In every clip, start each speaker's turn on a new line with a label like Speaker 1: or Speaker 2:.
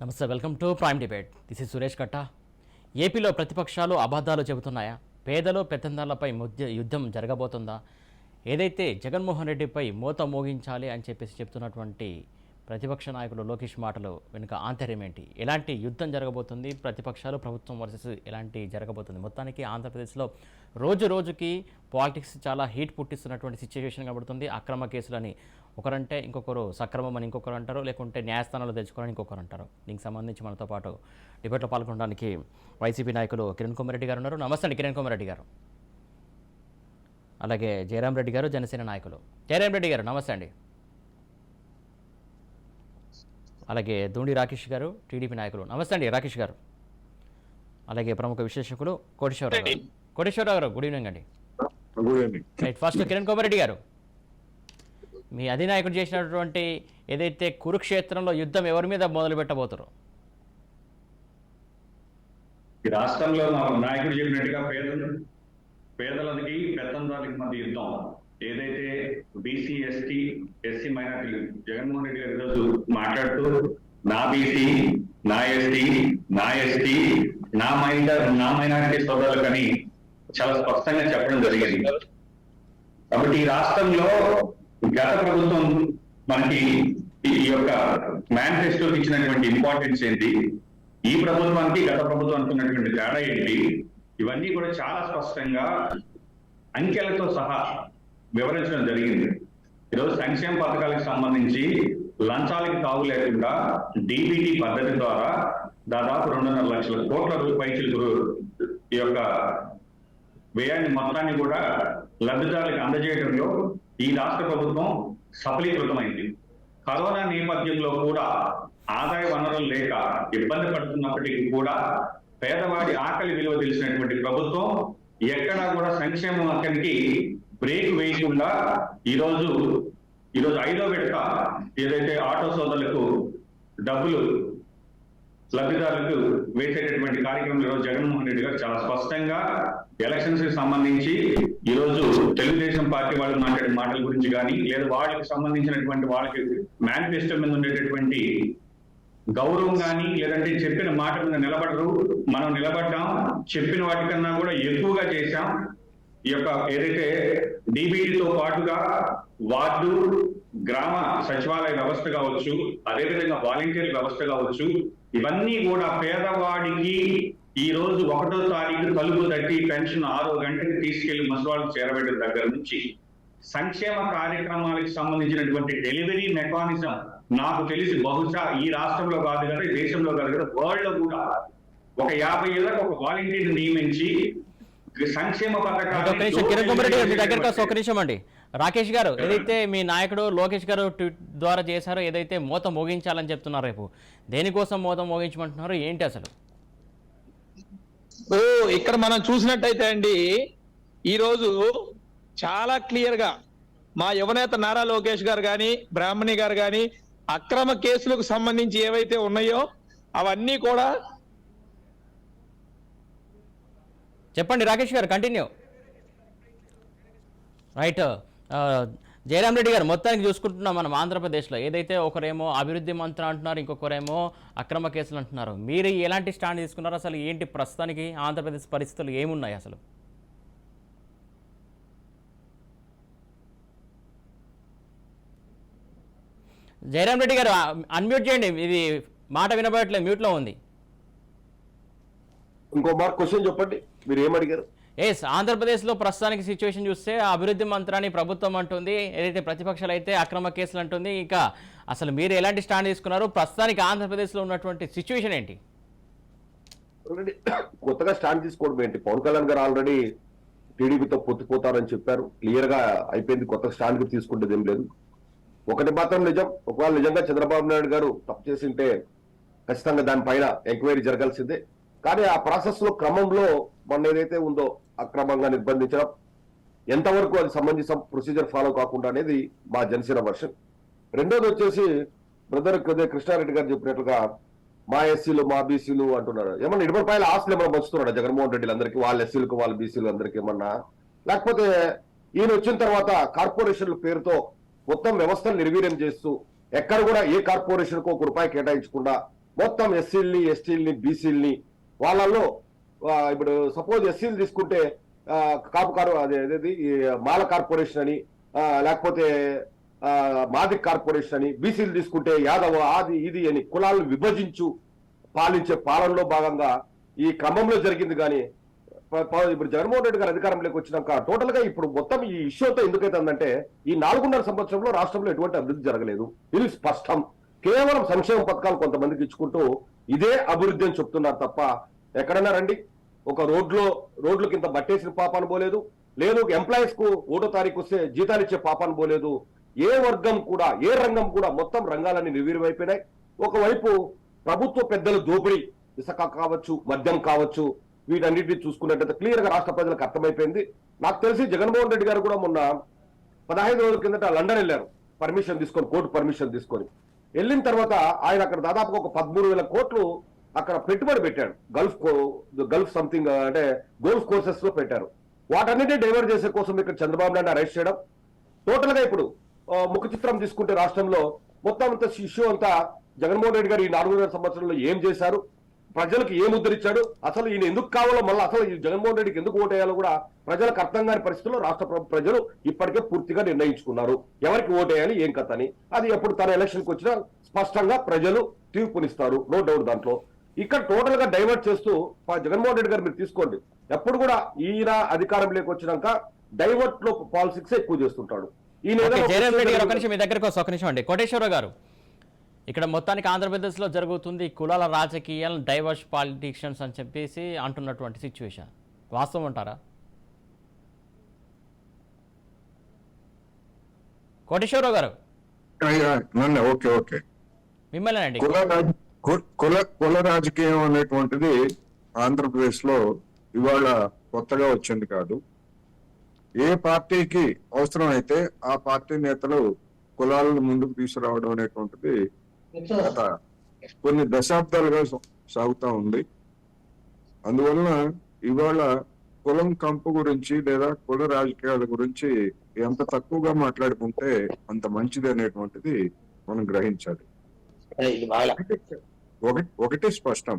Speaker 1: నమస్తే, welcome to prime debate. This is Suresh కట్ట. ఏపీలో ప్రతిపక్షాలు అబద్ధాలు చెబుతున్నాయా? పేదలు పెత్తందారులపై యుద్ధం జరగబోతుందా? ఏదైతే జగన్మోహన్ రెడ్డిపై మోత మోగించాలి అని చెప్పేసి చెప్తున్నటువంటి ప్రతిపక్ష నాయకులు లోకేష్ మాటలు వెనుక ఆంతర్యం ఏంటి? ఎలాంటి యుద్ధం జరగబోతుంది? ప్రతిపక్షాలు ప్రభుత్వం వర్సెస్ ఎలాంటి జరగబోతుంది? మొత్తానికి ఆంధ్రప్రదేశ్లో రోజు రోజుకి పాలిటిక్స్ చాలా హీట్ పుట్టిస్తున్నటువంటి సిచ్యువేషన్ కనబడుతుంది. అక్రమ కేసులని ఒకరంటే ఇంకొకరు, సక్రమం అని ఇంకొకరు అంటారు, లేకుంటే న్యాయస్థానాలు తెచ్చుకోవాలని ఇంకొకరు అంటారు. దీనికి సంబంధించి మనతో పాటు డిబేట్లో పాల్గొనడానికి వైసీపీ నాయకులు కిరణ్ కుమార్ రెడ్డి గారు ఉన్నారు. నమస్తే అండి కిరణ్ కుమార్ రెడ్డి గారు. అలాగే జయరాం రెడ్డి గారు, జనసేన నాయకులు. జయరాం రెడ్డి గారు నమస్తే అండి. అలాగే దూండి రాకేష్ గారు, టీడీపీ నాయకులు. నమస్తే అండి రాకేష్ గారు. అలాగే ప్రముఖ విశ్లేషకులు కోటేశ్వరరావు గారు. కోటేశ్వరరావు గారు గుడ్ ఈవినింగ్ అండి. రైట్, ఫస్ట్ కిరణ్ కుమార్ రెడ్డి గారు, మీ అధినాయకుడు చేసినటువంటి ఏదైతే కురుక్షేత్రంలో యుద్ధం ఎవరి మీద మొదలు పెట్టబోతారో?
Speaker 2: ఈ రాష్ట్రంలో మా నాయకుడు చెప్పినట్టుగా పేదలకి పెత్తందారులకి మధ్య యుద్ధం. ఏదైతే బీసీ, ఎస్టీ, ఎస్సీ మైనార్టీలు జగన్మోహన్ రెడ్డి గారు ఈరోజు మాట్లాడుతూ నా బీసీ, నా ఎస్టీ, నా ఎస్టీ, నా మైనార్టీ సోదరులకని చాలా స్పష్టంగా చెప్పడం జరిగింది. కాబట్టి ఈ రాష్ట్రంలో గత ప్రభుత్వం మనకి ఈ యొక్క మేనిఫెస్టోకి ఇచ్చినటువంటి ఇంపార్టెన్స్ ఏంటి, ఈ ప్రభుత్వానికి గత ప్రభుత్వానికి ఉన్నటువంటి తేడా ఏంటి, ఇవన్నీ కూడా చాలా స్పష్టంగా అంకెలతో సహా వివరించడం జరిగింది. ఈరోజు సంక్షేమ పథకాలకు సంబంధించి లంచాలకి తావు లేకుండా డీబీటీ పద్ధతి ద్వారా దాదాపు 2.5 లక్షల కోట్ల రూపాయలు ఈ యొక్క వ్యయాన్ని మొత్తాన్ని కూడా లబ్ధిదారులకు అందజేయడంలో ఈ రాష్ట్ర ప్రభుత్వం సఫలీకృతమైంది. కరోనా నేపథ్యంలో కూడా ఆదాయ వనరులు లేక ఇబ్బంది పడుతున్నప్పటికీ కూడా పేదవాడి ఆకలి విలువ తెలిసినటువంటి ప్రభుత్వం ఎక్కడా కూడా సంక్షేమానికి బ్రేక్ వేయకుండా ఈరోజు 5వ విడత ఏదైతే ఆటో సోదరులకు డబ్బులు లబ్ధిదారులకు వేసేటటువంటి కార్యక్రమం ఈరోజు జగన్మోహన్ రెడ్డి గారు చాలా స్పష్టంగా ఎలక్షన్స్ కి సంబంధించి ఈరోజు తెలుగుదేశం పార్టీ వాళ్ళు మాట్లాడే మాటల గురించి కానీ, లేదా వాళ్ళకి సంబంధించినటువంటి వాళ్ళకి మేనిఫెస్టో మీద ఉండేటటువంటి గౌరవం కానీ, లేదంటే చెప్పిన మాట మీద నిలబడరు. మనం నిలబడ్డాం, చెప్పిన వాటికన్నా కూడా ఎక్కువగా చేశాం. ఈ యొక్క ఏదైతే డీబీటీతో పాటుగా వార్డు, గ్రామ సచివాలయ వ్యవస్థ కావచ్చు, అదేవిధంగా వాలంటీర్ వ్యవస్థ కావచ్చు, ఇవన్నీ కూడా పేదవాడికి ఈ రోజు 1వ తారీఖు తలుపు తట్టి పెన్షన్ 6 గంటలకు తీసుకెళ్లి ముసలివాళ్ళకు చేరబెట్టిన దగ్గర నుంచి సంక్షేమ కార్యక్రమాలకు సంబంధించినటువంటి డెలివరీ మెకానిజం నాకు తెలిసి బహుశా ఈ రాష్ట్రంలో కాదు కదా, ఈ దేశంలో కాదు కదా, వరల్డ్ లో కూడా ఒక 50 ఏళ్ళకు ఒక వాలంటీర్ నియమించి సంక్షేమ
Speaker 1: పథకాలు అండి. రాకేష్ గారు, ఏదైతే మీ నాయకుడు లోకేష్ గారు ట్వీట్ ద్వారా చేశారో, ఏదైతే మోత మోగించాలని చెప్తున్నారు, రేపు దేనికోసం మోత మోగించమంటున్నారు ఏంటి అసలు?
Speaker 3: ఇక్కడ మనం చూసినట్టయితే అండి, ఈరోజు చాలా క్లియర్ గా మా యువనేత నారా లోకేష్ గారు కానీ, బ్రాహ్మణి గారు కానీ అక్రమ కేసులకు సంబంధించి ఏవైతే ఉన్నాయో అవన్నీ కూడా.
Speaker 1: చెప్పండి రాకేష్ గారు, కంటిన్యూ. రైట్, జయరాం రెడ్డి గారు, మొత్తానికి చూసుకుంటున్నాం మనం ఆంధ్రప్రదేశ్లో ఏదైతే ఒకరేమో అభివృద్ధి మంత్రం అంటున్నారు, ఇంకొకరేమో అక్రమ కేసులు అంటున్నారు. మీరు ఎలాంటి స్టాండ్ తీసుకున్నారు? అసలు ఏంటి ప్రస్తుతానికి ఆంధ్రప్రదేశ్ పరిస్థితులు ఏమున్నాయి అసలు? జయరాం రెడ్డి గారు అన్మ్యూట్ చేయండి, ఇది మాట వినబడట్లేదు, మ్యూట్లో ఉంది.
Speaker 4: ఇంకో మార్క్ క్వశ్చన్ చెప్పండి, మీరు ఏమడిగారు?
Speaker 1: ఆంధ్రప్రదేశ్లో ప్రస్తుతానికి సిచ్యువేషన్ చూస్తే అభివృద్ధి మంత్రాన్ని ప్రభుత్వం అంటుంది, ఏదైతే ప్రతిపక్షాలు అయితే అక్రమ కేసులు అంటుంది. ఇంకా అసలు మీరు ఎలాంటి స్టాండ్ తీసుకున్నారు? ప్రస్తుతానికి ఆంధ్రప్రదేశ్లో ఉన్నటువంటి సిచ్యువేషన్ ఏంటి?
Speaker 4: ఆల్రెడీ కొత్తగా స్టాండ్ తీసుకోవడం ఏంటి? పవన్ కళ్యాణ్ గారు ఆల్రెడీ టీడీపీతో పొత్తుపోతారని చెప్పారు, క్లియర్ గా అయిపోయింది. కొత్త స్టాండ్ తీసుకుంటేది ఏం లేదు. ఒకటి మాత్రం నిజం, ఒకవేళ నిజంగా చంద్రబాబు నాయుడు గారు తప్పు చేసింటే ఖచ్చితంగా దానిపైన ఎంక్వైరీ జరగాల్సిందే. కానీ ఆ ప్రాసెస్ లో క్రమంలో మన ఏదైతే ఉందో అక్రమంగా నిర్బంధించడం, ఎంతవరకు అది సంబంధించిన ప్రొసీజర్ ఫాలో కాకుండా అనేది మా జనసేన వర్షన్. రెండోది వచ్చేసి బ్రదర్ కృష్ణారెడ్డి గారు చెప్పినట్లుగా మా ఎస్సీలు, మా బీసీలు అంటున్నారు. ఏమన్నా 20 రూపాయల ఆస్తులు ఏమన్నా పంచుతున్నాడు జగన్మోహన్ రెడ్డి అందరికీ, వాళ్ళ ఎస్సీలకు వాళ్ళ బీసీలు అందరికీ ఏమన్నా? లేకపోతే ఈయన వచ్చిన తర్వాత కార్పొరేషన్ల పేరుతో మొత్తం వ్యవస్థను నిర్వీర్యం చేస్తూ ఎక్కడ కూడా ఏ కార్పొరేషన్ కు 1 రూపాయి కేటాయించకుండా మొత్తం ఎస్సీల్ని, ఎస్టీల్ని, బీసీల్ని వాళ్ళల్లో ఇప్పుడు సపోజ్ ఎస్సీలు తీసుకుంటే కాపు అదేది మాల కార్పొరేషన్ అని, లేకపోతే మాదిక్ కార్పొరేషన్ అని, బీసీలు తీసుకుంటే యాదవ, ఆది, ఇది అని కులాలను విభజించు పాలించే పాలనలో భాగంగా ఈ క్రమంలో జరిగింది. కానీ ఇప్పుడు జగన్మోహన్ రెడ్డి గారు అధికారంలోకి వచ్చినాక టోటల్ గా ఇప్పుడు మొత్తం ఈ ఇష్యూతో ఎందుకైతుందంటే ఈ 4.5 సంవత్సరంలో రాష్ట్రంలో ఎటువంటి అభివృద్ధి జరగలేదు. ఇది స్పష్టం. కేవలం సంక్షేమ పథకాలు కొంతమందికి ఇచ్చుకుంటూ ఇదే అభివృద్ధి అని చెప్తున్నారు తప్ప ఎక్కడన్నా రండి ఒక రోడ్ల కింద బట్టేసిన పాపాను పోలేదు, లేదు ఎంప్లాయీస్ కు 1వ తారీఖు వస్తే జీతాలు ఇచ్చే పాపాను పోలేదు. ఏ వర్గం కూడా, ఏ రంగం కూడా మొత్తం రంగాలన్నీ నిర్వీర్యమైపోయినాయి. ఒకవైపు ప్రభుత్వ పెద్దల దోపిడీ, ఇసుక కావచ్చు, మద్యం కావచ్చు, వీటన్నిటిని చూసుకున్నట్టయితే క్లియర్ గా రాష్ట్ర ప్రజలకు అర్థమైపోయింది. నాకు తెలిసి జగన్మోహన్ రెడ్డి గారు కూడా మొన్న 15 రోజుల కిందట లండన్ వెళ్ళారు పర్మిషన్ తీసుకొని, కోర్టు పర్మిషన్ తీసుకొని. వెళ్ళిన తర్వాత ఆయన అక్కడ దాదాపుగా ఒక 13,000 కోట్లు అక్కడ పెట్టుబడి పెట్టాడు. గల్ఫ్ సంథింగ్ అంటే గోల్ఫ్ కోర్సెస్ లో పెట్టారు. వాటన్నిటిని డైవర్ట్ చేసే కోసం ఇక్కడ చంద్రబాబు నాయుడు అరెస్ట్ చేయడం. టోటల్ గా ఇప్పుడు ముఖ చిత్రం తీసుకుంటే రాష్ట్రంలో మొత్తం అంత ఇష్యూ అంతా జగన్మోహన్ రెడ్డి గారు ఈ 4.5 సంవత్సరంలో ఏం చేశారు, ప్రజలకు ఏం ఉద్ధరించాడు, అసలు ఈయన ఎందుకు కావాలో, మళ్ళీ అసలు ఈ జగన్మోహన్ రెడ్డికి ఎందుకు ఓటేయాలో కూడా ప్రజలకు అర్థం కాని పరిస్థితుల్లో రాష్ట్ర ప్రజలు ఇప్పటికే పూర్తిగా నిర్ణయించుకున్నారు ఎవరికి ఓటేయాలి, ఏం కథ అని. అది ఎప్పుడు తన ఎలక్షన్కి వచ్చినా స్పష్టంగా ప్రజలు తీర్పునిస్తారు, నో డౌట్ దాంట్లో. ఇక్కడ టోటల్ గా డైవర్ట్ చేస్తూ జగన్మోహన్ రెడ్డి గారు మీరు తీసుకోండి, ఎప్పుడు కూడా ఈయన అధికారంలోకి వచ్చినాక డైవర్ట్ లో పాలిటిక్స్ ఎక్కువ చేస్తుంటాడు.
Speaker 1: జయరాం రెడ్డి గారు ఒక నిమిషం, మీ దగ్గరకు ఒక నిమిషం అండి. కోటేశ్వరరావు గారు, ఇక్కడ మొత్తానికి ఆంధ్రప్రదేశ్లో జరుగుతుంది కులాల రాజకీయాలు, డైవర్స్ పాలిటిషియన్స్ అని చెప్పేసి అంటున్నటువంటి సిచ్యువేషన్ వాస్తవం అంటారా? కోటేశ్వరరావు గారు
Speaker 5: ఓకే ఓకే
Speaker 1: మిమ్మల్ని అండి.
Speaker 5: కుల రాజకీయం అనేటువంటిది ఆంధ్రప్రదేశ్ లో ఇవాళ కొత్తగా వచ్చింది కాదు. ఏ పార్టీకి అవసరమైతే ఆ పార్టీ నేతలు కులాలను ముందుకు తీసుకురావడం అనేటువంటిది గత కొన్ని దశాబ్దాలుగా సాగుతా ఉంది. అందువలన ఇవాళ కులం కంపు గురించి లేదా కుల రాజకీయాల గురించి ఎంత తక్కువగా మాట్లాడుకుంటే అంత మంచిది అనేటువంటిది మనం గ్రహించాలి. ఒకటి స్పష్టం,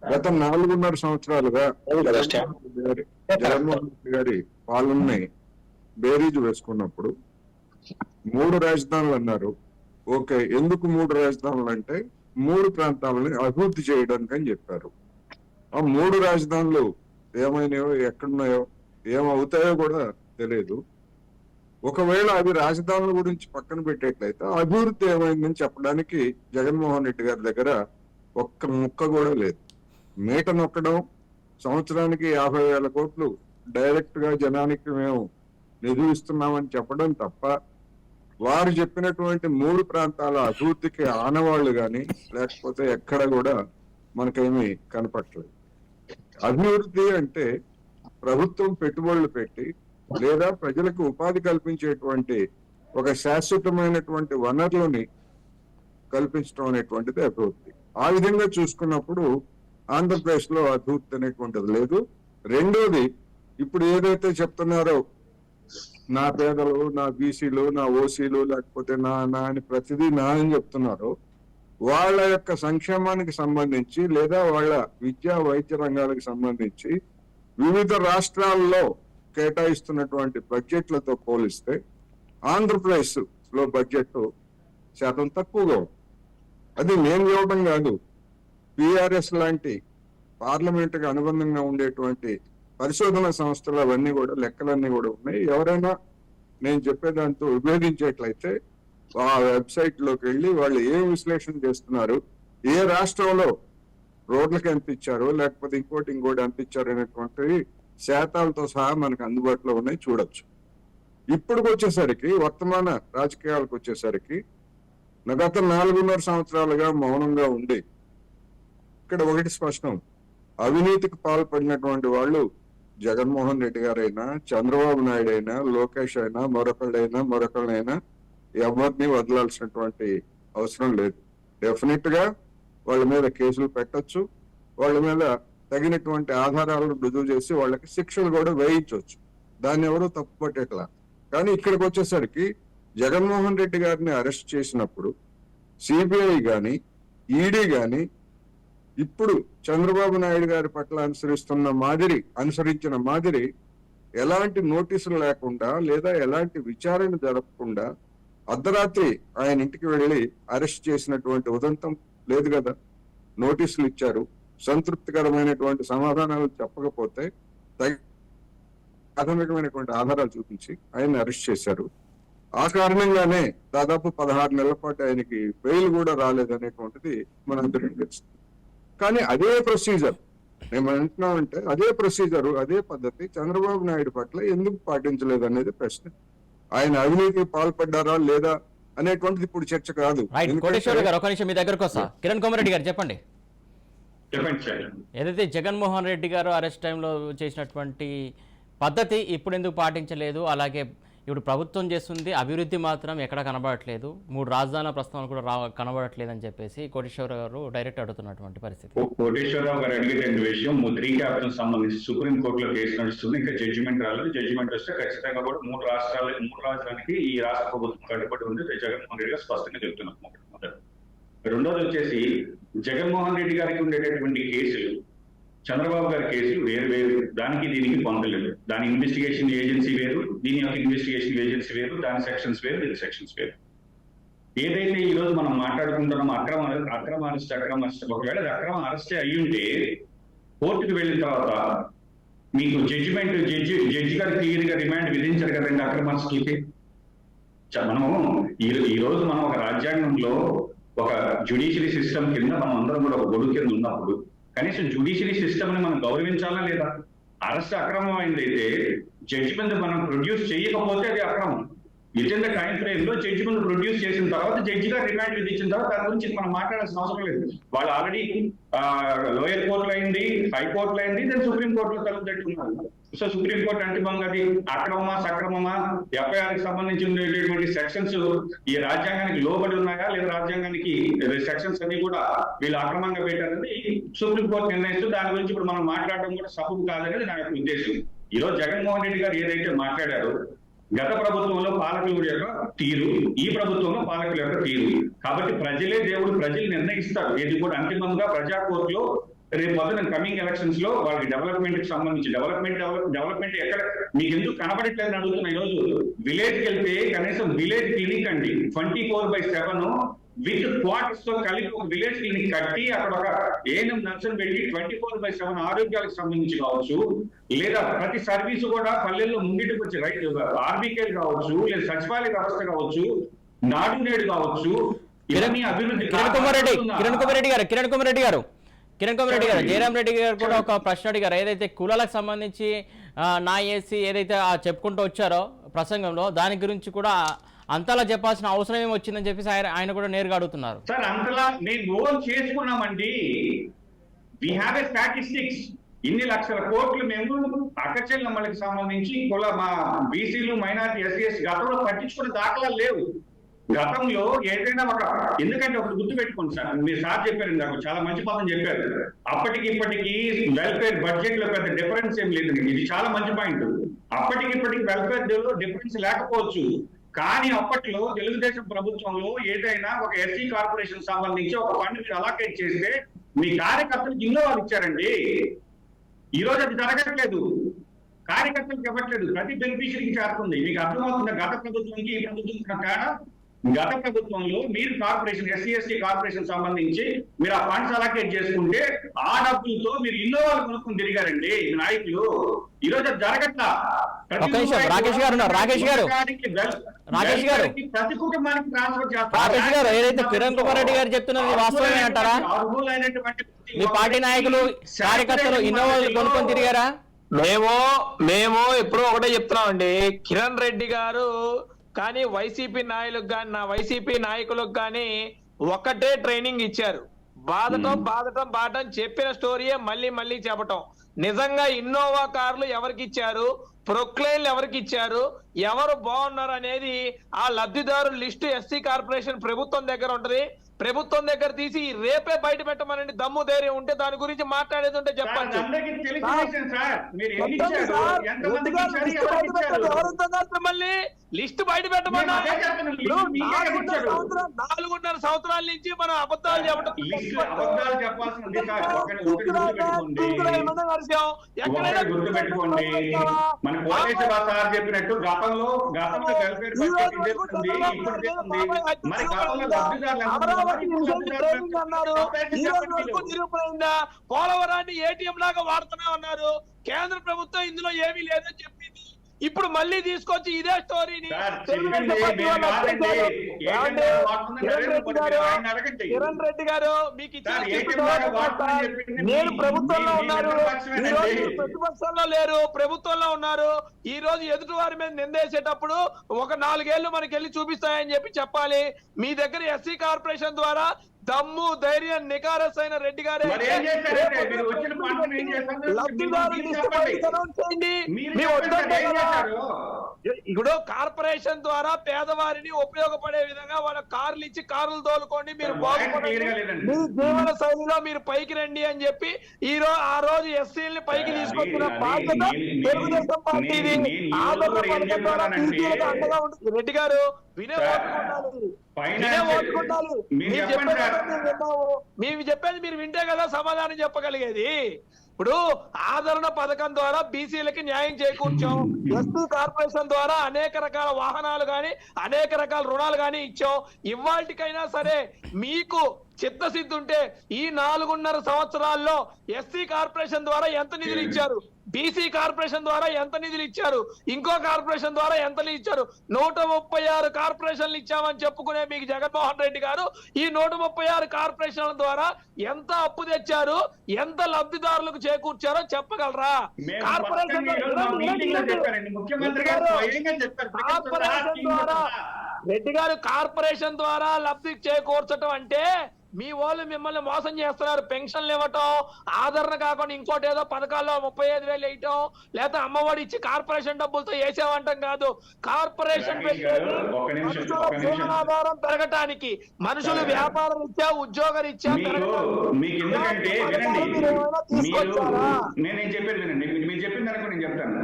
Speaker 5: గత 4.5 సంవత్సరాలుగా జగన్మోహన్ రెడ్డి గారి పాలనని బేరీజు వేసుకున్నప్పుడు 3 రాజధానులు అన్నారు. ఓకే, ఎందుకు 3 రాజధానులు అంటే 3 ప్రాంతాలని అభివృద్ధి చేయడానికి అని చెప్పారు. ఆ 3 రాజధానులు ఏమైనాయో, ఎక్కడున్నాయో, ఏమవుతాయో కూడా తెలియదు. ఒకవేళ అవి రాజధానుల గురించి పక్కన పెట్టేట్లయితే అభివృద్ధి ఏమైందని చెప్పడానికి జగన్మోహన్ రెడ్డి గారి దగ్గర ఒక్క ముక్క కూడా లేదు. మీట నొక్కడం, సంవత్సరానికి 50,000 కోట్లు డైరెక్ట్ గా జనానికి మేము నిధులు ఇస్తున్నామని చెప్పడం తప్ప వారు చెప్పినటువంటి 3 ప్రాంతాల అభివృద్ధికి ఆనవాళ్లు కానీ లేకపోతే ఎక్కడ కూడా మనకేమీ కనపట్లేదు. అభివృద్ధి అంటే ప్రభుత్వం పెట్టుబడులు పెట్టి లేదా ప్రజలకు ఉపాధి కల్పించేటువంటి ఒక శాశ్వతమైనటువంటి వనరులని కల్పించడం అనేటువంటిది అభివృద్ధి. ఆ విధంగా చూసుకున్నప్పుడు ఆంధ్రప్రదేశ్ లో అభివృద్ధి అనేటువంటిది లేదు. రెండోది, ఇప్పుడు ఏదైతే చెప్తున్నారో నా పేదలు, నా బీసీలు, నా ఓసీలు, లేకపోతే నా అని ప్రతిదీ నా అని చెప్తున్నారో, వాళ్ళ యొక్క సంక్షేమానికి సంబంధించి లేదా వాళ్ళ విద్యా వైద్య రంగాలకు సంబంధించి వివిధ రాష్ట్రాల్లో కేటాయిస్తున్నటువంటి బడ్జెట్లతో పోలిస్తే ఆంధ్రప్రదేశ్ లో బడ్జెట్ శాతం తక్కువగా ఉంది. అది నేను చెప్పడం కాదు, పిఆర్ఎస్ లాంటి పార్లమెంటుకి అనుబంధంగా ఉండేటువంటి పరిశోధన సంస్థలు అవన్నీ కూడా లెక్కలన్నీ కూడా ఉన్నాయి. ఎవరైనా నేను చెప్పేదాంతో విభేదించేట్లయితే ఆ వెబ్సైట్ లోకి వెళ్ళి వాళ్ళు ఏం విశ్లేషణ చేస్తున్నారు, ఏ రాష్ట్రంలో రోడ్లకు ఎంత ఇచ్చారో లేకపోతే ఇంకోటి ఎంత ఇచ్చారు అనేటువంటి శాతాలతో సహా మనకు అందుబాటులో ఉన్నాయి, చూడొచ్చు. ఇప్పుడు వచ్చేసరికి వర్తమాన రాజకీయాలకు వచ్చేసరికి గత 4.5 సంవత్సరాలుగా మౌనంగా ఉండి ఇక్కడ ఒకటి స్పష్టం, అవినీతికి పాల్పడినటువంటి వాళ్ళు జగన్మోహన్ రెడ్డి గారైనా, చంద్రబాబు నాయుడు అయినా, లోకేష్ అయినా, మరొకళ్ళైనా ఎవరిని వదలాల్సినటువంటి అవసరం లేదు. డెఫినెట్ గా వాళ్ళ మీద కేసులు పెట్టొచ్చు, వాళ్ళ మీద తగినటువంటి ఆధారాలను రుజువు చేసి వాళ్ళకి శిక్షలు కూడా వేయించవచ్చు. దాన్ని ఎవరూ తప్పుపట్టేట్లా. కానీ ఇక్కడికి వచ్చేసరికి జగన్మోహన్ రెడ్డి గారిని అరెస్ట్ చేసినప్పుడు సిబిఐ కానీ ఈడీ గాని ఇప్పుడు చంద్రబాబు నాయుడు గారి పట్ల అనుసరించిన మాదిరి ఎలాంటి నోటీసులు లేకుండా లేదా ఎలాంటి విచారణ జరపకుండా అర్ధరాత్రి ఆయన ఇంటికి వెళ్లి అరెస్ట్ చేసినటువంటి ఉదంతం లేదు కదా. నోటీసులు ఇచ్చారు, సంతృప్తికరమైనటువంటి సమాధానాలు చెప్పకపోతే ప్రాథమికమైనటువంటి ఆధారాలు చూపించి ఆయన్ని అరెస్ట్ చేశారు. ఆ కారణంగానే దాదాపు 16 నెలల పాటు ఆయనకి బెయిల్ కూడా రాలేదనేటువంటిది మనందరికీ తెలుసు. కానీ అదే ప్రొసీజర్ మేము అంటున్నామంటే అదే ప్రొసీజర్ అదే పద్ధతి చంద్రబాబు నాయుడు పట్ల ఎందుకు పాటించలేదు అనేది ప్రశ్న. ఆయన అవినీతికి పాల్పడ్డారా లేదా అనేటువంటిది ఇప్పుడు చర్చ కాదు.
Speaker 1: కోటేశ్వర గారు, ఒక నిమిషం మీ దగ్గరకు వస్తా. కిరణ్ కుమార్ రెడ్డి గారు చెప్పండి.
Speaker 2: సార్.
Speaker 1: ఏదైతే జగన్మోహన్ రెడ్డి గారు అరెస్ట్ టైంలో చేసినటువంటి పద్ధతి ఇప్పుడు ఎందుకు పాటించలేదు, అలాగే ఇప్పుడు ప్రభుత్వం చేస్తుంది అభివృద్ధి మాత్రం ఎక్కడ కనబడట్లేదు, 3 రాజధానుల ప్రస్తావన కూడా కనబడట్లేదు అని చెప్పేసి కోటేశ్వరరావు గారు డైరెక్ట్ అడుగుతున్నటువంటి పరిస్థితి.
Speaker 2: కోటేశ్వరరావు గారు అడిగేటువంటి విషయం 3 క్యాపిటల్ సంబంధించి సుప్రీంకోర్టులో కేసు నడుస్తుంది, ఇంకా జడ్జిమెంట్ రాలేదు. జడ్జిమెంట్ వస్తే ఖచ్చితంగా కూడా 3 రాష్ట్రానికి ఈ రాష్ట్ర ప్రభుత్వం కట్టుబడి ఉంది జగన్మోహన్ రెడ్డి గారు స్పష్టంగా చెప్తున్నారు. రెండోది వచ్చేసి జగన్మోహన్ రెడ్డి గారికి ఉండేటటువంటి కేసులు, చంద్రబాబు గారి కేసులు వేరు. దానికి దీనికి పొందలేదు. దాని ఇన్వెస్టిగేషన్ ఏజెన్సీ వేరు, దీని యొక్క ఇన్వెస్టిగేషన్ ఏజెన్సీ వేరు, దాని సెక్షన్స్ వేరు, దీని సెక్షన్స్ వేరు. ఏదైతే ఈ రోజు మనం మాట్లాడుకుంటున్నామో అక్రమ అరెస్ట్, ఒకవేళ అది అక్రమ అరెస్టే అయ్యుంటే కోర్టుకు వెళ్ళిన తర్వాత మీకు జడ్జి గారు క్లియర్ గా రిమాండ్ విధించారు కదండి అక్రమ అరెస్టులకి. మనము ఈ రోజు మనం ఒక రాజ్యాంగంలో ఒక జ్యుడిషియరీ సిస్టమ్ కింద మనం అందరం కూడా ఒక గొడుగు కింద ఉన్నప్పుడు కనీసం జ్యుడిషియరీ సిస్టమ్ ని మనం గౌరవించాలా లేదా? అరెస్ట్ అక్రమం అయిందైతే జడ్జిమెంట్ మనం ప్రొడ్యూస్ చేయకపోతే అది అక్రమం. వితిన్ ద టైం ఫ్రేమ్ లో జడ్జిమెంట్ ప్రొడ్యూస్ చేసిన తర్వాత జడ్జి గారు రిమాండ్ విధించిన తర్వాత దాని గురించి మనం మాట్లాడాల్సిన అవసరం లేదు. వాళ్ళు ఆల్రెడీ లోయర్ కోర్టులో అయింది, హైకోర్టులో అయింది, దాని సుప్రీం కోర్టులో తలుపుతున్నారు. సో సుప్రీం కోర్టు అంటే మనకి అది అక్రమమా సక్రమమా, ఎఫ్ఐఆర్ కి సంబంధించి ఉండేటటువంటి సెక్షన్స్ ఈ రాజ్యాంగానికి లోబడి ఉన్నాయా లేదా రాజ్యాంగానికి సెక్షన్స్ అన్ని కూడా వీళ్ళు అక్రమంగా పెట్టారనేది సుప్రీం కోర్టు నిర్ణయిస్తూ దాని గురించి ఇప్పుడు మనం మాట్లాడడం కూడా సబబు కాదనేది నా యొక్క ఉద్దేశం. ఈరోజు జగన్మోహన్ రెడ్డి గారు ఏదైతే మాట్లాడారో గత ప్రభుత్వంలో పాలకుల యొక్క తీరు, ఈ ప్రభుత్వంలో పాలకుల యొక్క తీరు. కాబట్టి ప్రజలే దేవుడు, ప్రజలు నిర్ణయిస్తారు. ఇది కూడా అంతిమంగా ప్రజా కోర్టులో రేపు పొద్దున కమింగ్ ఎలక్షన్స్ లో వాళ్ళకి డెవలప్మెంట్ కి సంబంధించి డెవలప్మెంట్ ఎక్కడ మీకు ఎందుకు కనబడట్లేదని అడుగుతున్నా. ఈరోజు విలేజ్ కి వెళ్తే కనీసం విలేజ్ క్లినిక్ అండి 24/7 విత్ క్వార్టర్స్ తో కలిపి ఒక విలేజ్ క్లినిక్ కట్టి అక్కడ ఒక ఏఎన్ఎం నర్సును పెట్టి 24/7 ఆరోగ్యాలకు సంబంధించి కావచ్చు, లేదా ప్రతి సర్వీసు కూడా పల్లెల్లో ముంగిటికి వచ్చి ఆర్బీకేలు కావచ్చు, లేదా సచివాలయ వ్యవస్థ కావచ్చు, నాడు నేడు కావచ్చు, ఇవన్నీ అభివృద్ధి.
Speaker 1: కిరణ్ కుమార్ రెడ్డి గారు జయరాం రెడ్డి గారు కూడా ఒక ప్రశ్న అడిగారు. ఏదైతే కులాలకు సంబంధించి నా ఏసీ ఏదైతే చెప్పుకుంటూ వచ్చారో ప్రసంగంలో, దాని గురించి కూడా అంతలా చెప్పాల్సిన అవసరం ఏమి వచ్చిందని చెప్పేసి ఆయన కూడా నేరుగా అడుగుతున్నారు.
Speaker 2: సార్ అంతలా మేము ఓన్ చేసుకున్నామండి. We have a statistics. ఇన్ని లక్షల కోట్లు మేము అక్కచెల్లెమ్మలకి సంబంధించి మా బీసీలు, మైనారిటీ, ఎస్సీ గతంలో పట్టించుకునే దాఖలాలు లేవు. గతంలో ఏదైనా ఎందుకంటే ఒకటి గుర్తు పెట్టుకోండి సార్, మీరు సార్ చెప్పారు నాకు చాలా మంచి పదం చెప్పారు. అప్పటికి ఇప్పటికి వెల్ఫేర్ బడ్జెట్ లో పెద్ద డిఫరెన్స్ ఏం లేదు. ఇది చాలా మంచి పాయింట్. అప్పటికి ఇప్పటికి వెల్ఫేర్ లో డిఫరెన్స్ లేకపోవచ్చు, కానీ అప్పట్లో తెలుగుదేశం ప్రభుత్వంలో ఏదైనా ఒక ఎస్సీ కార్పొరేషన్ సంబంధించి ఒక ఫండ్ మీరు అలాకేట్ చేస్తే మీ కార్యకర్తలకు ఇన్నోవాలు ఇచ్చారండి. ఈ రోజు అది జరగట్లేదు, కార్యకర్తలకు ఇవ్వట్లేదు, ప్రతి బెనిఫిషరీకి చేరుతుంది. మీకు అర్థమవుతున్న గత ప్రభుత్వంకి ఈ ప్రభుత్వం తేడా. గత ప్రభుత్వంలో మీరు కార్పొరేషన్ ఎస్సీ కార్పొరేషన్ సంబంధించి మీరు ఆ ఫండ్స్ అలాకేట్ చేసుకుంటే ఆ డబ్బులతో మీరు ఇన్నోవాలు కొనుక్కుని తిరిగారండి నాయకులు. ఈ రోజు అది జరగట్లా.
Speaker 1: రాకేష్ గారు
Speaker 2: ప్రతి కుటుంబానికి ట్రాన్స్ఫర్
Speaker 1: చేస్తారు. ఏదైతే కిరణ్ కుమార్ రెడ్డి గారు చెప్తున్నది వాస్తవమే అంటారా? మీ పార్టీ నాయకులు కార్యకర్తలు ఇన్నోవాలు కొనుక్కొని తిరిగారా?
Speaker 3: మేము ఎప్పుడో ఒకటే చెప్తున్నామండి. కిరణ్ రెడ్డి గారు కానీ వైసీపీ నాయకులకు కానీ ఒకటే ట్రైనింగ్ ఇచ్చారు. బాధటం చెప్పిన స్టోరీయే మళ్ళీ చెప్పటం. నిజంగా ఇన్నోవా కార్లు ఎవరికి ఇచ్చారు, ప్రొక్లైన్లు ఎవరికి ఇచ్చారు, ఎవరు బాగున్నారు అనేది ఆ లబ్ధిదారుల లిస్టు ఎస్సీ కార్పొరేషన్ ప్రభుత్వం దగ్గర ఉంటది. ప్రభుత్వం దగ్గర తీసి రేపే బయట పెట్టమనండి. దమ్ము ధైర్యం ఉంటే దాని గురించి మాట్లాడేది ఉంటే చెప్పండి.
Speaker 2: అందరికీ తెలిసిన విషయం సార్. మీరు ఎన్ని ఇచ్చారు, ఎంతమందికి ఇచ్చారు, ఎవరికి ఇచ్చారు?
Speaker 3: మళ్ళీ లిస్ట్ బయట పెట్టమన్నా.
Speaker 2: నేను అదే చెప్తున్నాను. లిస్ట్ మీకే కదా ఇచ్చారు.
Speaker 3: 4.5 సంవత్సరాల నుంచి మనం అబద్ధాలు చెప్పడం.
Speaker 2: లిస్ట్ అబద్ధాలు చెప్పాల్సింది సార్. ఒకటి గుర్తుపెట్టుకోండి. మన కోటేశ్వర సార్ చెప్పినట్టు గతంలో వెల్ఫేర్ బడ్జెట్ ఇదేస్తుంది, ఇప్పుడు ఇదేస్తుంది. మరి గతంలో
Speaker 3: నిరూపణ పోలవరాన్ని ఏటీఎం లాగా వాడుతూనే ఉన్నారు. కేంద్ర ప్రభుత్వం ఇందులో ఏమీ లేదని చెప్పింది. ఇప్పుడు మళ్ళీ తీసుకొచ్చి ఇదే స్టోరీని కిరణ్ రెడ్డి గారు మీకు నేను ప్రభుత్వంలో ఉన్నారు, ఈ రోజు ప్రతిపక్షంలో లేరు, ప్రభుత్వంలో ఉన్నారు. ఈ రోజు ఎదుటి వారి మీద నిందేసేటప్పుడు ఒక 4 ఏళ్లు మనకి వెళ్ళి చూపిస్తాయని చెప్పాలి. మీ దగ్గర ఎస్సీ కార్పొరేషన్ ద్వారా దమ్ము ధైర్యం నికారస్ అయిన రెడ్డి గారే ఇప్పుడు కార్పొరేషన్ ద్వారా పేదవారిని ఉపయోగపడే విధంగా వాళ్ళ కార్లు ఇచ్చి కార్లు తోలుకోండి, మీరు మీ జీవన శైలిలో మీరు పైకి రండి అని చెప్పి ఆ రోజు ఎస్సీని పైకి తీసుకొచ్చిన బాధ్యత తెలుగుదేశం పార్టీది. అండగా ఉంటుంది. రెడ్డి గారు వినే ఓటుకుండాలి. మేము చెప్పేది మీరు వింటే కదా సమాధానం చెప్పగలిగేది. ఇప్పుడు ఆదరణ పథకం ద్వారా బీసీలకి న్యాయం చేకూర్చాం. ఎస్టీ కార్పొరేషన్ ద్వారా అనేక రకాల వాహనాలు గాని అనేక రకాల రుణాలు గాని ఇచ్చాం. ఇవాళకైనా సరే మీకు చిత్తశుద్ధి ఉంటే ఈ 4.5 సంవత్సరాల్లో ఎస్సీ కార్పొరేషన్ ద్వారా ఎంత నిధులు ఇచ్చారు, బీసీ కార్పొరేషన్ ద్వారా ఎంత నిధులు ఇచ్చారు, ఇంకో కార్పొరేషన్ ద్వారా ఎంత ఇచ్చారు? 136 కార్పొరేషన్లు ఇచ్చామని చెప్పుకునే మీకు జగన్మోహన్ రెడ్డి గారు ఈ 136 కార్పొరేషన్ల ద్వారా ఎంత అప్పు తెచ్చారు, ఎంత లబ్ధిదారులకు చేకూర్చారో చెప్పగలరా? కార్పొరేషన్ ద్వారా రెడ్డి గారు కార్పొరేషన్ ద్వారా లబ్ధి చేకూర్చడం అంటే మీ వాళ్ళు మిమ్మల్ని మోసం చేస్తున్నారు. పెన్షన్లు ఇవ్వటం, ఆదరణ కాకుండా ఇంకోటి ఏదో పథకాల్లో 35,000 వేయటం, లేదా అమ్మఒడి ఇచ్చి కార్పొరేషన్ డబ్బులతో వేసేవంటం కాదు. కార్పొరేషన్ జీవనాధారం పెరగటానికి మనుషులు వ్యాపారం ఇచ్చా, ఉద్యోగం ఇచ్చా
Speaker 2: నేను చెప్పేది వినండి. మీరు చెప్పింది అనుకో నేను చెప్తాను.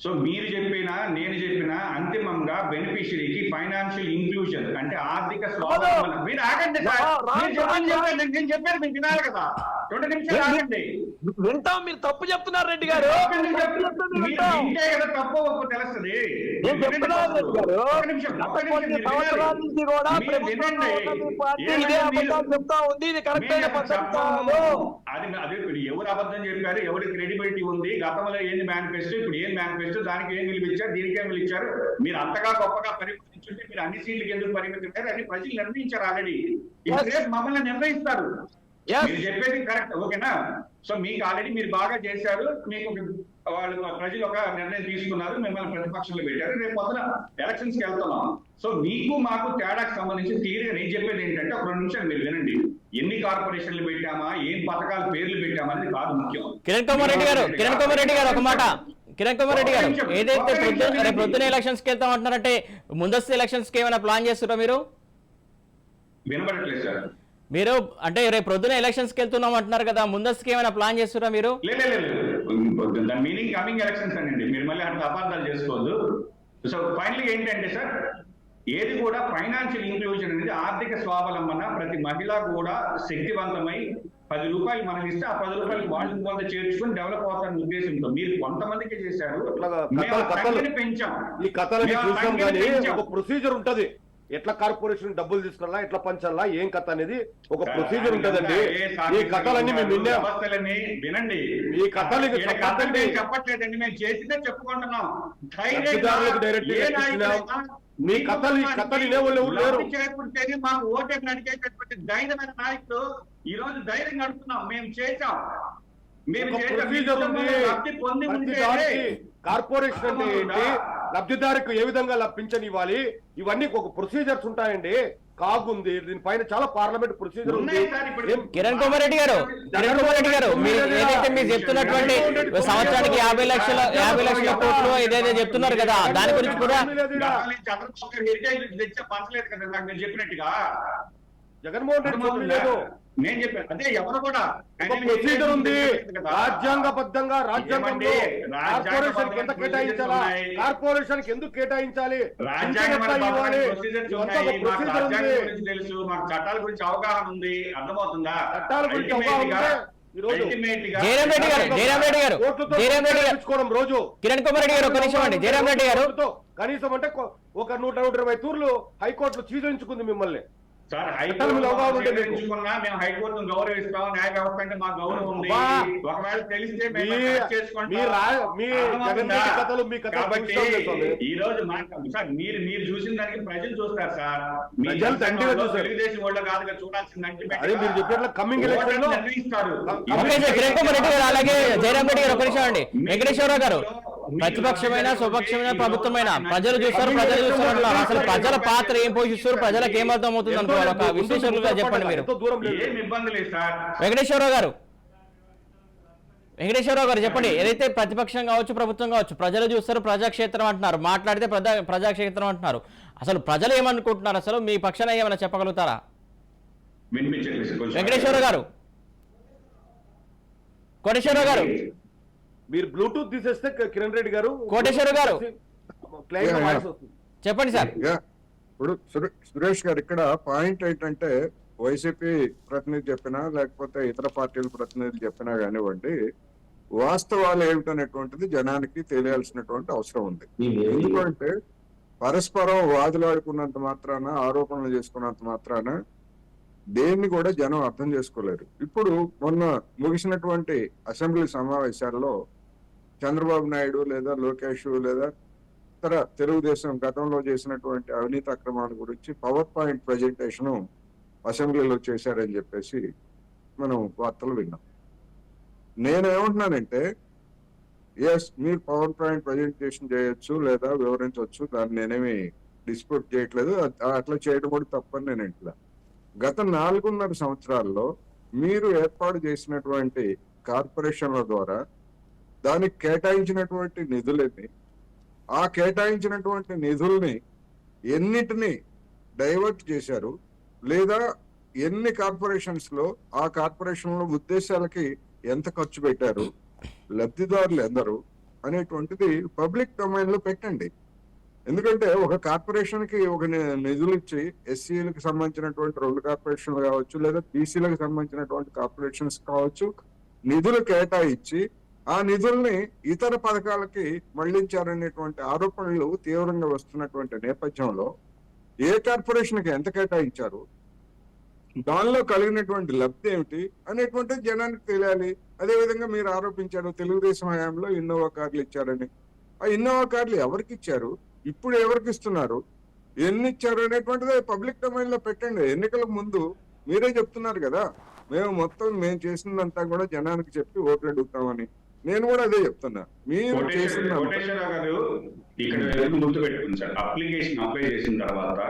Speaker 2: సో మీరు చెప్పినా నేను చెప్పినా అంతిమంగా బెనిఫిషరీకి ఫైనాన్షియల్ ఇంక్లూజన్ అంటే ఆర్థిక స్వావలంబన. మీరు ఆగండి సార్. నేను చెప్పాను మీకు వినాలి కదా. 2 నిమిషాలు ఆగండి.
Speaker 3: వింటాం. మీరు తప్పు చెప్తున్నారు రెడ్డి గారు.
Speaker 2: వింటే కదా తప్పు తెలుస్తుంది. అదే ఎవరు అబద్ధం చెప్పారు, ఎవరి క్రెడిబిలిటీ ఉంది, గతంలో ఏంది మేనిఫెస్టో, ఇప్పుడు ఏం మేనిఫెస్టో, దానికి ఏం విలువిచ్చారు, దీనికి ఏం విలువిచ్చారు? మీరు అంతగా గొప్పగా పరిగణించుంటే మీరు అన్ని సీట్లకు ఎందుకు పరిమితింటారు? అని ప్రజలు నిర్ణయించారు ఆల్రెడీ. రేపు మమ్మల్ని నిర్ణయిస్తారు. మీరు చెప్పేది కరెక్ట్, ఓకేనా? సో మీకు ఆల్రెడీ మీరు బాగా చేశారు, మీకు వాళ్ళు ప్రజలు ఒక నిర్ణయం తీసుకున్నారు, మిమ్మల్ని ప్రతిపక్షంలో పెట్టారు. రేపు పొద్దున ఎలక్షన్స్ కి వెళ్తున్నాం. సో మీకు మాకు తేడాకు సంబంధించి క్లియర్ గా నేను చెప్పేది ఏంటంటే ఒక 2 నిమిషాలు మీరు వినండి. ఎన్ని కార్పొరేషన్లు పెట్టామా, ఏం పథకాల పేర్లు పెట్టామా అనేది కాదు ముఖ్యం.
Speaker 1: కిరణ్ కుమార్ రెడ్డి గారు ఒక మాట. కిరణ్ కుమార్ రెడ్డి గారు, ఏదైతే పొద్దున ఎలక్షన్స్ కి వెళ్తాం అంటున్నారంటే ముందస్తు ఎలక్షన్స్ కి ఏమైనా ప్లాన్ చేస్తున్నారా మీరు?
Speaker 2: వినబడట్లేదు సార్.
Speaker 1: మీరు అంటే రేపు పొద్దున ఎలక్షన్స్ కి వెళ్తున్నాం అంటున్నారు కదా, ముందస్తుకి ఏమైనా ప్లాన్ చేస్తున్నారా మీరు?
Speaker 2: లేదు, దాని మీనింగ్ కమింగ్ ఎలక్షన్స్ అండి. మీరు మళ్ళీ అంత అపార్థాలు చేసుకోవద్దు. సో ఫైనల్ ఏంటంటే సార్, ఏది కూడా ఫైనాన్షియల్ ఇంక్లూజన్ అనేది ఆర్థిక స్వావలంబన. ప్రతి మహిళ కూడా శక్తివంతమై 10 రూపాయలు మనం ఇస్తే ఆ 10 రూపాయలు వాళ్ళు కొంత చేర్చుకుని డెవలప్ అవుతారనే ఉద్దేశంతో మీరు కొంతమందికి చేశారు. పెంచాం.
Speaker 4: ఈ కథలని చూసాం కానీ ఒక ప్రొసీజర్ ఉంటది. ఎట్లా కార్పొరేషన్ డబ్బులు తీసుకున్నా, ఎట్లా పంచాలా, ఏం కథ అనేది ఒక ప్రొసీజర్ ఉంటదండి. ఈ కథలన్నీ మేము
Speaker 2: వ్యవస్థలని వినండి.
Speaker 4: ఈ కథలు
Speaker 2: చెప్పట్లేదండి, మేము చేసిందే చెప్పుకుంటున్నాం.
Speaker 4: మీ కథలు వినేవాళ్ళు ఎవరు లేరు.
Speaker 2: చేకూర్చేది మాకు ఓటే నడిచేటటువంటి ధైర్యమైన నాయకులు ఈ రోజు ధైర్యం నడుపుతున్నాం. మేము చేసాం.
Speaker 4: కార్పొరేషన్ అంటే ఏంటి, లబ్ధిదారుకు ఏ విధంగా పింఛనివ్వాలి, ఇవన్నీ ఒక ప్రొసీజర్స్ ఉంటాయండి. కాగుంది దీనిపైన చాలా పార్లమెంట్ ప్రొసీజర్ ఉంది.
Speaker 1: కిరణ్ కుమార్ రెడ్డి గారు మీరు ఏదైతే మీరు చెప్తున్నటువంటి సంవత్సరానికి 50 లక్షల కోట్లు ఏదైతే చెప్తున్నారు కదా, దాని గురించి కూడా
Speaker 2: చెప్పినట్టుగా
Speaker 4: జగన్మోహన్ రెడ్డి చేతులు లేదు.
Speaker 2: నేను చెప్పాను అదే, ఎవరు కూడా
Speaker 4: ఒక ప్రొసీజర్ ఉంది, రాజ్యాంగబద్ధంగా రాజ్యాంగంలో కార్పొరేషన్ కి ఎంత కేటాయించాలా, కార్పొరేషన్ కి ఎందుకు కేటాయించాలి,
Speaker 2: తెలుసు, మాకు చట్టాల గురించి అవగాహన ఉంది, అర్థమవుతుందా?
Speaker 4: చట్టాల గురించి అవగాహన
Speaker 1: రోజు కిరణ్ కుమార్ రెడ్డి గారు ఒక నిమిషం అండి. జయరామ్ రెడ్డి గారు
Speaker 4: కనీసం అంటే ఒక 120 తూర్లు హైకోర్టులో చీజరించుకుంది మిమ్మల్ని.
Speaker 2: సార్ హైకోర్టు మేము హైకోర్టును గౌరవిస్తాం, న్యాయ వ్యవస్థ అంటే మాకు గౌరవం ఉంది. ఒకవేళ తెలిస్తే కాబట్టి ఈ రోజు సార్ మీరు చూసిన దానికి ప్రజలు చూస్తారు సార్. తెలుగుదేశం వాళ్ళు కాదుగా చూడాల్సిందంటే నిర్ణయిస్తారు.
Speaker 1: కిరణ్ కుమార్ రెడ్డి గారు అలాగే జయరామ్ రెడ్డి గారు ఒక నిమిషం అండి. వెంకటేశ్వరరావు గారు, ప్రతిపక్షమైన స్వపక్షమైన ప్రభుత్వమైన ప్రజలు చూస్తారు అంటున్నారు. అసలు ప్రజల పాత్ర ఏం పోషిస్తారు, ప్రజలకు ఏమర్థం అవుతుంది అనుకోవాలి, ఒక విశ్లేషకులుగా చెప్పండి మీరు. వెంకటేశ్వరరావు గారు చెప్పండి. ఏదైతే ప్రతిపక్షం కావచ్చు ప్రభుత్వం కావచ్చు ప్రజలు చూస్తారు, ప్రజాక్షేత్రం అంటున్నారు, మాట్లాడితే ప్రజాక్షేత్రం అంటున్నారు. అసలు ప్రజలు ఏమనుకుంటున్నారు, అసలు మీ పక్షాన ఏమైనా చెప్పగలుగుతారా? వెంకటేశ్వరరావు గారు, కోటేశ్వరరావు గారు,
Speaker 4: మీరు బ్లూటూత్ తీసేస్తే కిరణ్ రెడ్డి గారు,
Speaker 1: కోటేశ్వరరావు గారు చెప్పండి సార్.
Speaker 5: ఇప్పుడు సురేష్ గారు, ఇక్కడ పాయింట్ ఏంటంటే వైసీపీ ప్రతినిధి చెప్పినా లేకపోతే ఇతర పార్టీల ప్రతినిధులు చెప్పినా కానివ్వండి, వాస్తవాలు ఏమిటనేటువంటిది జనానికి తెలియాల్సినటువంటి అవసరం ఉంది. ఎందుకంటే పరస్పరం వాదులాడుకున్నంత మాత్రాన, ఆరోపణలు చేసుకున్నంత మాత్రాన దేన్ని కూడా జనం అర్థం చేసుకోలేరు. ఇప్పుడు మొన్న ముగిసినటువంటి అసెంబ్లీ సమావేశాల్లో చంద్రబాబు నాయుడు లేదా లోకేష్ లేదా ఇతర తెలుగుదేశం గతంలో చేసినటువంటి అవినీతి అక్రమాల గురించి పవర్ పాయింట్ ప్రజెంటేషన్ అసెంబ్లీలో చేశారని చెప్పేసి మనం వార్తలు విన్నాం. నేనేమంటున్నానంటే, ఎస్, మీరు పవర్ పాయింట్ ప్రజెంటేషన్ చేయొచ్చు లేదా వివరించవచ్చు, దాన్ని నేనేమి డిస్ప్యూట్ చేయట్లేదు, అట్లా చేయడం కూడా తప్పని నేను ఇంట్లో. గత 4.5 సంవత్సరాల్లో మీరు ఏర్పాటు చేసినటువంటి కార్పొరేషన్ల ద్వారా దానికి కేటాయించినటువంటి నిధులని, ఆ కేటాయించినటువంటి నిధుల్ని ఎన్నిటిని డైవర్ట్ చేశారు, లేదా ఎన్ని కార్పొరేషన్స్ లో ఆ కార్పొరేషన్ లో ఉద్దేశాలకి ఎంత ఖర్చు పెట్టారు, లబ్ధిదారులు ఎందరు అనేటువంటిది పబ్లిక్ డొమైన్ లో పెట్టండి. ఎందుకంటే ఒక కార్పొరేషన్ కి ఒక నిధులు ఇచ్చి ఎస్సీలకు సంబంధించినటువంటి 2 కార్పొరేషన్లు కావచ్చు, లేదా బీసీలకు సంబంధించినటువంటి కార్పొరేషన్స్ కావచ్చు, నిధులు కేటాయించి ఆ నిధుల్ని ఇతర పథకాలకి మళ్లించారనేటువంటి ఆరోపణలు తీవ్రంగా వస్తున్నటువంటి నేపథ్యంలో ఏ కార్పొరేషన్ కి ఎంత కేటాయించారు, దానిలో కలిగినటువంటి లబ్ధి ఏమిటి అనేటువంటిది జనానికి తెలియాలి. అదేవిధంగా మీరు ఆరోపించారు తెలుగుదేశం హయాంలో ఇన్నోవా కార్లు ఇచ్చారని. ఆ ఇన్నోవా కార్లు ఎవరికి ఇచ్చారు, ఇప్పుడు ఎవరికి ఇస్తున్నారు, ఎన్ని ఇచ్చారు అనేటువంటిది పబ్లిక్ డొమైన్ లో పెట్టండి. ఎన్నికలకు ముందు మీరే చెప్తున్నారు కదా, మేము చేసిందంతా కూడా జనానికి చెప్పి ఓట్లు అడుగుతామని. నేను కూడా అదే చెప్తున్నా. మీరు చేసిన
Speaker 2: ఇక్కడ గుర్తుపెట్టుకుంది సార్, అప్లికేషన్ అప్లై చేసిన తర్వాత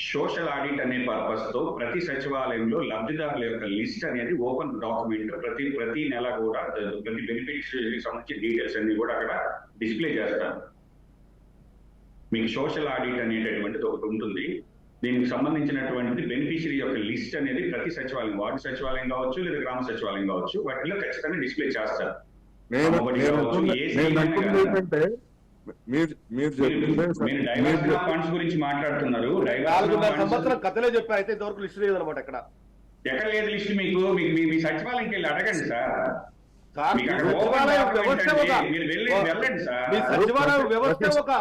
Speaker 2: సోషల్ ఆడిట్ అనే పర్పస్ తో ప్రతి సచివాలయంలో లబ్ధిదారుల యొక్క లిస్ట్ అనేది ఓపెన్ డాక్యుమెంట్ ప్రతి నెల కూడా ప్రతి బెనిఫిషియరీకి సంబంధించిన డీటెయిల్స్ అన్ని కూడా అక్కడ డిస్ప్లే చేస్తారు. మీకు సోషల్ ఆడిట్ అనేటటువంటిది ఒకటి ఉంటుంది. దీనికి సంబంధించినటువంటి బెనిఫిషియరీ యొక్క లిస్ట్ అనేది ప్రతి సచివాలయం, వార్డు సచివాలయం కావచ్చు లేదా గ్రామ సచివాలయం కావచ్చు, వాటిలో ఖచ్చితంగా డిస్ప్లే చేస్తారు. ఫండ్స్ గురించి మాట్లాడుతున్నారు.
Speaker 4: 4.5 సంవత్సరం కథలే చెప్పారు, అయితే ఇంతవరకు లిస్ట్ లేదనమాట. ఎక్కడ లేదు
Speaker 2: లిస్ట్. మీకు మీ సచివాలయంకి వెళ్ళి అడగండి సార్.
Speaker 4: సచివాలయం వ్యవస్థ ఒక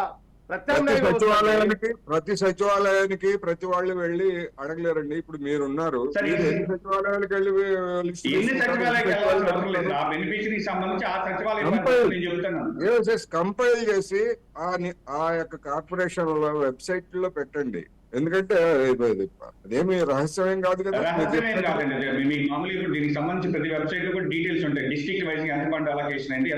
Speaker 5: ప్రతి సచివాలయానికి ప్రతి వాళ్ళు వెళ్ళి అడగలేరండి. ఇప్పుడు మీరున్నారు, సచివాలయానికి వెళ్ళి కంపైల్ చేసి ఆ యొక్క కార్పొరేషన్ వెబ్సైట్ లో పెట్టండి. ఎందుకంటే అదేమి రహస్యమేం కాదు కదా.
Speaker 2: దీనికి సంబంధించి ప్రతి వెబ్సైట్ లో కూడా డీటెయిల్స్ ఉంటాయి. డిస్ట్రిక్ట్ వైజ్ ఎంత ఫండ్ అలొకేషన్ అయింది.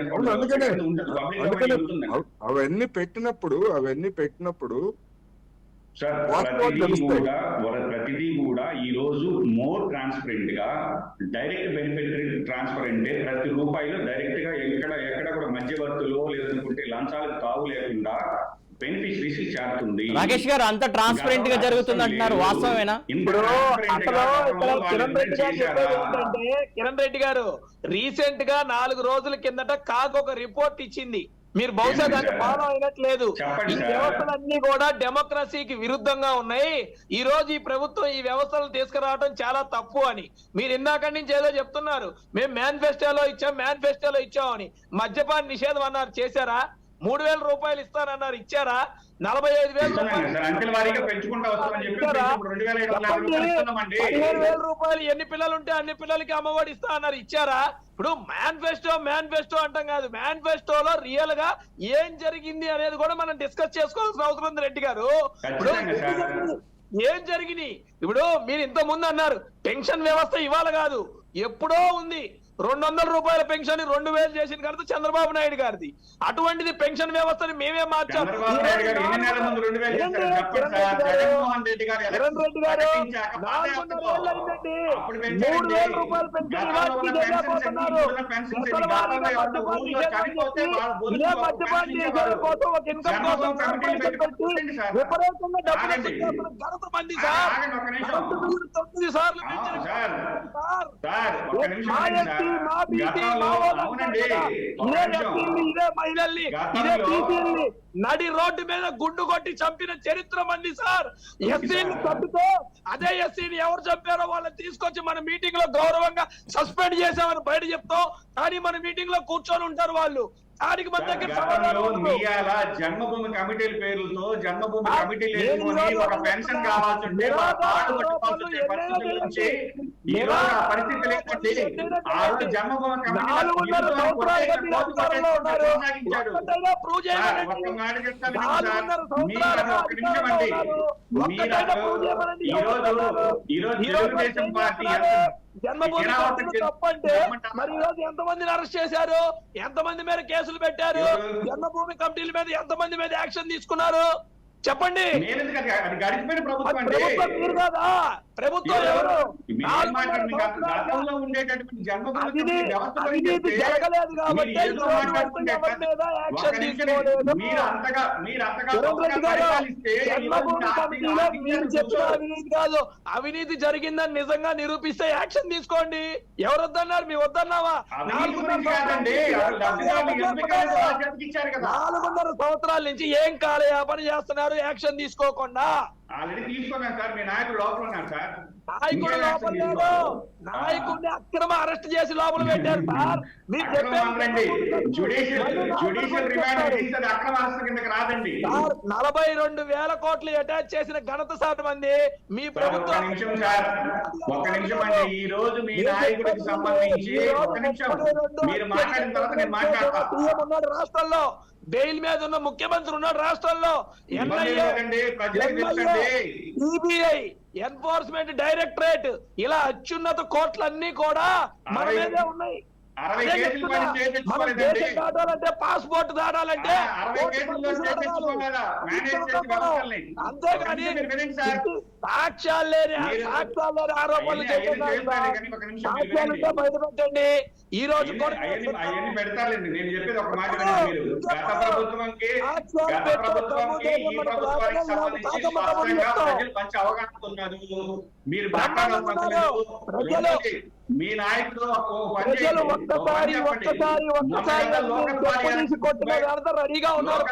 Speaker 5: అవన్నీ పెట్టినప్పుడు
Speaker 2: ప్రతిదీ కూడా ఈ రోజు మోర్ ట్రాన్స్పరెంట్ గా డైరెక్ట్ బెనిఫిట్ ట్రాన్స్ఫర్ అంటే ప్రతి రూపాయిలో డైరెక్ట్ గా ఎక్కడ కూడా మధ్యవర్తులు లేదనుకుంటే లంచాలకు తావు లేకుండా బెనిఫిషరీస్ చేరుతుంది.
Speaker 1: రాకేష్ గారు అంత ట్రాన్స్పరెంట్ గా జరుగుతుంది అంటున్నారు, వాస్తవమేనా?
Speaker 3: ఇప్పుడు అసలు ఇక్కడ కిరణ్ రెడ్డి గారు చెప్పేది ఏంటంటే, కిరణ్ రెడ్డి గారు రీసెంట్ గా 4 రోజుల కిందట కాక్ ఒక రిపోర్ట్ ఇచ్చింది. మీరు బహుశా దాన్ని ఫాలో అయినట్లేదు. ఈ వ్యవస్థలన్నీ కూడా డెమోక్రసీకి విరుద్ధంగా ఉన్నాయి. ఈ రోజు ఈ ప్రభుత్వం ఈ వ్యవస్థలను తీసుకురావడం చాలా తప్పు అని మీరు ఇందాక నుంచి ఏదో చెప్తున్నారు. మేము మేనిఫెస్టోలో ఇచ్చాం అని. మద్యపాన నిషేధం అన్నారు, చేశారా? 3,000 రూపాయలు ఇస్తానన్నారు, ఇచ్చారా?
Speaker 2: 45,000 పెంచుకుంటా వస్తామని చెప్పి
Speaker 3: 15,000 రూపాయలు ఎన్ని పిల్లలు ఉంటే అన్ని పిల్లలకి అమ్మఒడి ఇస్తా అన్నారు, ఇచ్చారా? ఇప్పుడు మేనిఫెస్టో అంటాం కాదు, మేనిఫెస్టోలో రియల్ గా ఏం జరిగింది అనేది కూడా మనం డిస్కస్ చేసుకోవాల్సిన అవసరం ఉంది రెడ్డి గారు. ఇప్పుడు ఏం జరిగింది? ఇప్పుడు మీరు ఇంత ముందు అన్నారు పెన్షన్ వ్యవస్థ ఇవాళ కాదు ఎప్పుడో ఉంది. 200 రూపాయల పెన్షన్ 2,000 చేసిన ఘనత చంద్రబాబు నాయుడు గారిది. అటువంటిది పెన్షన్ వ్యవస్థని మేమే మార్చాం. కిరణ్ రెడ్డి గారు 4.5 ఏళ్ళు అయిందండి. 3,000 రూపాయల పెన్షన్ ఇవ్వకపోతున్నారు. మద్యపాన నిషేధం కోసం ఒక ఇన్కమ్ కోసం విపరీతంగా డబ్బులు ఘనత మంది సార్. 9 సార్లు ఇదే మహిళల్ని ఇదే బీసీల్ని నడి రోడ్డు మీద గుండు కొట్టి చంపిన చరిత్ర మంది సార్. ఎస్సీని చంపితే అదే ఎస్సీని ఎవరు చంపారో వాళ్ళని తీసుకొచ్చి మన మీటింగ్ లో గౌరవంగా సస్పెండ్ చేసామని బయట చెప్తాం, కానీ మన మీటింగ్ లో కూర్చొని ఉంటారు వాళ్ళు. దానికి మన దగ్గర
Speaker 2: జన్మభూమి కమిటీల పేర్లతో జన్మభూమి కమిటీలు వేసుకొని ఒక పెన్షన్ కావాల్సింటే పరిస్థితుల నుంచి ఈ రోజు ఆ పరిస్థితులు ఏంటంటే ఆ రోజు జన్మభూమి కమిటీ తెలుగుదేశం పార్టీ
Speaker 3: జన్మభూమి తప్పంటే మరి ఈ రోజు ఎంతమందిని అరెస్ట్ చేశారు, ఎంతమంది మీద కేసులు పెట్టారు, జన్మభూమి కమిటీల మీద ఎంతమంది మీద యాక్షన్ తీసుకున్నారు చెప్పండి.
Speaker 2: గడిచిపోయిన ప్రభుత్వం
Speaker 3: మీరు కాదా? ప్రభుత్వం ఎవరు? అవినీతి జరగలేదు కాబట్టి జన్మభూమి కమిటీలో మీరు చెప్పిన అవినీతి కాదు, అవినీతి జరిగిందని నిజంగా నిరూపిస్తే యాక్షన్ తీసుకోండి. ఎవరు వద్దన్నారు? మీ వద్దన్నావా? 4.5 సంవత్సరాల నుంచి ఏం కాలయాపన చేస్తున్నారు యాక్షన్ తీసుకోకుండా?
Speaker 2: ఆల్రెడీ తీసుకున్నాను సార్, మీ నాయకుడు లోపల ఉన్నారు సార్.
Speaker 3: నాయకుడు లోపల లేడు, నాయకుడిని అక్రమ అరెస్ట్ చేసి లోపల పెట్టారు సార్. మీరు చెప్పండి,
Speaker 2: జ్యుడిషియల్ రిమాండ్ అక్రమ అరెస్ట్ కిందకి రాదండి
Speaker 3: సార్. 42,000 కోట్లు అటాచ్ చేసిన ఘనత సార్ మంది మీ ప్రభుత్వం.
Speaker 2: ఒక్క నిమిషం అండి. ఈ రోజు మీ నాయకుడికి సంబంధించి ఒక్క నిమిషం మీరు మాట్లాడిన తర్వాత నేను మాట్లాడతా.
Speaker 3: సీఎం ఉన్నాడు రాష్ట్రంలో, బెయిల్ మీద ఉన్న ముఖ్యమంత్రి ఉన్నాడు రాష్ట్రంలో, సిబిఐ, ఎన్ఫోర్స్మెంట్ డైరెక్టరేట్, ఇలా అత్యున్నత కోర్టులన్నీ కూడా మన మీదే ఉన్నాయి. దాటాలంటే పాస్పోర్ట్ దాటాలంటే అంతేగాని సాక్ష్యాలు లేని ఆరోపణలు సాక్ష్యాలుంటే బయట పెట్టండి. ఈ రోజు
Speaker 2: అవన్నీ పెడతారండి. నేను చెప్పేది ఒక మాట మీరు గత ప్రభుత్వంకి ఈ ప్రభుత్వానికి సంబంధించి స్పష్టంగా ప్రజలు మంచి అవగాహన ఉన్నారు. మీరు మీ నాయకుడు
Speaker 3: రెడీగా ఉన్నారు.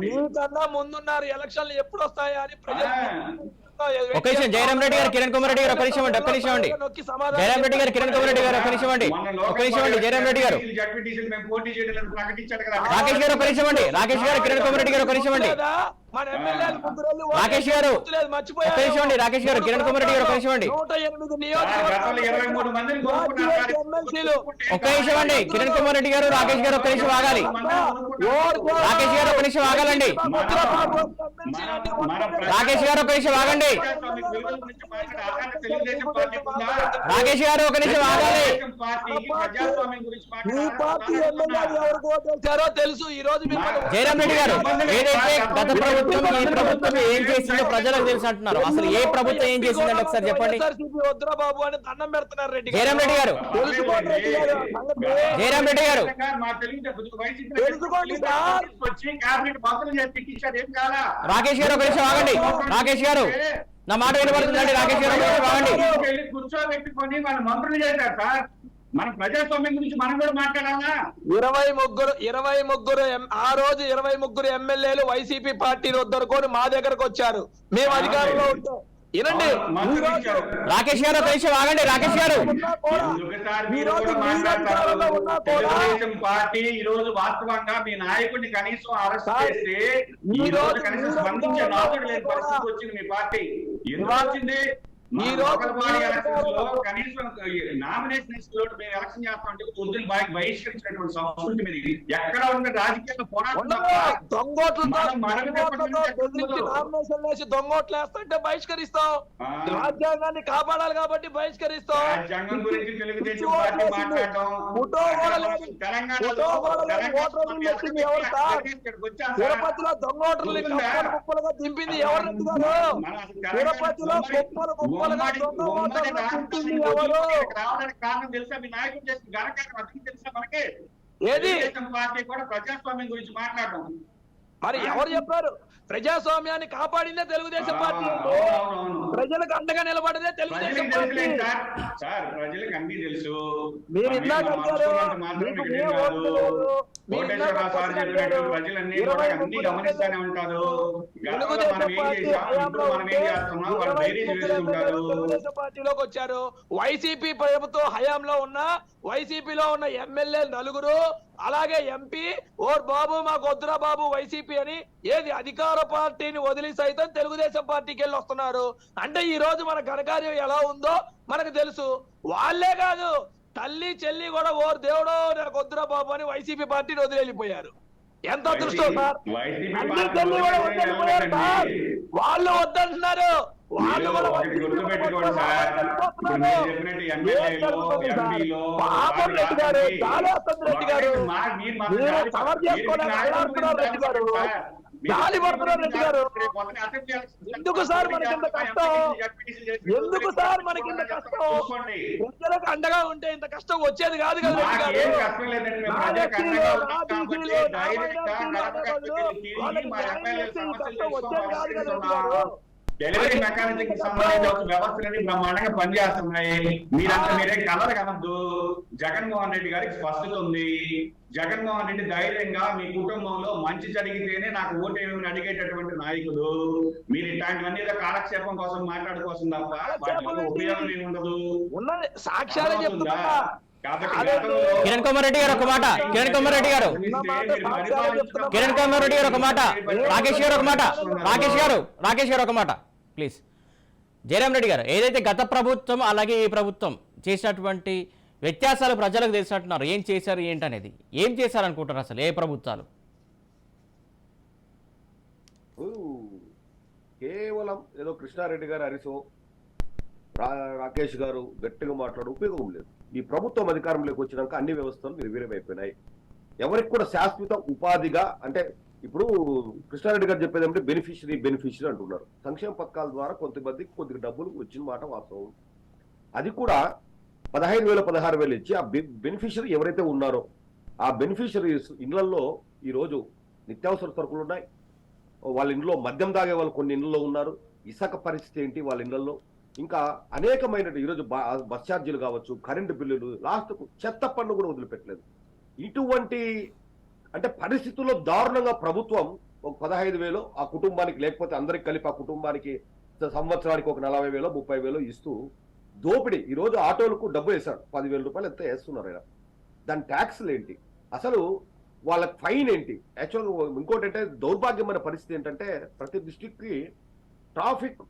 Speaker 3: మీకన్నా ముందున్నారు ఎలక్షన్లు ఎప్పుడు వస్తాయా అని ప్రజలు.
Speaker 1: ఒక నిమిషం జయరాం రెడ్డి గారు, కిరణ్ కుమార్ రెడ్డి గారు, ఒక నిమిషం అండి, ఒక్క నిమిషం అండి. జయరాం రెడ్డి గారు, కిరణ్ కుమార్ రెడ్డి గారు, ఒక నిమిషం అండి, ఒక నిమిషం అండి. జయరాం రెడ్డి గారు, రాకేష్ గారు, ఒక నిమిషం అండి. రాకేష్ గారు, కిరణ్ కుమార్ రెడ్డి గారు, ఒక నిమిషం అండి. రాకేష్ గారు, ఒక నిమిషం అండి. రాకేష్ గారు, కిరణ్ కుమార్ రెడ్డి గారు, ఒక నిమిషం అండి.
Speaker 3: 108 నియోజకవర్గాలు
Speaker 1: ఒక్క నిమిషం అండి. కిరణ్ కుమార్ రెడ్డి గారు, రాకేష్ గారు, ఒక నిమిషం ఆగాలి. రాకేష్ గారు, ఒక నిమిషం ఆగాలండి. రాకేష్ గారు, ఒక నిమిషం ఆగండి. రాకేష్ గారు, ఒక నిమిషం ఆగాలి.
Speaker 3: తెలుసు. ఈ రోజు
Speaker 1: జయరాం రెడ్డి గారు, ఏదైతే గత ప్రభుత్వం ప్రభుత్వం ఏం చేసిందో ప్రజలకు తెలుసు అంటున్నారు. అసలు ఏ ప్రభుత్వం ఏం చేసిందంటే ఒకసారి చెప్పండి.
Speaker 3: వద్దురా బాబు అని దండం పెడుతున్నారు రెడ్డి గారు.
Speaker 1: జయరాం రెడ్డి గారు,
Speaker 3: తెలుసుకోండి రెడ్డి గారు.
Speaker 1: జయరాం రెడ్డి గారు,
Speaker 3: తెలుసుకోండి సార్.
Speaker 1: రాకేష్ గారు ఒక నిమిషం ఆగండి. రాకేష్ గారు నా మాట వినబడుతుందండి. రాకేష్ గారు ఆగండి.
Speaker 2: కూర్చోబెట్టుకొని మన మంత్రులు చేశారు సార్. మన ప్రజాస్వామ్యం గురించి మనం కూడా మాట్లాడాలా?
Speaker 3: 23 ఆ రోజు 23 ఎమ్మెల్యేలు వైసీపీ పార్టీని వద్దరుకొని మా దగ్గరకు వచ్చారు. మేము అధికారంలో ఉంటాం. వినండి,
Speaker 1: రాకేష్ గారు ఒక నిమిషం ఆగండి. రాకేష్ గారు,
Speaker 2: తెలుగుదేశం పార్టీ ఈ రోజు వాస్తవంగా మీ నాయకుడిని కనీసం అరెస్ట్ చేస్తే ఈ రోజు కనీసం స్పందించే నాయకుడు లేని పరిస్థితి వచ్చింది మీ పార్టీ. ఎందుకు వచ్చింది? ఈ రోజు కనీసం నామినేషన్ మేము ఎలక్షన్ చేస్తామంటే వద్దులు బహిష్కరించినటువంటి సంస్కృతి మీద ఎక్కడ ఉన్న రాజకీయాల్లో పోరాటం
Speaker 3: దొంగోట్లు వేస్తుంటే బహిష్కరిస్తాం. రాజ్యాంగాన్ని కాపాడాలి కాబట్టి బహిష్కరిస్తాం.
Speaker 2: రాజ్యాంగం గురించి తెలుగుదేశం పార్టీ మాట్లాడటం
Speaker 3: తిరుపతిలో దొంగోట్లని కుప్పలుగా దింపింది ఎవరు? తిరుపతిలో
Speaker 2: రావడానికి కారణం తెలుసా? మీ నాయకుడు చేసిన ఘనకార్యం తెలుసా మనకి?
Speaker 3: ఏది
Speaker 2: పార్టీ కూడా ప్రజాస్వామ్యం గురించి మాట్లాడడం.
Speaker 3: మరి ఎవరు చెప్పారు? ప్రజాస్వామ్యాన్ని కాపాడిందే తెలుగుదేశం పార్టీ. ప్రజలకు అండగా నిలబడదే తెలుగుదేశం పార్టీ.
Speaker 2: సార్ ప్రజలకు అన్ని తెలుసు.
Speaker 3: మీరు ఇందాక
Speaker 2: ప్రజలన్నీ కూడా అన్ని గమనిస్తూనే ఉంటారు.
Speaker 3: తెలుగుదేశం పార్టీలోకి వచ్చారు. వైసీపీ ప్రభుత్వం హయాంలో ఉన్న వైసీపీలో ఉన్న ఎమ్మెల్యే 4, అలాగే ఎంపీ ఓర్ బాబు మాకు వద్దురా బాబు వైసీపీ అని ఏది అధికార పార్టీని వదిలి సైతం తెలుగుదేశం పార్టీకి వెళ్ళి వస్తున్నారు. అంటే ఈ రోజు మన ఘనకార్యం ఎలా ఉందో మనకు తెలుసు. వాళ్ళే కాదు, తల్లి చెల్లి కూడా ఓర్ దేవుడో నాకు వద్దురా బాబు అని వైసీపీ పార్టీని వదిలి వెళ్ళిపోయారు. ఎంత అదృష్టం సార్. తల్లి చెల్లి కూడా వదిలిపోయారు సార్. వాళ్ళు వద్దంటున్నారు. వాళ్ళు
Speaker 2: గుర్తుపెట్టుకోండి సార్.
Speaker 3: పాపం రెడ్డి గారు, జాలేస్తుంది రెడ్డి గారు, మీరు కవర్ చేసుకోవడానికి అల్లాడుతున్నారు రెడ్డి గారు, గాలి పడుతున్నారు రెడ్డి గారు. ఎందుకు సార్ మనకింత కష్టం? ఎందుకు సార్ మనకింత కష్టం? ప్రజలకు అండగా ఉంటే ఇంత కష్టం వచ్చేది కాదు కదా రెడ్డి గారు.
Speaker 2: డెలివరీ మెకానిజం కి సంబంధించిన వ్యవస్థలన్నీ బ్రహ్మాండంగా పనిచేస్తున్నాయి. మీరంతా మీరే కలలు కనద్దు. జగన్మోహన్ రెడ్డి గారికి స్పష్టత ఉంది. జగన్మోహన్ రెడ్డి ధైర్యంగా మీ కుటుంబంలో మంచి జరిగితేనే నాకు ఓటేమని అడిగేటటువంటి నాయకుడు. మీరు ఇట్లాంటివన్నీ కాలక్షేపం కోసం మాట్లాడుకోసం తప్ప ఉపయోగం ఏమి ఉండదు.
Speaker 3: సాక్ష్యాలు చెప్తున్నా.
Speaker 1: కిరణ్ కుమార్ రెడ్డి గారు ఒక మాట. కిరణ్ కుమార్ రెడ్డి గారు ఒక మాట. రాకేష్ గారు ఒక మాట. రాకేష్ గారు ఒక మాట ప్లీజ్. జయరాం రెడ్డి గారు, ఏదైతే గత ప్రభుత్వం అలాగే ఈ ప్రభుత్వం చేసినటువంటి వ్యత్యాసాలు ప్రజలకు తెలిసినట్టున్నారు. ఏం చేశారు ఏంటనేది, ఏం చేశారనుకుంటారు అసలు ఏ ప్రభుత్వాలు?
Speaker 4: కేవలం ఏదో కృష్ణారెడ్డి గారు అరిసో రాకేష్ గారు గట్టిగా మాట్లాడే ఉపయోగం లేదు. ఈ ప్రభుత్వం అధికారంలోకి వచ్చినాక అన్ని వ్యవస్థలు నిర్వీర్యమైపోయినాయి. ఎవరికి కూడా శాశ్వత ఉపాధిగా, అంటే ఇప్పుడు కృష్ణారెడ్డి గారు చెప్పేది ఏమంటే బెనిఫిషరీ అంటున్నారు. సంక్షేమ పథకాల ద్వారా కొంతమందికి కొద్దిగా డబ్బులు వచ్చిన మాట వాస్తవం. అది కూడా 15,000 16,000 ఇచ్చి ఆ బెనిఫిషరీ ఎవరైతే ఉన్నారో ఆ బెనిఫిషరీస్ ఇళ్లలో ఈరోజు నిత్యావసర సరుకులు ఉన్నాయి. వాళ్ళ ఇంట్లో మద్యం తాగే వాళ్ళు కొన్ని ఇళ్లలో ఉన్నారు. ఇసుక పరిస్థితి ఏంటి వాళ్ళ ఇళ్లలో, ఇంకా అనేకమైన ఈరోజు బస్ ఛార్జీలు కావచ్చు, కరెంటు బిల్లులు, లాస్ట్కు చెత్త పన్ను కూడా వదిలిపెట్టలేదు. ఇటువంటి అంటే పరిస్థితుల్లో దారుణంగా ప్రభుత్వం ఒక 15,000 ఆ కుటుంబానికి, లేకపోతే అందరికి కలిపి ఆ కుటుంబానికి సంవత్సరానికి ఒక 40,000 30,000 ఇస్తూ దోపిడీ. ఈరోజు ఆటోలకు డబ్బు వేశాడు, 10,000 రూపాయలు ఎంత వేస్తున్నారు ఆయన. దాని ట్యాక్స్లు ఏంటి, అసలు వాళ్ళకి ఫైన్ ఏంటి? యాక్చువల్గా ఇంకోటి అంటే దౌర్భాగ్యమైన పరిస్థితి ఏంటంటే ప్రతి డిస్ట్రిక్ట్కి ట్రాఫిక్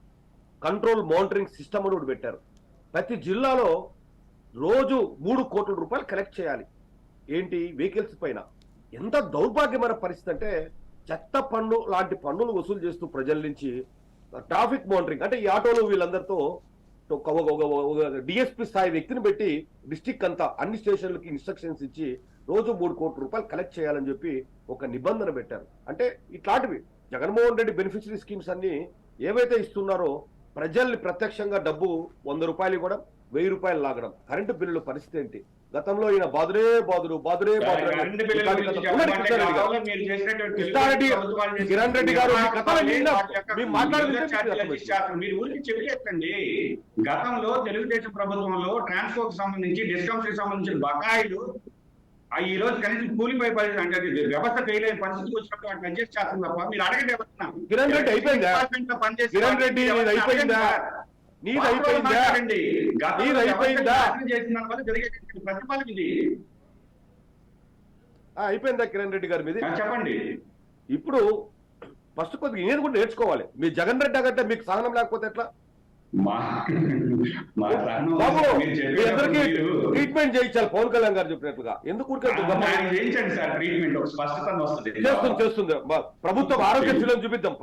Speaker 4: కంట్రోల్ మానిటరింగ్ సిస్టమ్ అని పెట్టారు. ప్రతి జిల్లాలో రోజు 3 కోట్ల రూపాయలు కలెక్ట్ చేయాలి. ఏంటి వెహికల్స్ పైన. ఎంత దౌర్భాగ్యమైన పరిస్థితి అంటే చెత్త పన్ను లాంటి పన్నులు వసూలు చేస్తూ ప్రజల నుంచి ట్రాఫిక్ మానిటరింగ్ అంటే ఈ ఆటోలు వీళ్ళందరితో డిఎస్పీ స్థాయి వ్యక్తిని పెట్టి డిస్ట్రిక్ట్ అంతా అన్ని స్టేషన్లకి ఇన్స్ట్రక్షన్స్ ఇచ్చి రోజు 3 కోట్ల రూపాయలు కలెక్ట్ చేయాలని చెప్పి ఒక నిబంధన పెట్టారు. అంటే ఇట్లాంటివి జగన్మోహన్ రెడ్డి బెనిఫిషరీ స్కీమ్స్ అన్ని ఏవైతే ఇస్తున్నారో ప్రజల్ని ప్రత్యక్షంగా డబ్బు 100 రూపాయలు ఇవ్వడం, 1000 రూపాయలు లాగడం. కరెంటు బిల్లుల పరిస్థితి ఏంటి? గతంలో ఈయన బాదురే బాదురు కిరణ్ రెడ్డి గారు
Speaker 2: మీరు ఊరికి చెప్పేస్తండి. గతంలో తెలుగుదేశం ప్రభుత్వంలో ట్రాన్స్పోర్ట్ సంబంధించి డిస్కమ్స్ కి సంబంధించిన బకాయిలు ఈ రోజు కనీసం కూలిపోయే పరిస్థితి, అంటే వ్యవస్థ ఫెయిల్ పరిస్థితి వచ్చినప్పుడు వాటిని అడ్జస్ట్ చేస్తుంది తప్ప మీరు అడగండి.
Speaker 4: కిరణ్ రెడ్డి అయిపోయిందా? కిరణ్ రెడ్డి అయిపోయిందా? నీది అయిపోయిందా? నీది అయిపోయిందా? అయిపోయిందా కిరణ్ రెడ్డి గారి మీద?
Speaker 2: చెప్పండి.
Speaker 4: ఇప్పుడు ఫస్ట్ కొద్దిగా నేను కూడా నేర్చుకోవాలి. మీ జగన్ రెడ్డి అంటే మీకు సహనం లేకపోతే ఎట్లా? బాబు మీ అందరికీ ట్రీట్మెంట్ చేయించాలి పవన్ కళ్యాణ్ గారు చెప్పినట్లుగా. ఎందుకు చేస్తుంది ప్రభుత్వం ఆరోగ్యశ్రీలను చూపిద్దాం.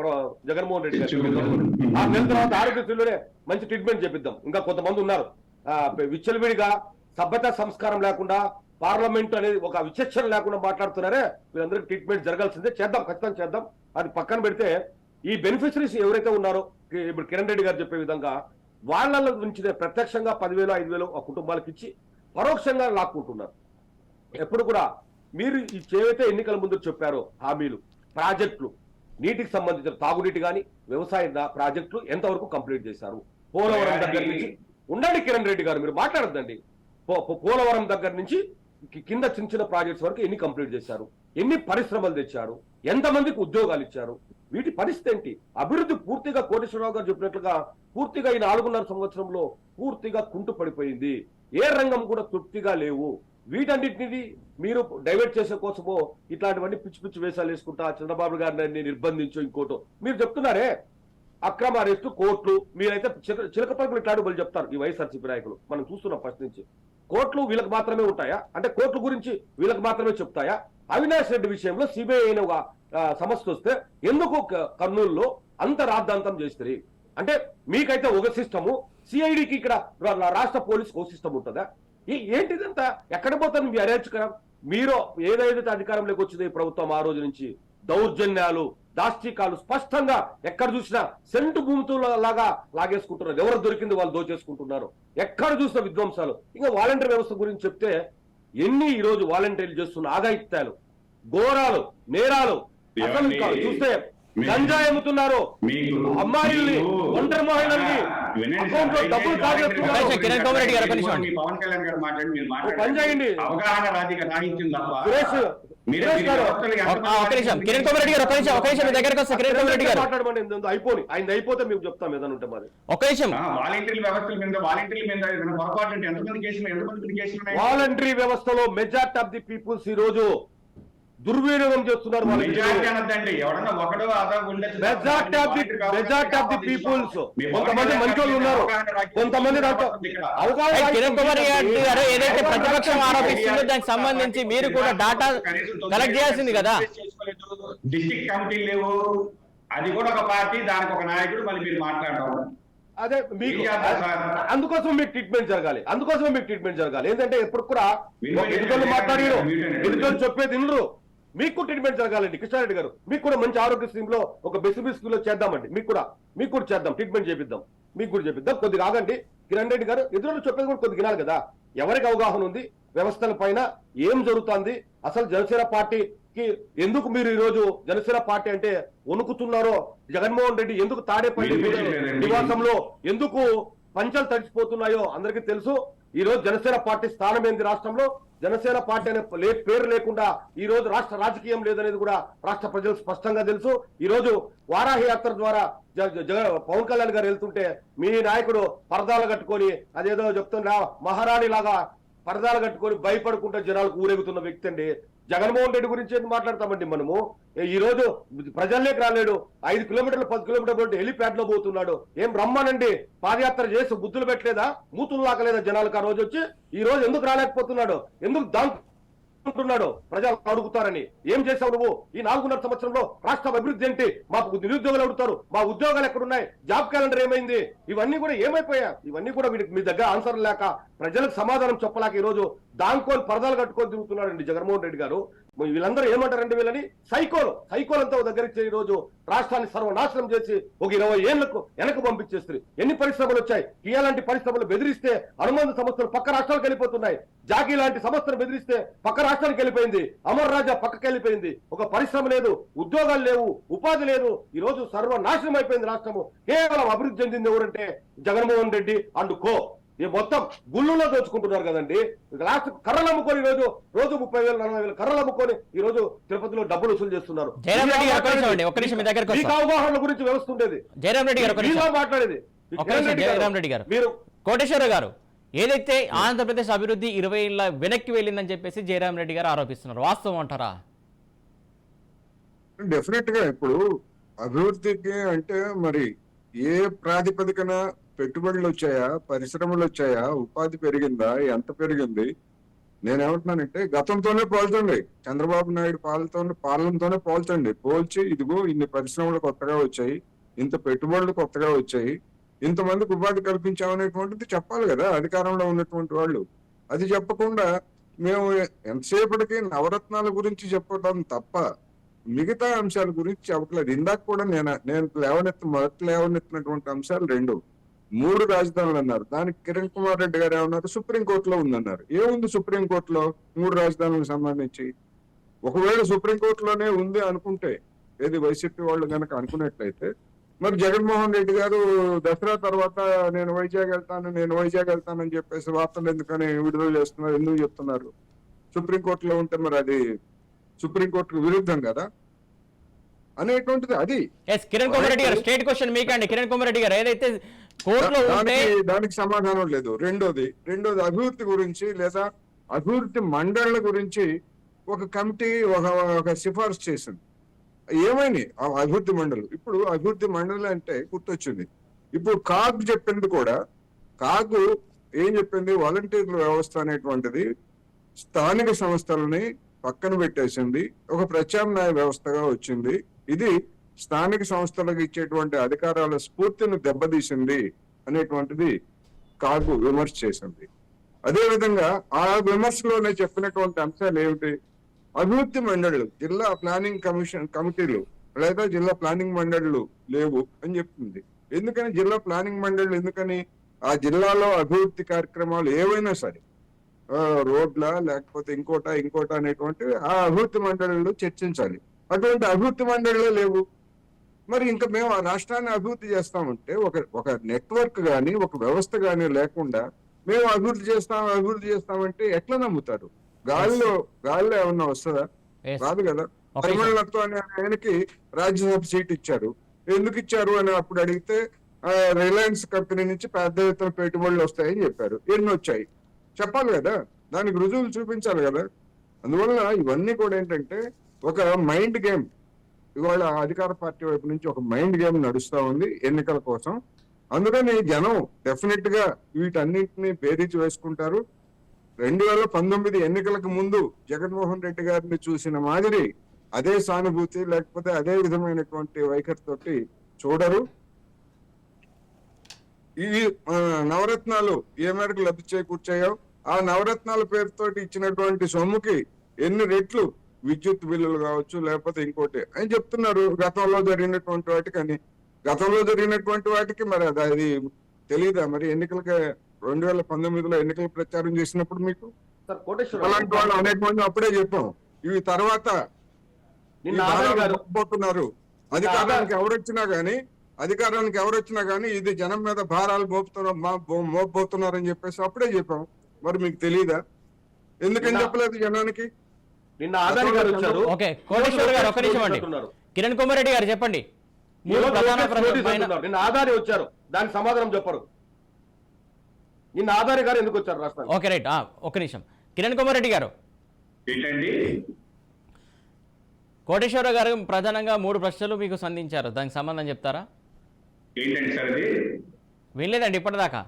Speaker 4: జగన్మోహన్ రెడ్డి గారు ఆ నెల తర్వాత ఆరోగ్యశ్రీలోనే మంచి ట్రీట్మెంట్ చేపిద్దాం. ఇంకా కొంతమంది ఉన్నారు విచ్చలవిడిగా సభ్యత సంస్కారం లేకుండా పార్లమెంట్ అనేది ఒక విచక్షణ లేకుండా మాట్లాడుతున్నారే, వీళ్ళందరికీ ట్రీట్మెంట్ జరగాల్సిందే. చేద్దాం, ఖచ్చితంగా చేద్దాం. అది పక్కన పెడితే ఈ బెనిఫిషరీస్ ఎవరైతే ఉన్నారో ఇప్పుడు కిరణ్ రెడ్డి గారు చెప్పే విధంగా వాళ్ళ నుంచి ప్రత్యక్షంగా 10,000, 5,000 ఆ కుటుంబాలకు ఇచ్చి పరోక్షంగా లాక్కుంటున్నారు. ఎప్పుడు కూడా మీరు ఏవైతే ఎన్నికల ముందు చెప్పారో హామీలు, ప్రాజెక్టులు, నీటికి సంబంధించిన తాగునీటి కానీ వ్యవసాయ ప్రాజెక్టులు ఎంతవరకు కంప్లీట్ చేశారు? పోలవరం దగ్గర నుంచి ఉండండి కిరణ్ రెడ్డి గారు, మీరు మాట్లాడద్దండి. పోలవరం దగ్గర నుంచి కింద చిన్న చిన్న ప్రాజెక్ట్స్ వరకు ఎన్ని కంప్లీట్ చేశారు? ఎన్ని పరిశ్రమలు తెచ్చారు? ఎంతమందికి ఉద్యోగాలు ఇచ్చారు? వీటి పరిస్థితి ఏంటి? అభివృద్ధి పూర్తిగా కోటేశ్వరరావు గారు చెప్పినట్లుగా పూర్తిగా ఈ 4.5 సంవత్సరంలో పూర్తిగా కుంటు పడిపోయింది. ఏ రంగం కూడా తృప్తిగా లేవు. వీటన్నిటిని మీరు డైవర్ట్ చేసే కోసమో ఇట్లాంటివన్నీ పిచ్చి పిచ్చి వేషాలు వేసుకుంటా చంద్రబాబు గారిని నిర్బంధించు ఇంకోటో మీరు చెప్తున్నారే. అక్రమ అరెస్టు, కోర్టులు, మీరైతే చిలక పలుకులు ఇట్లాంటి వాళ్ళు చెప్తారు ఈ వైఎస్ఆర్సీపీ నాయకులు. మనం చూస్తున్నాం ఫస్ట్ నుంచి. కోర్టులు వీళ్ళకి మాత్రమే ఉంటాయా? అంటే కోర్టుల గురించి వీళ్ళకి మాత్రమే చెప్తాయా? అవినాష్ రెడ్డి విషయంలో సిబిఐ అయిన ఒక సమస్య వస్తే ఎందుకు కర్నూలులో అంత రాద్ధాంతం చేస్తారు? అంటే మీకైతే ఒక సిస్టము, సిఐడికి ఇక్కడ రాష్ట్ర పోలీసుకు ఒక సిస్టమ్ ఉంటుందా? ఏంటిదంతా? ఎక్కడ పోతాను మీ అరేంజ్కరం? మీరు ఏదైతే అధికారంలోకి వచ్చింది ఈ ప్రభుత్వం ఆ రోజు నుంచి దౌర్జన్యాలు, దాష్టికాలు స్పష్టంగా ఎక్కడ చూసినా సెంటు భూమితుల లాగా లాగేసుకుంటున్నారు. ఎవరు దొరికింది వాళ్ళు దోచేసుకుంటున్నారు. ఎక్కడ చూసిన విధ్వంసాలు. ఇంకా వాలంటీర్ వ్యవస్థ గురించి చెప్తే ఎన్ని ఈ రోజు వాలంటీర్లు చేస్తున్న ఆగాయిత్యాలు, ఘోరాలు, నేరాలు చూస్తే గంజాయి అమ్ముతున్నారు, అమ్మాయిల్ని, ఒంటరి మహిళల్ని అకౌంట్ లో డబ్బులు కాజేస్తున్నారు.
Speaker 2: పవన్ కళ్యాణ్ గారు మాట్లాడి
Speaker 4: పని చేయండి
Speaker 2: అవగాహన
Speaker 4: సురేష్ అయిపోయి ఆయన అయిపోతే మీకు చెప్తాం ఏదైనా ఉంటే మరి.
Speaker 2: వాలంటీర్ వ్యవస్థల మీద పొరపాటు ఎంతమంది కేసులు, ఎంతమంది కేసులు?
Speaker 4: వాలంటరీ వ్యవస్థలో మెజార్టీ ఆఫ్ ది పీపుల్స్ ఈ రోజు దుర్వినియోగం చేస్తున్నారు.
Speaker 2: మెజార్టీ
Speaker 4: ఆఫ్ ది పీపుల్స్ కొంతమంది మంచోళ్ళు ఉన్నారు, కొంతమంది
Speaker 1: ఏదైతే ప్రతిపక్షం ఆరోపిస్తుందో దానికి సంబంధించి మీరు కూడా డాటా కలెక్ట్ చేయాల్సింది కదా.
Speaker 2: డిస్ట్రిక్ట్ కమిటీలు లేవు, అది కూడా ఒక పార్టీ, దానికి ఒక నాయకుడు, మళ్ళీ మీరు మాట్లాడటం.
Speaker 4: అదే మీకు అందుకోసం మీకు ట్రీట్మెంట్ జరగాలి. ఏంటంటే ఎప్పుడు కూడా ఎదుటి మాట్లాడారు, ఎదుటి చెప్పేది వినరు. మీకు ట్రీట్మెంట్ జరగాలండి. కృష్ణారెడ్డి గారు, మీకు కూడా మంచి ఆరోగ్య స్కీమ్ లో ఒక బెసిబీ స్కీమ్ లో చేద్దామండి. మీకు కూడా చేద్దాం, ట్రీట్మెంట్ చేపిద్దాం, మీకు కూడా చేపిద్దాం. కొద్దిగా ఆగండి కిరణ్ రెడ్డి గారు. ఎదురు చెప్పేది కూడా కొద్దిగా వినాలి కదా. ఎవరికి అవగాహన ఉంది వ్యవస్థల పైన, ఏం జరుగుతుంది అసలు? జనసేన పార్టీకి ఎందుకు మీరు ఈ రోజు జనసేన పార్టీ అంటే వణుకుతున్నారో, జగన్మోహన్ రెడ్డి ఎందుకు తాడేపల్లి నివాసంలో ఎందుకు పంచలు తడిచిపోతున్నాయో అందరికీ తెలుసు. ఈ రోజు జనసేన పార్టీ స్థానం ఏంది రాష్ట్రంలో? జనసేన పార్టీ అనే పేరు లేకుండా ఈ రోజు రాష్ట్ర రాజకీయం లేదనేది కూడా రాష్ట్ర ప్రజలు స్పష్టంగా తెలుసు. ఈ రోజు వారాహి యాత్ర ద్వారా పవన్ కళ్యాణ్ గారు వెళ్తుంటే మీ నాయకుడు పరదాలు కట్టుకొని అదేదో చెప్తున్నా మహారాణి లాగా పరదాలు కట్టుకొని భయపడుకుంటే జనాలకు ఊరేగుతున్న వ్యక్తి అండి. జగన్మోహన్ రెడ్డి గురించి ఏం మాట్లాడతామండి మనము? ఈ రోజు ప్రజల్లోకి రాలేడు. 5 కిలోమీటర్లు 10 కిలోమీటర్లు హెలిప్యాడ్ లో పోతున్నాడు. ఏం రమ్మనండి, పాదయాత్ర చేసి బుద్ధులు పెట్టలేదా? మూతులు లాకలేదా జనాలకు? ఆ రోజు వచ్చి ఈ రోజు ఎందుకు రాలేకపోతున్నాడు? ఎందుకు దాంటున్నాడు? ప్రజలు అడుగుతారని. ఏం చేసావు నువ్వు ఈ 4.5 సంవత్సరంలో? రాష్ట్ర అభివృద్ధి ఏంటి? మాకు నిరుద్యోగులు అడుగుతారు, మా ఉద్యోగాలు ఎక్కడున్నాయి? జాబ్ క్యాలెండర్ ఏమైంది? ఇవన్నీ కూడా ఏమైపోయా? ఇవన్నీ కూడా మీ దగ్గర ఆన్సర్ లేక, ప్రజలకు సమాధానం చెప్పలేక ఈ రోజు దాంకొని పరదాలు కట్టుకొని తిరుగుతున్నాడండి జగన్మోహన్ రెడ్డి గారు. వీళ్ళందరూ ఏమంటారంటే వీళ్ళని సైకోలంతా దగ్గరికి ఈ రోజు రాష్ట్రాన్ని సర్వనాశనం చేసి ఒక 20 ఏళ్లకు వెనక పంపించేస్తారు. ఎన్ని పరిశ్రమలు వచ్చాయి? కియా లాంటి పరిశ్రమలు బెదిరిస్తే అనుబంధ సంస్థలు పక్క రాష్ట్రాలకు వెళ్ళిపోతున్నాయి. జాకీ లాంటి సంస్థను బెదిరిస్తే పక్క రాష్ట్రానికి వెళ్ళిపోయింది. అమర్ రాజా పక్కకి వెళ్ళిపోయింది. ఒక పరిశ్రమ లేదు, ఉద్యోగాలు లేవు, ఉపాధి లేదు. ఈ రోజు సర్వనాశనం అయిపోయింది రాష్ట్రము. కేవలం అభివృద్ధి చెందింది ఎవరంటే జగన్మోహన్ రెడ్డి అండ్ కో. ఈ మొత్తం గుళ్ళులో దోచుకుంటున్నారు కదండి. లాస్ట్ కర్రలు అమ్ముకొని రోజు 30,000 40,000 కర్రలు అమ్ముకొని ఈ రోజు తిరుపతిలో డబ్బులు వసూలు చేస్తున్నారు.
Speaker 1: జయరాం రెడ్డి గారు ఒక్క నిమిషం మీ దగ్గరకు వస్తా.
Speaker 4: అవగాహన గురించి వ్యవస్థ ఉండేది.
Speaker 1: జయరాం రెడ్డి గారు
Speaker 4: మాట్లాడేది
Speaker 1: జయరాం రెడ్డి గారు,
Speaker 4: మీరు
Speaker 1: కోటేశ్వరరావు గారు, ఏదైతే ఆంధ్రప్రదేశ్ అభివృద్ధి 20 ఏళ్ళ వెనక్కి వెళ్ళిందని చెప్పేసి జయరాం రెడ్డి గారు ఆరోపిస్తున్నారు, వాస్తవం అంటారా?
Speaker 5: డెఫినెట్ గా ఇప్పుడు అభివృద్ధికి అంటే మరి ఏ ప్రాతిపదికన పెట్టుబడులు వచ్చాయా, పరిశ్రమలు వచ్చాయా, ఉపాధి పెరిగిందా, ఎంత పెరిగింది? నేనేమంటున్నానంటే గతంతోనే పోల్చండి, చంద్రబాబు నాయుడు పాలనతోనే పోల్చి ఇదిగో ఇన్ని పరిశ్రమలు కొత్తగా వచ్చాయి, ఇంత పెట్టుబడులు కొత్తగా వచ్చాయి, ఇంతమందికి ఉపాధి కల్పించామనేటువంటిది చెప్పాలి కదా అధికారంలో ఉన్నటువంటి వాళ్ళు. అది చెప్పకుండా మేము ఎంతసేపటికి నవరత్నాల గురించి చెప్పడం తప్ప మిగతా అంశాల గురించి చెప్పట్లేదు. ఇందాక కూడా నేను లేవనెత్తినటువంటి అంశాలు 3 రాజధానులు అన్నారు. దానికి కిరణ్ కుమార్ రెడ్డి గారు ఏమన్నారు? సుప్రీంకోర్టులో ఉందన్నారు. ఏముంది సుప్రీంకోర్టులో 3 రాజధానులకు సంబంధించి? ఒకవేళ సుప్రీంకోర్టులోనే ఉంది అనుకుంటే, ఏది వైసీపీ వాళ్ళు కనుక అనుకున్నట్లయితే, మరి జగన్మోహన్ రెడ్డి గారు దసరా తర్వాత నేను వైజాగ్ వెళ్తానని చెప్పేసి వార్తలు ఎందుకని విడుదల చేస్తున్నారు, ఎందుకు చెప్తున్నారు? సుప్రీంకోర్టులో ఉంటే మరి అది సుప్రీంకోర్టుకు విరుద్ధం కదా అనేటువంటిది. అది
Speaker 1: కిరణ్ కుమార్ రెడ్డి గారు, స్టేట్ క్వశ్చన్ మీకండి. కిరణ్ కుమార్ రెడ్డి గారు, ఏదైతే
Speaker 5: దానికి సమాధానం లేదు. రెండోది అభివృద్ధి గురించి లేదా అభివృద్ధి మండళ్ల గురించి ఒక కమిటీ ఒక సిఫార్సు చేసింది. ఏమైంది ఆ అభివృద్ధి మండలి? ఇప్పుడు అభివృద్ధి మండలి అంటే గుర్తొచ్చింది. ఇప్పుడు కాగ్ చెప్పింది కూడా, కాగ్ ఏం చెప్పింది? వాలంటీర్ల వ్యవస్థ అనేటువంటిది స్థానిక సంస్థలని పక్కన పెట్టేసింది, ఒక ప్రత్యామ్నాయ వ్యవస్థగా వచ్చింది. ఇది స్థానిక సంస్థలకు ఇచ్చేటువంటి అధికారాల స్ఫూర్తిని దెబ్బతీసింది అనేటువంటిది కాగు విమర్శ చేసింది. అదేవిధంగా ఆ విమర్శలోనే చెప్పినటువంటి అంశాలు ఏమిటి? అభివృద్ధి మండళ్లు, జిల్లా ప్లానింగ్ కమిటీలు లేదా జిల్లా ప్లానింగ్ మండళ్లు లేవు అని చెప్తుంది. ఎందుకని జిల్లా ప్లానింగ్ మండళ్లు? ఎందుకని ఆ జిల్లాలో అభివృద్ధి కార్యక్రమాలు ఏవైనా సరే, రోడ్ల లేకపోతే ఇంకోట అనేటువంటి ఆ అభివృద్ధి మండళ్లు చర్చించాలి. అటువంటి అభివృద్ధి మండళ్లు లేవు. మరి ఇంకా మేము ఆ రాష్ట్రాన్ని అభివృద్ధి చేస్తామంటే ఒక నెట్వర్క్ గాని ఒక వ్యవస్థ గాని లేకుండా మేము అభివృద్ధి చేస్తామంటే ఎట్లా నమ్ముతారు? గాలిలో ఏమన్నా వస్తుందా? రాదు కదా. పరిమళతో అనే ఆయనకి రాజ్యసభ సీట్ ఇచ్చారు. ఎందుకు ఇచ్చారు అని అప్పుడు అడిగితే రిలయన్స్ కంపెనీ నుంచి పెద్ద ఎత్తున పెట్టుబడులు వస్తాయని చెప్పారు. ఎన్ని వచ్చాయి చెప్పాలి కదా, దానికి రుజువులు చూపించాలి కదా. అందువల్ల ఇవన్నీ కూడా ఏంటంటే ఒక మైండ్ గేమ్. ఇవాళ అధికార పార్టీ వైపు నుంచి ఒక మైండ్ గేమ్ నడుస్తా ఉంది ఎన్నికల కోసం. అందుకని జనం డెఫినెట్ గా వీటన్నింటినీ బేరీజు వేసుకుంటారు. 2019 ఎన్నికలకు ముందు జగన్మోహన్ రెడ్డి గారిని చూసిన మాదిరి అదే సానుభూతి లేకపోతే అదే విధమైనటువంటి వైఖరితోటి చూడరు. ఈ నవరత్నాలు ఏ మేరకు లబ్ధి చేకూర్చాయో, ఆ నవరత్నాల పేరుతోటి ఇచ్చినటువంటి సొమ్ముకి ఎన్ని రెట్లు విద్యుత్ బిల్లులు కావచ్చు లేకపోతే ఇంకోటి అని చెప్తున్నారు. గతంలో జరిగినటువంటి వాటికి మరి అది తెలియదా? మరి ఎన్నికలకి 2019లో ఎన్నికల ప్రచారం చేసినప్పుడు మీకు అలాంటి వాళ్ళు అనేక మంది అప్పుడే చెప్పాం. ఇవి తర్వాత పోతున్నారు. అధికారానికి ఎవరొచ్చినా గానీ ఇది జనం మీద భారాలు మోపుతున్నారని చెప్పేసి అప్పుడే చెప్పాం. మరి మీకు తెలియదా? ఎందుకని చెప్పలేదు జనానికి?
Speaker 4: నిన్న ఆదాని గారు వచ్చారు.
Speaker 1: ఓకే, కోటేశ్వర్ గారు ఒక నిమిషం అండి. కిరణ్ కుమార్ రెడ్డి గారు చెప్పండి.
Speaker 4: నిన్న ఆదాని వచ్చారు, దానికి సమాధానం చెప్పరు. నిన్న ఆదాని గారు ఎందుకు వచ్చారు రాష్ట్రానికి?
Speaker 1: ఓకే రైట్, ఒక నిమిషం. కిరణ్ కుమార్ రెడ్డి గారు, కోటేశ్వరరావు గారు ప్రధానంగా 3 ప్రశ్నలు మీకు సంధించారు, దానికి సంబంధం చెప్తారా?
Speaker 2: ఏంటండి సార్ అది?
Speaker 1: వినలేదండి ఇప్పటిదాకా.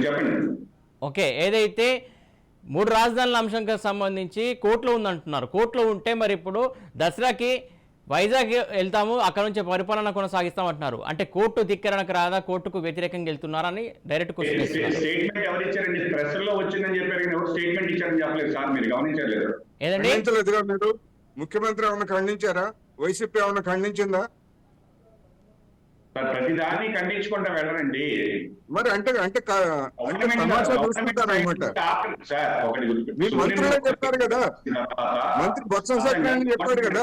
Speaker 2: చెప్పండి.
Speaker 1: ఓకే, ఏదైతే 3 రాజధానుల అంశంకి సంబంధించి కోర్టులో ఉందంటున్నారు. కోర్టులో ఉంటే మరి ఇప్పుడు దసరాకి వైజాగ్ వెళ్తాము, అక్కడ నుంచి పరిపాలన కొనసాగిస్తామంటున్నారు. అంటే కోర్టు ధిక్కరణకు రాదా, కోర్టుకు వ్యతిరేకంగా వెళ్తున్నారని డైరెక్ట్ క్వశ్చన్ ఇస్తున్నారు.
Speaker 2: స్టేట్మెంట్ ఎవరు ఇచ్చారండి? ప్రెస్ లో వచ్చిందని చెప్పారు కానీ ఎవరు స్టేట్మెంట్ ఇచ్చారని చెప్పలేదు సార్, మీరు గమనించలేదు.
Speaker 1: ఏదండి?
Speaker 5: ఖండించలేదుగా మీరు? ముఖ్యమంత్రి ఏమన్నా ఖండించారా? వైసీపీ ఏమన్నా ఖండించిందా?
Speaker 2: సార్ ప్రతిదాన్ని ఖండించుకుంటా వెళ్ళరండి.
Speaker 5: మరి అంటే తమాషా చూసుకుంటారనమాట. మీ మంత్రులే చెప్పారు కదా, మంత్రి బొత్స సత్యనారాయణ చెప్పాడు కదా.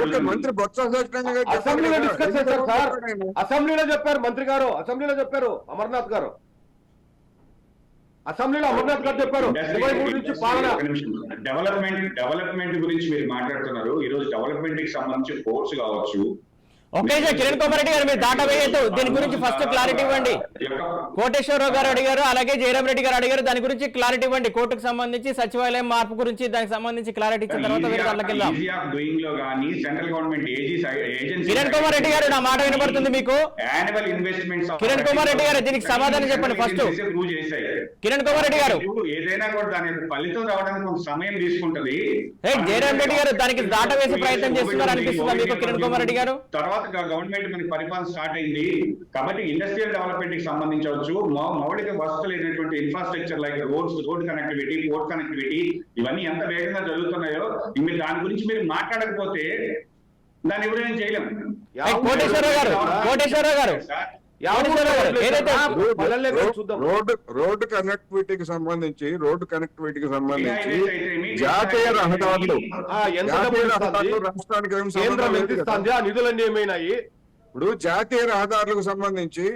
Speaker 5: ఓకే, మంత్రి బొత్స సత్యనారాయణ గారు
Speaker 4: అసెంబ్లీలో డిస్కస్ చేశారు సార్, అసెంబ్లీలో చెప్పారు మంత్రి గారు, అసెంబ్లీలో చెప్పారు అమర్నాథ్ గారు, అసెంబ్లీలో అమర్నాథ్ గారు చెప్పారు 23 నుంచి పాలన.
Speaker 2: డెవలప్మెంట్ గురించి మీరు మాట్లాడుతున్నారు. ఈ రోజు డెవలప్మెంట్ కి సంబంధించి కోర్స్ కావచ్చు.
Speaker 1: ఓకే సార్, కిరణ్ కుమార్ రెడ్డి గారు మీరు దాటా వేయద్దు, దీని గురించి ఫస్ట్ క్లారిటీ ఇవ్వండి. కోటేశ్వరరావు గారు అడిగారు, అలాగే జయరాం రెడ్డి గారు అడిగారు, దాని గురించి క్లారిటీ ఇవ్వండి. కోర్టుకు సంబంధించి సచివాలయం మార్పు గురించి దానికి సంబంధించి క్లారిటీ ఇచ్చిన తర్వాత వేరే దాంట్లోకి వెళ్దాం. కిరణ్ కుమార్ రెడ్డి గారు, నా మాట వినపడుతుంది మీకు? కిరణ్ కుమార్ రెడ్డి గారు దీనికి సమాధానం చెప్పండి ఫస్ట్. కిరణ్ కుమార్ రెడ్డి గారు,
Speaker 2: ఏదైనా కూడా దాని ఫలితం రావడానికి కొంత సమయం తీసుకుంటది.
Speaker 1: జయరాం రెడ్డి గారు దానికి దాట వేసే ప్రయత్నం చేస్తున్నారు అనిపిస్తుందా మీకు కిరణ్ కుమార్ రెడ్డి గారు?
Speaker 2: తర్వాత గవర్నమెంట్ మనకి పరిపాలన స్టార్ట్ అయింది కాబట్టి ఇండస్ట్రియల్ డెవలప్మెంట్ కి సంబంధించవచ్చు, మౌలిక వసతులు అయినటువంటి infrastructure like road connectivity, port connectivity, ఇవన్నీ ఎంత వేగంగా జరుగుతున్నాయో మీరు దాని గురించి మీరు మాట్లాడకపోతే దాన్ని ఎవరైనా చేయలేము.
Speaker 1: కోటేశ్వరరావు గారు
Speaker 5: రోడ్డు కనెక్టివిటీకి సంబంధించి జాతీయ రహదారులు రాష్ట్రానికి
Speaker 4: నిధులన్నీ ఏమైనాయి?
Speaker 5: ఇప్పుడు జాతీయ రహదారులకు సంబంధించి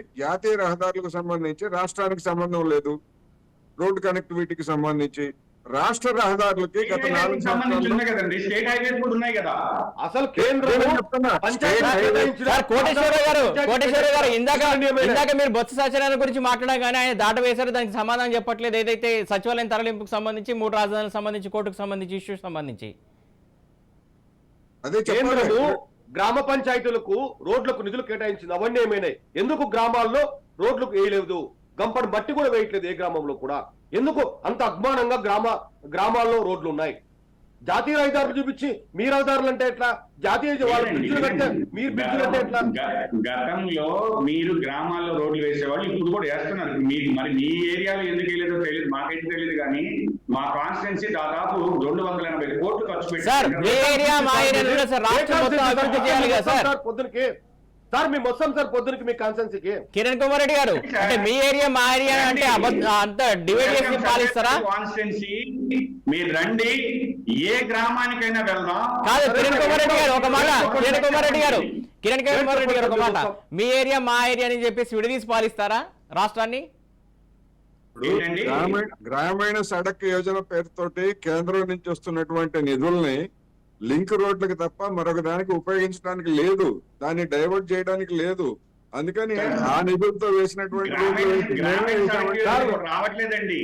Speaker 5: రాష్ట్రానికి సంబంధం లేదు. రోడ్డు కనెక్టివిటీకి సంబంధించి రాష్ట్ర రహదారులకి గత 4 సంవత్సరాలు
Speaker 2: స్టేట్ హైవేస్ కూడా ఉన్నాయి కదా.
Speaker 4: అసలు కేంద్రం
Speaker 1: కోటేశ్వరరావు గారు ఇందాక మీరు బొత్స సత్యనారాయణ గురించి మాట్లాడారు కానీ ఆయన దాట వేశారు, దానికి సమాధానం చెప్పట్లేదు. ఏదైతే సచివాలయం తరలింపుకు సంబంధించి 3 రాజధానులకు సంబంధించి కోర్టుకు సంబంధించి ఇష్యూస్ సంబంధించి
Speaker 5: అదే
Speaker 4: కేంద్రము గ్రామ పంచాయతీలకు రోడ్లకు నిధులు కేటాయించింది, అవన్నీ ఏమైనాయి? ఎందుకు గ్రామాల్లో రోడ్లకు వేయలేదు? గంపడి మట్టి కూడా వేయట్లేదు ఏ గ్రామంలో కూడా. ఎందుకు అంత అభిమానంగా గ్రామాల్లో రోడ్లు ఉన్నాయి? జాతీయ రహదారులు చూపించి మీ రహదారులు అంటే ఎట్లా? జాతీయ బ్రిడ్జులు కట్టే మీరు బ్రిడ్జులు అంటే ఎట్లా?
Speaker 2: గతంలో మీరు గ్రామాల్లో రోడ్లు వేసేవాళ్ళు ఇప్పుడు కూడా వేస్తున్నారు. మీకు మరి మీ ఏరియాలో ఎందుకు వేయలేదో తెలియదు, మాకైతే తెలియదు. కానీ మా కాన్స్టిట్యున్సీ దాదాపు 280 కోట్లు ఖర్చు
Speaker 4: పెట్టి పొద్దునకి సార్ మేము వస్తాం సార్ పొద్దునకి మీ కాన్స్టిట్యున్సీకి.
Speaker 1: కిరణ్ కుమార్ రెడ్డి గారు, అంటే మీ ఏరియా మా ఏరియా అంటే అంత డివైడ్ చేసి పాలిస్తారా?
Speaker 2: కాన్స్టిట్యున్సీ మీరు రండి, ఏ గ్రామానికైనా వెళ్దాం.
Speaker 1: కాదు కిరణ్ కుమార్ రెడ్డి గారు ఒక మాట, కిరణ్ కుమార్ రెడ్డి గారు ఒక మాట, మీ ఏరియా మా ఏరియా అని చెప్పేసి విడదీసి పాలిస్తారా రాష్ట్రాన్ని?
Speaker 5: గ్రామీణ సడక్ యోజన పేరుతోటి కేంద్రం నుంచి వస్తున్నటువంటి నిధుల్ని లింక్ రోడ్లకు తప్ప మరొక దానికి ఉపయోగించడానికి లేదు, దాన్ని డైవర్ట్ చేయడానికి లేదు. అందుకని ఆ నిధులతో వేసినటువంటి
Speaker 2: రావట్లేదండి.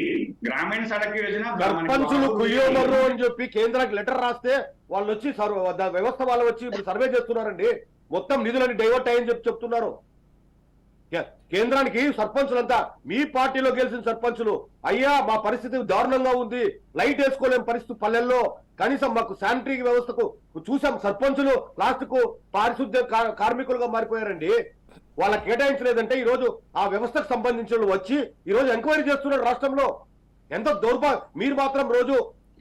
Speaker 2: గ్రామీణ సడక్ యోజన
Speaker 4: సర్పంచులు కుయ్యోమర్రు అని చెప్పి కేంద్రానికి లెటర్ రాస్తే వాళ్ళు వచ్చి వ్యవస్థ వాళ్ళు వచ్చి ఇప్పుడు సర్వే చేస్తున్నారండి. మొత్తం నిధులని డైవర్ట్ అయ్యని చెప్తున్నారు. కేంద్రానికి సర్పంచులంతా మీ పార్టీలో గెలిచిన సర్పంచులు, అయ్యా మా పరిస్థితి దారుణంగా ఉంది, లైట్ వేసుకోలేని పరిస్థితి పల్లెల్లో, కనీసం మాకు శానిటరీ వ్యవస్థకు చూసాం. సర్పంచులు లాస్ట్ కు పారిశుద్ధ్య కార్మికులుగా మారిపోయారండి. వాళ్ళకి కేటాయించలేదంటే ఈ రోజు ఆ వ్యవస్థకు సంబంధించిన వచ్చి ఈ రోజు ఎంక్వైరీ చేస్తున్నారు రాష్ట్రంలో. ఎంత మీరు మాత్రం రోజు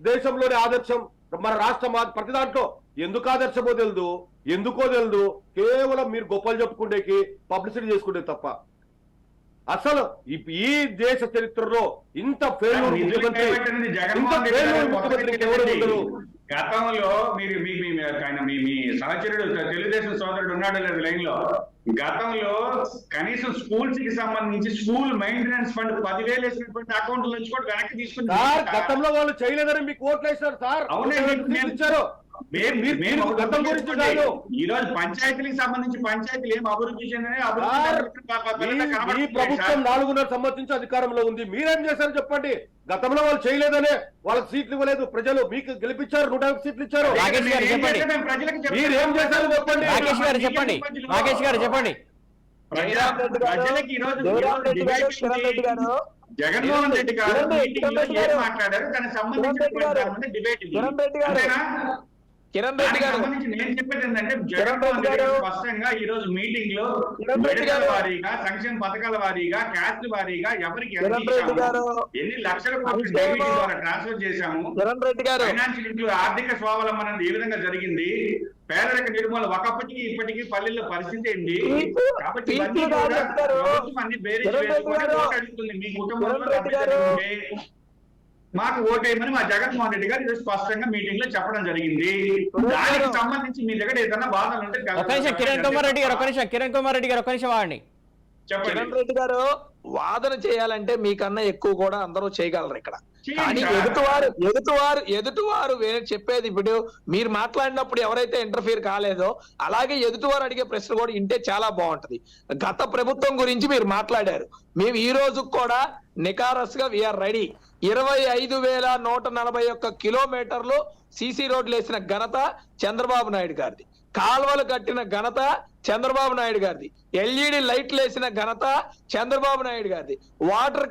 Speaker 4: దేశంలోనే ఆదర్శం, మన రాష్ట్రం ప్రతి దాంట్లో ఎందుకు ఆదర్శమో ఎందుకో తెలియదు, కేవలం మీరు గొప్పలు చెప్పుకుంటేకి పబ్లిసిటీ చేసుకుంటే తప్ప అసలు ఈ దేశ చరిత్రలో ఇంత ఫెయిల్యూర్ ముఖ్యమంత్రి
Speaker 2: గతంలో మీరు మీ సహచరుడు తెలుగుదేశం సోదరుడు ఉన్నాడు లేదు లైన్ లో, గతంలో కనీసం స్కూల్స్ కి సంబంధించి స్కూల్ మెయింటెనెన్స్ ఫండ్ 10,000 వేసినటువంటి అకౌంట్ నుంచి కూడా వెనక్కి తీసుకున్నారు.
Speaker 4: గతంలో వాళ్ళు చేయలేదని మీకు ఓట్లు వేసినారు సార్. ఇచ్చారు
Speaker 2: ఈ రోజు పంచాయతీలకు సంబంధించి పంచాయతీలు ఏం అభివృద్ధి చెందినాయి?
Speaker 4: ప్రభుత్వం 4.5 సంవత్సరం అధికారంలో ఉంది, మీరేం చేశారు చెప్పండి? గతంలో వాళ్ళు చేయలేదనే వాళ్ళకి సీట్లు ఇవ్వలేదు, ప్రజలు మీకు గెలిపించారు, 150 సీట్లు ఇచ్చారు. మీరేం చేశారు చెప్పండి?
Speaker 1: రాకేష్ గారు చెప్పండి.
Speaker 2: ప్రజలకి జగన్మోహన్ రెడ్డి గారు మాట్లాడారు, దానికి సంబంధించిన డిబేట్.
Speaker 3: కిరణ్ రెడ్డి
Speaker 2: దానికి
Speaker 3: గారు
Speaker 2: సంబంధించి నేను చెప్పేది ఏంటంటే
Speaker 3: కిరణ్
Speaker 2: జగన్మోహన్
Speaker 3: రెడ్డి
Speaker 2: రెడ్డి
Speaker 3: గారు
Speaker 2: గారు స్పష్టంగా ఈ రోజు మీటింగ్ లో
Speaker 3: కిరణ్ రెడ్డి
Speaker 2: మెడికల్
Speaker 3: గారు
Speaker 2: వారీగా, సంక్షేమ పథకాల వారీగా, క్యాస్ట్ వారీగా ఎవరికి ఎంత
Speaker 3: కిరణ్ రెడ్డి
Speaker 2: ఇచ్చాము,
Speaker 3: గారు
Speaker 2: ఎన్ని లక్షల కోట్లు
Speaker 3: సంక్షేమ
Speaker 2: డైబీటీ ద్వారా ట్రాన్స్ఫర్ చేశాము,
Speaker 3: కిరణ్ రెడ్డి గారు
Speaker 2: ఫైనాన్షియల్ ఇంక్లూడ్ ఆర్థిక స్వావలంబన అనేది ఏ విధంగా జరిగింది, పేదరిక నిర్మూలన ఒకప్పటికి ఇప్పటికీ పల్లెల్లో పరిస్థితి ఏంటి. కాబట్టి ఇవన్నీ కూడా ప్రభుత్వం అన్ని బేరీజ్ వేసుకొని ఓటడుగుతుంది. మీ కుటుంబంలో లబ్ధి జరిగింటే మాకు ఓటేయమని మా జగన్మోహన్ రెడ్డి గారు ఈరోజు స్పష్టంగా మీటింగ్ లో చెప్పడం జరిగింది. దానికి సంబంధించి మీ దగ్గర ఏదైనా బాధలు ఉంటే
Speaker 1: ఒక నిమిషం కిరణ్ కుమార్ రెడ్డి గారు, కిరణ్ కుమార్ రెడ్డి గారు ఒక నిమిషం వాడిని.
Speaker 2: చెప్పండి.
Speaker 3: కిరణ్ రెడ్డి గారు వాదన చేయాలంటే మీకన్నా ఎక్కువ కూడా అందరూ చేయగలరు ఇక్కడ. కానీ ఎదుటివారు చెప్పేది ఇప్పుడు మీరు మాట్లాడినప్పుడు ఎవరైతే ఇంటర్ఫియర్ కాలేదో అలాగే ఎదుటివారు అడిగే ప్రశ్న కూడా ఇంటే చాలా బాగుంటది. గత ప్రభుత్వం గురించి మీరు మాట్లాడారు. మేము ఈ రోజు కూడా నికారస్ గా వీఆర్ రెడీ. 25,141 కిలోమీటర్లు సిసి రోడ్లు వేసిన ఘనత చంద్రబాబు నాయుడు గారిది. కాల్వలు కట్టిన ఘనత చంద్రబాబు నాయుడు గారిది. ఎల్ఈడి లైట్లు వేసిన ఘనత చంద్రబాబు నాయుడు గారిది. వాటర్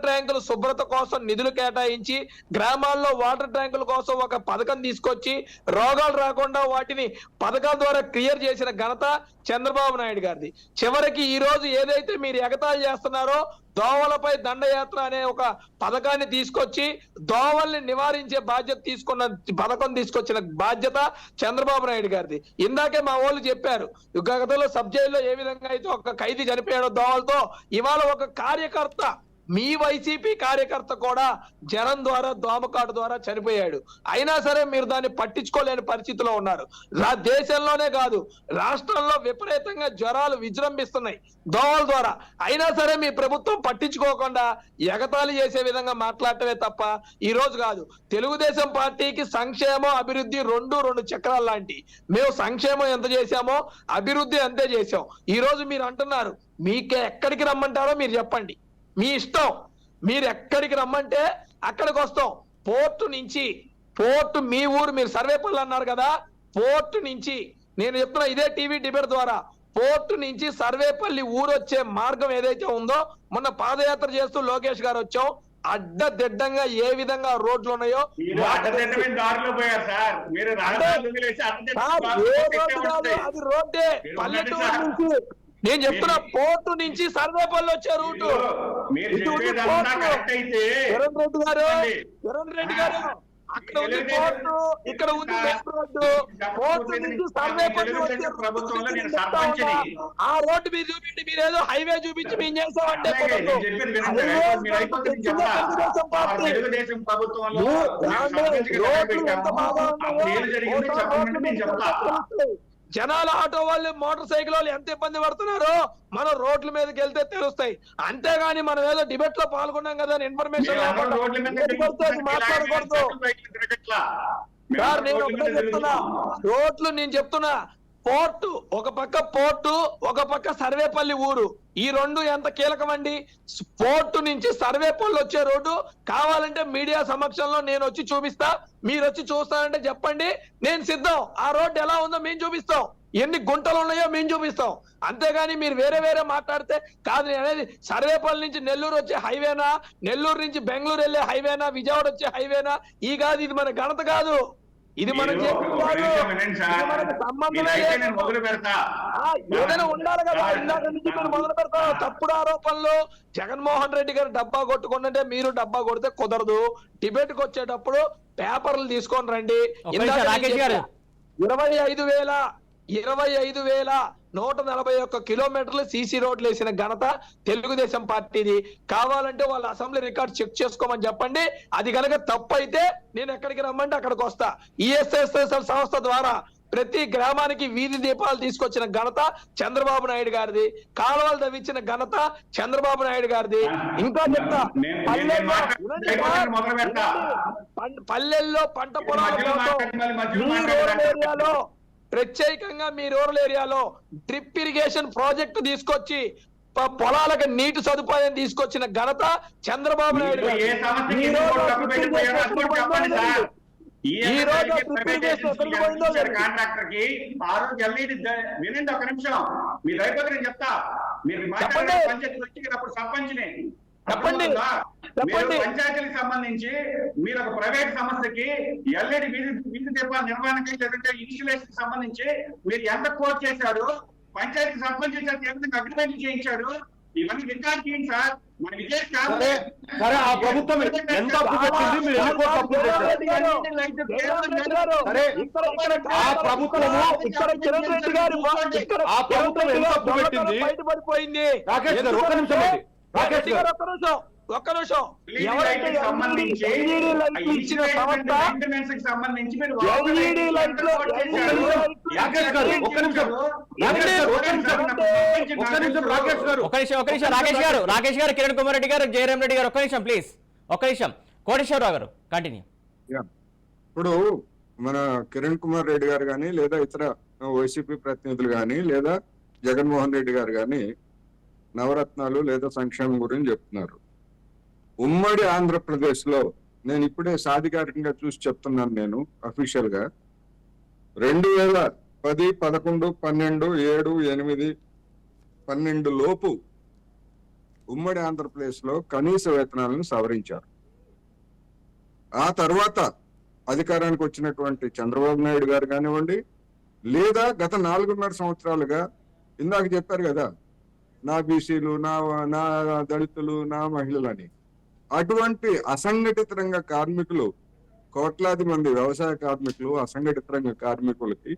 Speaker 3: ట్యాంకుల శుభ్రత కోసం నిధులు కేటాయించి గ్రామాల్లో వాటర్ ట్యాంకుల కోసం ఒక పథకం తీసుకొచ్చి రోగాలు రాకుండా వాటిని పథకాల ద్వారా క్లియర్ చేసిన ఘనత చంద్రబాబు నాయుడు గారిది. చివరికి ఈ రోజు ఏదైతే మీరు ఎగతాళి చేస్తున్నారో దోవలపై దండయాత్ర అనే ఒక పథకాన్ని తీసుకొచ్చి దోవల్ని నివారించే బాధ్యత పథకం తీసుకొచ్చిన బాధ్యత చంద్రబాబు నాయుడు గారిది. ఇందాకే మా వాళ్ళు చెప్పారు, గతంలో సబ్ జైల్లో ఏ విధంగా అయితే ఒక ఖైదీ చనిపోయాడో దోవలతో, ఇవాళ ఒక కార్యకర్త, మీ వైసీపీ కార్యకర్త కూడా జ్వరం ద్వారా దోమకాటు ద్వారా చనిపోయాడు. అయినా సరే మీరు దాన్ని పట్టించుకోలేని పరిస్థితిలో ఉన్నారు. దేశంలోనే కాదు రాష్ట్రంలో విపరీతంగా జ్వరాలు విజృంభిస్తున్నాయి దోమల ద్వారా. అయినా సరే మీ ప్రభుత్వం పట్టించుకోకుండా ఎగతాళి చేసే విధంగా మాట్లాడటమే తప్ప ఈ రోజు కాదు. తెలుగుదేశం పార్టీకి సంక్షేమం అభివృద్ధి రెండు చక్రాలు లాంటి. మేము సంక్షేమం ఎంత చేశామో అభివృద్ధి అంతే చేశాం. ఈ రోజు మీరు అంటున్నారు మీకే ఎక్కడికి రమ్మంటారో మీరు చెప్పండి, మీ ఇష్టం. మీరు ఎక్కడికి రమ్మంటే అక్కడికి వస్తాం. పోర్టు మీ ఊరు, మీరు సర్వేపల్లి అన్నారు కదా, పోర్టు నుంచి నేను చెప్తున్నా ఇదే టీవీ డిబేట్ ద్వారా, పోర్టు నుంచి సర్వేపల్లి ఊరు వచ్చే మార్గం ఏదైతే ఉందో, మొన్న పాదయాత్ర చేస్తూ లోకేష్ గారు వచ్చాం, అడ్డదిడ్డంగా ఏ విధంగా రోడ్లు ఉన్నాయో అది రోడ్డే. పల్లెటూరు నుంచి నేను చెప్తున్నా పోర్టు నుంచి సర్వేపల్లి వచ్చే రూటు. కిరణ్ రెడ్డి గారు అక్కడ ఉంది పోర్టు, ఇక్కడ ఉంది మెయిన్ రోడ్డు. పోర్టు నుంచి సర్వేపల్లి వచ్చే ఆ రోడ్డు మీరు చూపించి, మీరు ఏదో హైవే చూపించి మేము చేసామంటే రోడ్లు ఎంత బాగా జనాల ఆటో వాళ్ళు, మోటార్ సైకిల్ వాళ్ళు ఎంత ఇబ్బంది పడుతున్నారో మనం రోడ్ల మీదకి వెళ్తే తెలుస్తాయి. అంతేగాని మనం ఏదో డిబేట్ లో పాల్గొన్నాం కదా ఇన్ఫర్మేషన్ మాట్లాడకూడదు సార్. నేను ఒకటే చెప్తున్నా, రోడ్లు నేను చెప్తున్నా, పోర్టు ఒక పక్క, పోర్టు ఒక పక్క సర్వేపల్లి ఊరు, ఈ రెండు ఎంత కీలకమండి. పోర్టు నుంచి సర్వేపల్లి వచ్చే రోడ్డు కావాలంటే మీడియా సమక్షంలో నేను వచ్చి చూపిస్తా, మీరు వచ్చి చూస్తానంటే చెప్పండి, నేను సిద్ధం. ఆ రోడ్డు ఎలా ఉందో మేము చూపిస్తాం, ఎన్ని గుంటలు ఉన్నాయో మేము చూపిస్తాం. అంతేగాని మీరు వేరే మాట్లాడితే కాదు. అనేది సర్వేపల్లి నుంచి నెల్లూరు వచ్చే హైవేనా, నెల్లూరు నుంచి బెంగళూరు వెళ్ళే హైవేనా, విజయవాడ వచ్చే హైవేనా, ఈ కాదు, ఇది మన ఘనత కాదు, ఇది మనం ఏదైనా ఉండాలి కదా. ఇందాక నుంచి మీరు మొదలు పెడతారు తప్పుడు ఆరోపణలు. జగన్మోహన్ రెడ్డి గారు డబ్బా కొట్టుకుంటే మీరు డబ్బా కొడితే కుదరదు. డిబేట్ కి వచ్చేటప్పుడు పేపర్లు తీసుకొని రండి. 25,141 కిలోమీటర్లు సిసి రోడ్లు వేసిన ఘనత తెలుగుదేశం పార్టీది. కావాలంటే వాళ్ళ అసెంబ్లీ రికార్డ్ చెక్ చేసుకోమని చెప్పండి. అది కనుక తప్పు అయితే నేను ఎక్కడికి రమ్మంటే అక్కడికి వస్తా. ఈఎస్ఎస్ఎస్ఎల్ సంస్థ ద్వారా ప్రతి గ్రామానికి వీధి దీపాలు తీసుకొచ్చిన ఘనత చంద్రబాబు నాయుడు గారిది. కాలువలు తవ్వించిన ఘనత చంద్రబాబు నాయుడు గారిది. ఇంకా చెప్తా, పల్లెల్లో పంట పొలాల ఏరియాలో, ప్రత్యేకంగా మీ రూరల్ ఏరియాలో డ్రిప్ ఇరిగేషన్ ప్రాజెక్టు తీసుకొచ్చి పొలాలకు నీటి సదుపాయం తీసుకొచ్చిన ఘనత చంద్రబాబు నాయుడు గారు. ఈ రోజు
Speaker 2: కాంట్రాక్టర్ కి ఆ రోజు ఎల్ఈడి వినండి ఒక నిమిషం, మీ దయపతి నేను చెప్తా. మీరు పంచాయతీ వచ్చినప్పుడు సర్పంచ్ని
Speaker 3: చెప్పండి. చెప్పండి.
Speaker 2: పంచాయతీలకు సంబంధించి మీరు ఒక ప్రైవేట్ సంస్థకి ఎల్ఈడి వీధి దీపాల నిర్వహణకి లేదంటే ఇన్స్టలేషన్ సంబంధించి మీరు ఎంత కోట్ చేశారు, పంచాయతీ సర్పంచ్ ఎంత అగ్రిమెంట్ చేయించాడు, ఇవన్నీ రికార్డ్ చేయండి సార్. మన విజయ్
Speaker 4: సరే ఆ ప్రభుత్వం ఎంత అప్పు పెట్టింది, మీరు ఎన్ని కోట్లు అప్పు చేశారు? సరే ఆ ప్రభుత్వము
Speaker 3: ఇక్కడ కిరణ్ రెడ్డి గారు
Speaker 4: ఆ ప్రభుత్వం ఎంత అప్పు పెట్టింది?
Speaker 3: బయటపడిపోయింది.
Speaker 4: రాకేష్ గారు ఒక్క నిమిషం అండి. రాకేష్ గారు
Speaker 3: ఒక్క నిమిషం. ఎవరైతే
Speaker 2: సంబంధించి
Speaker 3: LED లైట్లు ఇచ్చిన సంస్థ
Speaker 2: సంబంధించి మీరు
Speaker 3: LED లైట్లు
Speaker 4: రాకేష్ గారు ఒక్క నిమిషం. రాకేష్ గారు ఒక్క నిమిషం. ఒక్క నిమిషం రాకేష్ గారు.
Speaker 1: ఒక నిమిషం రాకేష్ గారు, కిరణ్ కుమార్ రెడ్డి గారు, జయరాం రెడ్డి గారు, ఒక్క నిమిషం ప్లీజ్, ఒక్క నిమిషం. కోటేశ్వరరావు గారు కంటిన్యూ.
Speaker 5: ఇప్పుడు మన కిరణ్ కుమార్ రెడ్డి గారు కానీ లేదా ఇతర వైసీపీ ప్రతినిధులు కానీ లేదా జగన్మోహన్ రెడ్డి గారు కానీ నవరత్నాలు లేదా సంక్షేమం గురించి చెప్తున్నారు. ఉమ్మడి ఆంధ్రప్రదేశ్ లో నేను ఇప్పుడే సాధికారికంగా చూసి చెప్తున్నాను, నేను అఫీషియల్ గా 2010, 11, 12, 7, 8, 12 లోపు ఉమ్మడి ఆంధ్రప్రదేశ్ లో కనీస వేతనాలను సవరించారు. ఆ తర్వాత అధికారానికి వచ్చినటువంటి చంద్రబాబు నాయుడు గారు కానివ్వండి లేదా గత 4.5 సంవత్సరాలుగా ఇందాక చెప్పారు కదా, నా బీసీలు, నా దళితులు, నా మహిళలు అని, అటువంటి అసంఘటిత రంగ కార్మికులు, కోట్లాది మంది వ్యవసాయ కార్మికులు, అసంఘటిత రంగ కార్మికులకి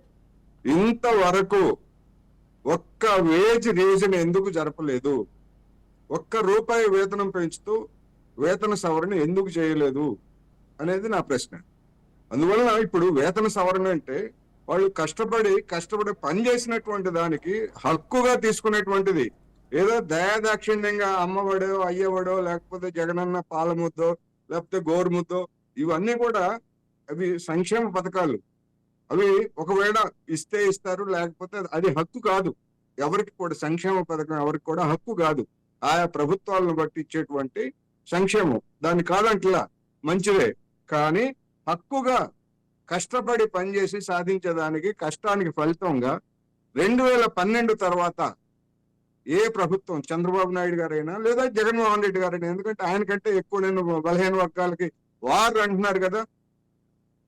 Speaker 5: ఇంతవరకు ఒక్క వేజ్ రీజన్ ఎందుకు జరపలేదు? ₹1 వేతనం పెంచుతూ వేతన సవరణ ఎందుకు చేయలేదు అనేది నా ప్రశ్న. అందువలన ఇప్పుడు వేతన సవరణ అంటే వాళ్ళు కష్టపడి పని చేసినటువంటి దానికి హక్కుగా తీసుకునేటువంటిది. ఏదో దయాదాక్షిణ్యంగా అమ్మఒడో, అయ్యవడో, లేకపోతే జగనన్న పాలముద్దో, లేకపోతే గోరుముద్దో, ఇవన్నీ కూడా అవి సంక్షేమ పథకాలు. అవి ఒకవేళ ఇస్తే ఇస్తారు, లేకపోతే అది హక్కు కాదు. ఎవరికి కూడా సంక్షేమ పథకం ఎవరికి కూడా హక్కు కాదు. ఆయా ప్రభుత్వాలను బట్టి ఇచ్చేటువంటి సంక్షేమం, దాన్ని కాదంటలా, మంచిదే. కానీ హక్కుగా కష్టపడి పనిచేసి సాధించేదానికి కష్టానికి ఫలితంగా 2012 తర్వాత ఏ ప్రభుత్వం, చంద్రబాబు నాయుడు గారైనా లేదా జగన్మోహన్ రెడ్డి గారైనా, ఎందుకంటే ఆయనకంటే ఎక్కువ నేను బలహీన వర్గాలకి వార్ అంటున్నారు కదా,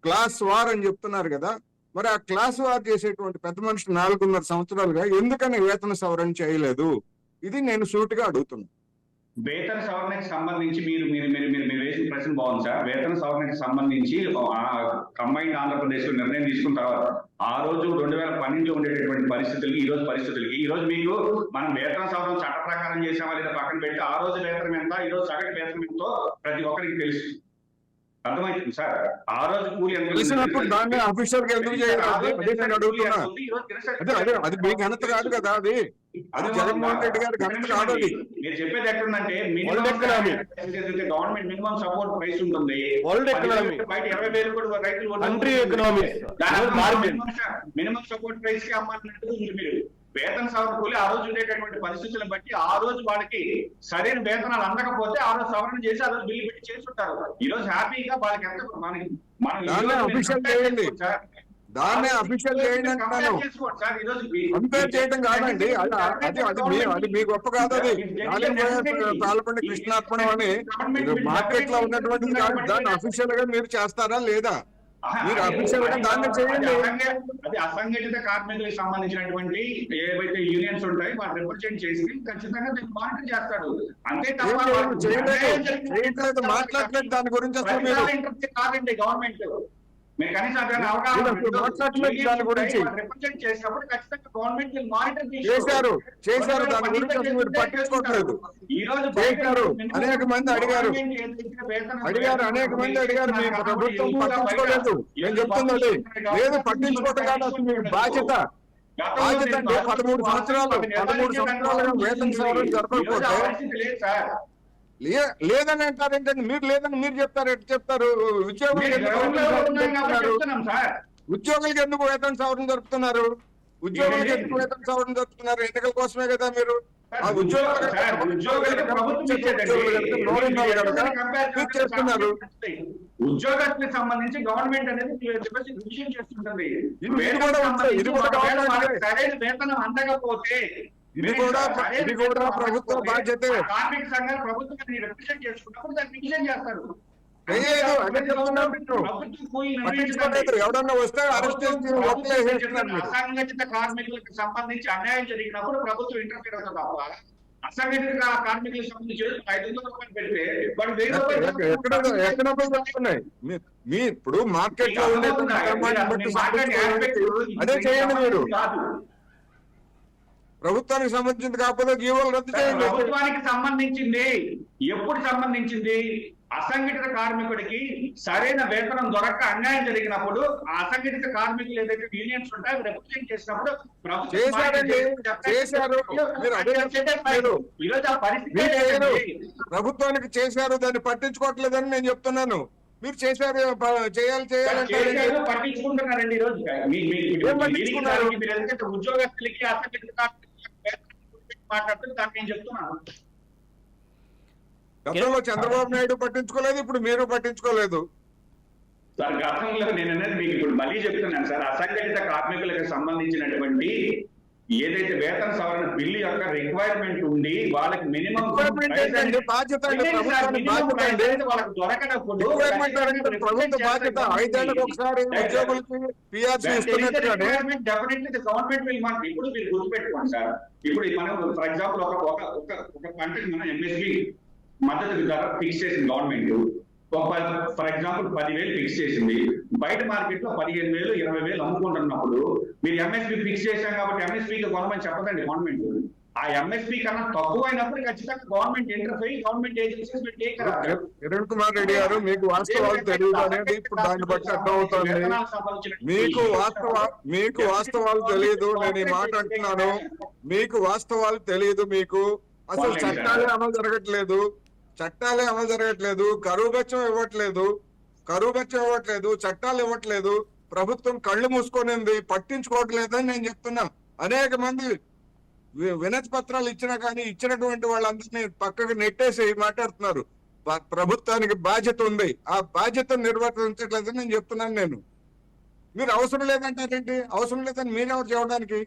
Speaker 5: క్లాస్ వార్ అని చెప్తున్నారు కదా, మరి ఆ క్లాస్ వార్ చేసేటువంటి పెద్ద మనిషి 4.5 సంవత్సరాలుగా ఎందుకని వేతన సవరణ చేయలేదు? ఇది నేను సూటిగా అడుగుతున్నాను.
Speaker 2: వేతన సవరణకి సంబంధించి మీరు మీరు మీరు మీరు మీరు వేసిన ప్రశ్న బాగుంది సార్. వేతన సవరణకి సంబంధించి కంబైన్డ్ ఆంధ్రప్రదేశ్ లో నిర్ణయం తీసుకున్న తర్వాత ఆ రోజు 2012 ఉండేటటువంటి పరిస్థితులకి ఈ రోజు మీకు మనం వేతన సవరణ చట్ట ప్రకారం చేసామా లేదా పక్కన పెట్టి ఆ రోజు వేతనం ఎంత, ఈ రోజు సగటు వేతనం ఎంతో ప్రతి ఒక్కరికి తెలుసు. అర్థమైంది సార్. ఆ రోజు కూలి ఎంత
Speaker 5: తెలిసినప్పుడు దాన్ని అఫీషియల్ గా ఎందుకు చేయాలి? అది మీ ఘనత కాదు కదా, అది జగన్మోహన్ రెడ్డి గారి ఘనత కాదు. అది
Speaker 2: మీరు చెప్పేది ఎక్కడుందంటే గవర్నమెంట్ మినిమం సపోర్ట్ ప్రైస్ ఉంటుంది, బయట 20,000 కూడా రైతులు మినిమం సపోర్ట్ ప్రైస్ కి అమ్మాలన్నట్టు మీరు వేతన సవరణ కూలి ఆ రోజు ఉండేటటువంటి పరిస్థితులను బట్టి ఆ రోజు వాళ్ళకి సరైన వేతనాలు అందకపోతే ఆ రోజు సవరణ చేసి ఆ రోజు బిల్లు పెట్టి చేసుకుంటారు. ఈ రోజు హ్యాపీగా వాళ్ళకి ఎంత
Speaker 5: దాన్నే అఫీషియల్ చేయండి అంటున్నాను. కంపేర్ చేయడం కాదండి, అది మీ గొప్ప కాదు. అది పాల్పండి కృష్ణార్పణం అని మార్కెట్ లో ఉన్నటువంటిది కాదు. దాన్ని అఫీషియల్ గా మీరు చేస్తారా లేదా? మీరు అఫీషియల్ గా దాన్ని చేయండి.
Speaker 2: అది అసంఘటిత కార్మికులకు సంబంధించినటువంటి ఏవైతే యూనియన్స్ ఉంటాయి వాటిని రిప్రజెంట్ చేసి ఖచ్చితంగా దీన్ని మానిటర్ చేస్తాడు. అంతే
Speaker 5: చేయట్లేదు, మాట్లాడలేదు దాని గురించి. అసలు మీరు
Speaker 2: కాదండి గవర్నమెంట్ మీరు కనీసం అవగాహన
Speaker 5: దాని గురించి
Speaker 2: చేసినప్పుడు ఖచ్చితంగా గవర్నమెంట్ మానిటర్
Speaker 5: చేశారు. దాని గురించి అసలు మీరు పట్టించుకోవట్లేదు.
Speaker 2: ఈ రోజు
Speaker 5: చేశారు, అనేక మంది అడిగారు, అనేక మంది అడిగారు, మీ ప్రభుత్వం పట్టించుకోలేదు. నేను చెప్తున్నది లేదు, పట్టించుకోవటం కాదు అసలు మీ బాధ్యత. బాధ్యత అంటే 13 సంవత్సరాలుగా వేతన సవరణ జరపకపోతే లేదని అంటారేంటే, మీరు లేదని మీరు చెప్తారు. ఎట్లా చెప్తారు? ఉద్యోగులకి ఎందుకు వేతన సవరణ జరుపుతున్నారు? ఉద్యోగులకి ఎందుకు వేతన సవరణ జరుపుతున్నారు? ఎన్నికల కోసమే కదా. మీరు ఆ చేస్తున్నారు.
Speaker 2: ఉద్యోగస్తులకు సంబంధించి గవర్నమెంట్ అనేది చేస్తుంటుంది.
Speaker 5: ఇది కూడా
Speaker 2: సరైన వేతనం అందకపోతే
Speaker 5: ఇది కూడా ప్రభుత్వ బాధ్యతే.
Speaker 2: కార్మిక సంఘాలు ప్రభుత్వాన్ని రిప్రజెంట్ చేసుకున్నప్పుడు దాన్ని రివిజన్ చేస్తారు.
Speaker 5: లేదు అదే చెప్తున్నాను. పట్టించుకోలేదు. ఎవడన్నా వస్తే అరెస్ట్ చేసి
Speaker 2: అసంఘటిత కార్మికులకు సంబంధించి అన్యాయం జరిగినప్పుడు ప్రభుత్వం ఇంటర్ఫీర్ అవుతుంది తప్ప అసంఘటిత కార్మికులకు సంబంధించి 500 రూపాయలు పెడితే వాడు 1000
Speaker 5: ఎక్కడ మీ ఇప్పుడు మార్కెట్ లో ఉండే అదే చేయండి. మీరు ప్రభుత్వానికి సంబంధించింది కాకపోతే జీవోలు రద్దు చేయండి.
Speaker 2: ప్రభుత్వానికి సంబంధించింది ఎప్పుడు సంబంధించింది? అసంఘటిత కార్మికుడికి సరైన వేతనం దొరక్క అన్యాయం జరిగినప్పుడు ఆ అసంఘటిత కార్మికులు ఏదైతే యూనియన్స్ ఉంటాయో రిప్రజెంట్ చేసినప్పుడు
Speaker 5: ప్రభుత్వానికి చేశారు, దాన్ని పట్టించుకోవట్లేదని నేను చెప్తున్నాను. మీరు చేశారు, చేయాలంటే
Speaker 2: పట్టించుకుంటున్నారండి. ఈ రోజు ఉద్యోగస్తులకి అసంఘటిత మాట్లాడుతూ దాన్ని నేను చెప్తున్నాను.
Speaker 5: గతంలో చంద్రబాబు నాయుడు పట్టించుకోలేదు, ఇప్పుడు మీరు పట్టించుకోలేదు
Speaker 2: సార్. గతంలో నేను అనేది మీకు ఇప్పుడు మళ్ళీ చెప్తున్నాను సార్. అసంఘటిత కార్మికులకు సంబంధించినటువంటి ఏదైతే వేతన సవరణ బిల్లు యొక్క రిక్వైర్మెంట్ ఉండి వాళ్ళకి మినిమం
Speaker 5: బాధ్యత
Speaker 2: వాళ్ళకి దొరకనప్పుడు
Speaker 5: ప్రభుత్వ బాధ్యత. 5 ఏళ్ళకి ఒకసారి ఉద్యోగులకి పిఆర్సీ ఇస్తున్నట్టుగానే
Speaker 2: డెఫినెట్లీ గవర్నమెంట్ విల్ మాట. ఇప్పుడు మీరు గుర్తుపెట్టుకోండి సార్. ఇప్పుడు మనం ఫర్ ఎగ్జాంపుల్ ఒక పంటకి మనం ఎంఎస్పి మద్దతు ధర ఫిక్స్ చేసింది గవర్నమెంట్. ఫర్ ఎగ్జాంపుల్ 10,000 ఫిక్స్ చేసింది. బయట మార్కెట్ లో 15,000 20,000 అమ్ముకుంటున్నప్పుడు మీరు ఎంఎస్పీ ఫిక్స్ చేశాం కాబట్టి ఎంఎస్పీకి కొనమని చెప్పదండి గవర్నమెంట్. ఆ ఎంఎస్పీ కన్నా తక్కువ అయినప్పుడు ఖచ్చితంగా government interfere government agencies
Speaker 5: Kiran Kumar Reddy గారు, మీకు వాస్తవాలు తెలియదు అనేది ఇప్పుడు దాన్ని బట్టి అర్థమవుతుంది. మీకు వాస్తవాలు తెలియదు. నేను ఈ మాట అంటున్నాను, మీకు వాస్తవాలు తెలియదు. మీకు అసలు చట్టాలే అమలు జరగట్లేదు. కరువు బెచ్చం ఇవ్వట్లేదు, చట్టాలు ఇవ్వట్లేదు. ప్రభుత్వం కళ్ళు మూసుకొనింది, పట్టించుకోవట్లేదని నేను చెప్తున్నాను. అనేక మంది వినతి పత్రాలు ఇచ్చినా కానీ ఇచ్చినటువంటి వాళ్ళందరినీ పక్కకు నెట్టేసి మాట్లాడుతున్నారు. ప్రభుత్వానికి బాధ్యత ఉంది, ఆ బాధ్యతను నిర్వర్తించట్లేదని నేను చెప్తున్నాను. మీరు అవసరం లేదంటారేంటి? అవసరం లేదని మీరెవరు చేయడానికి?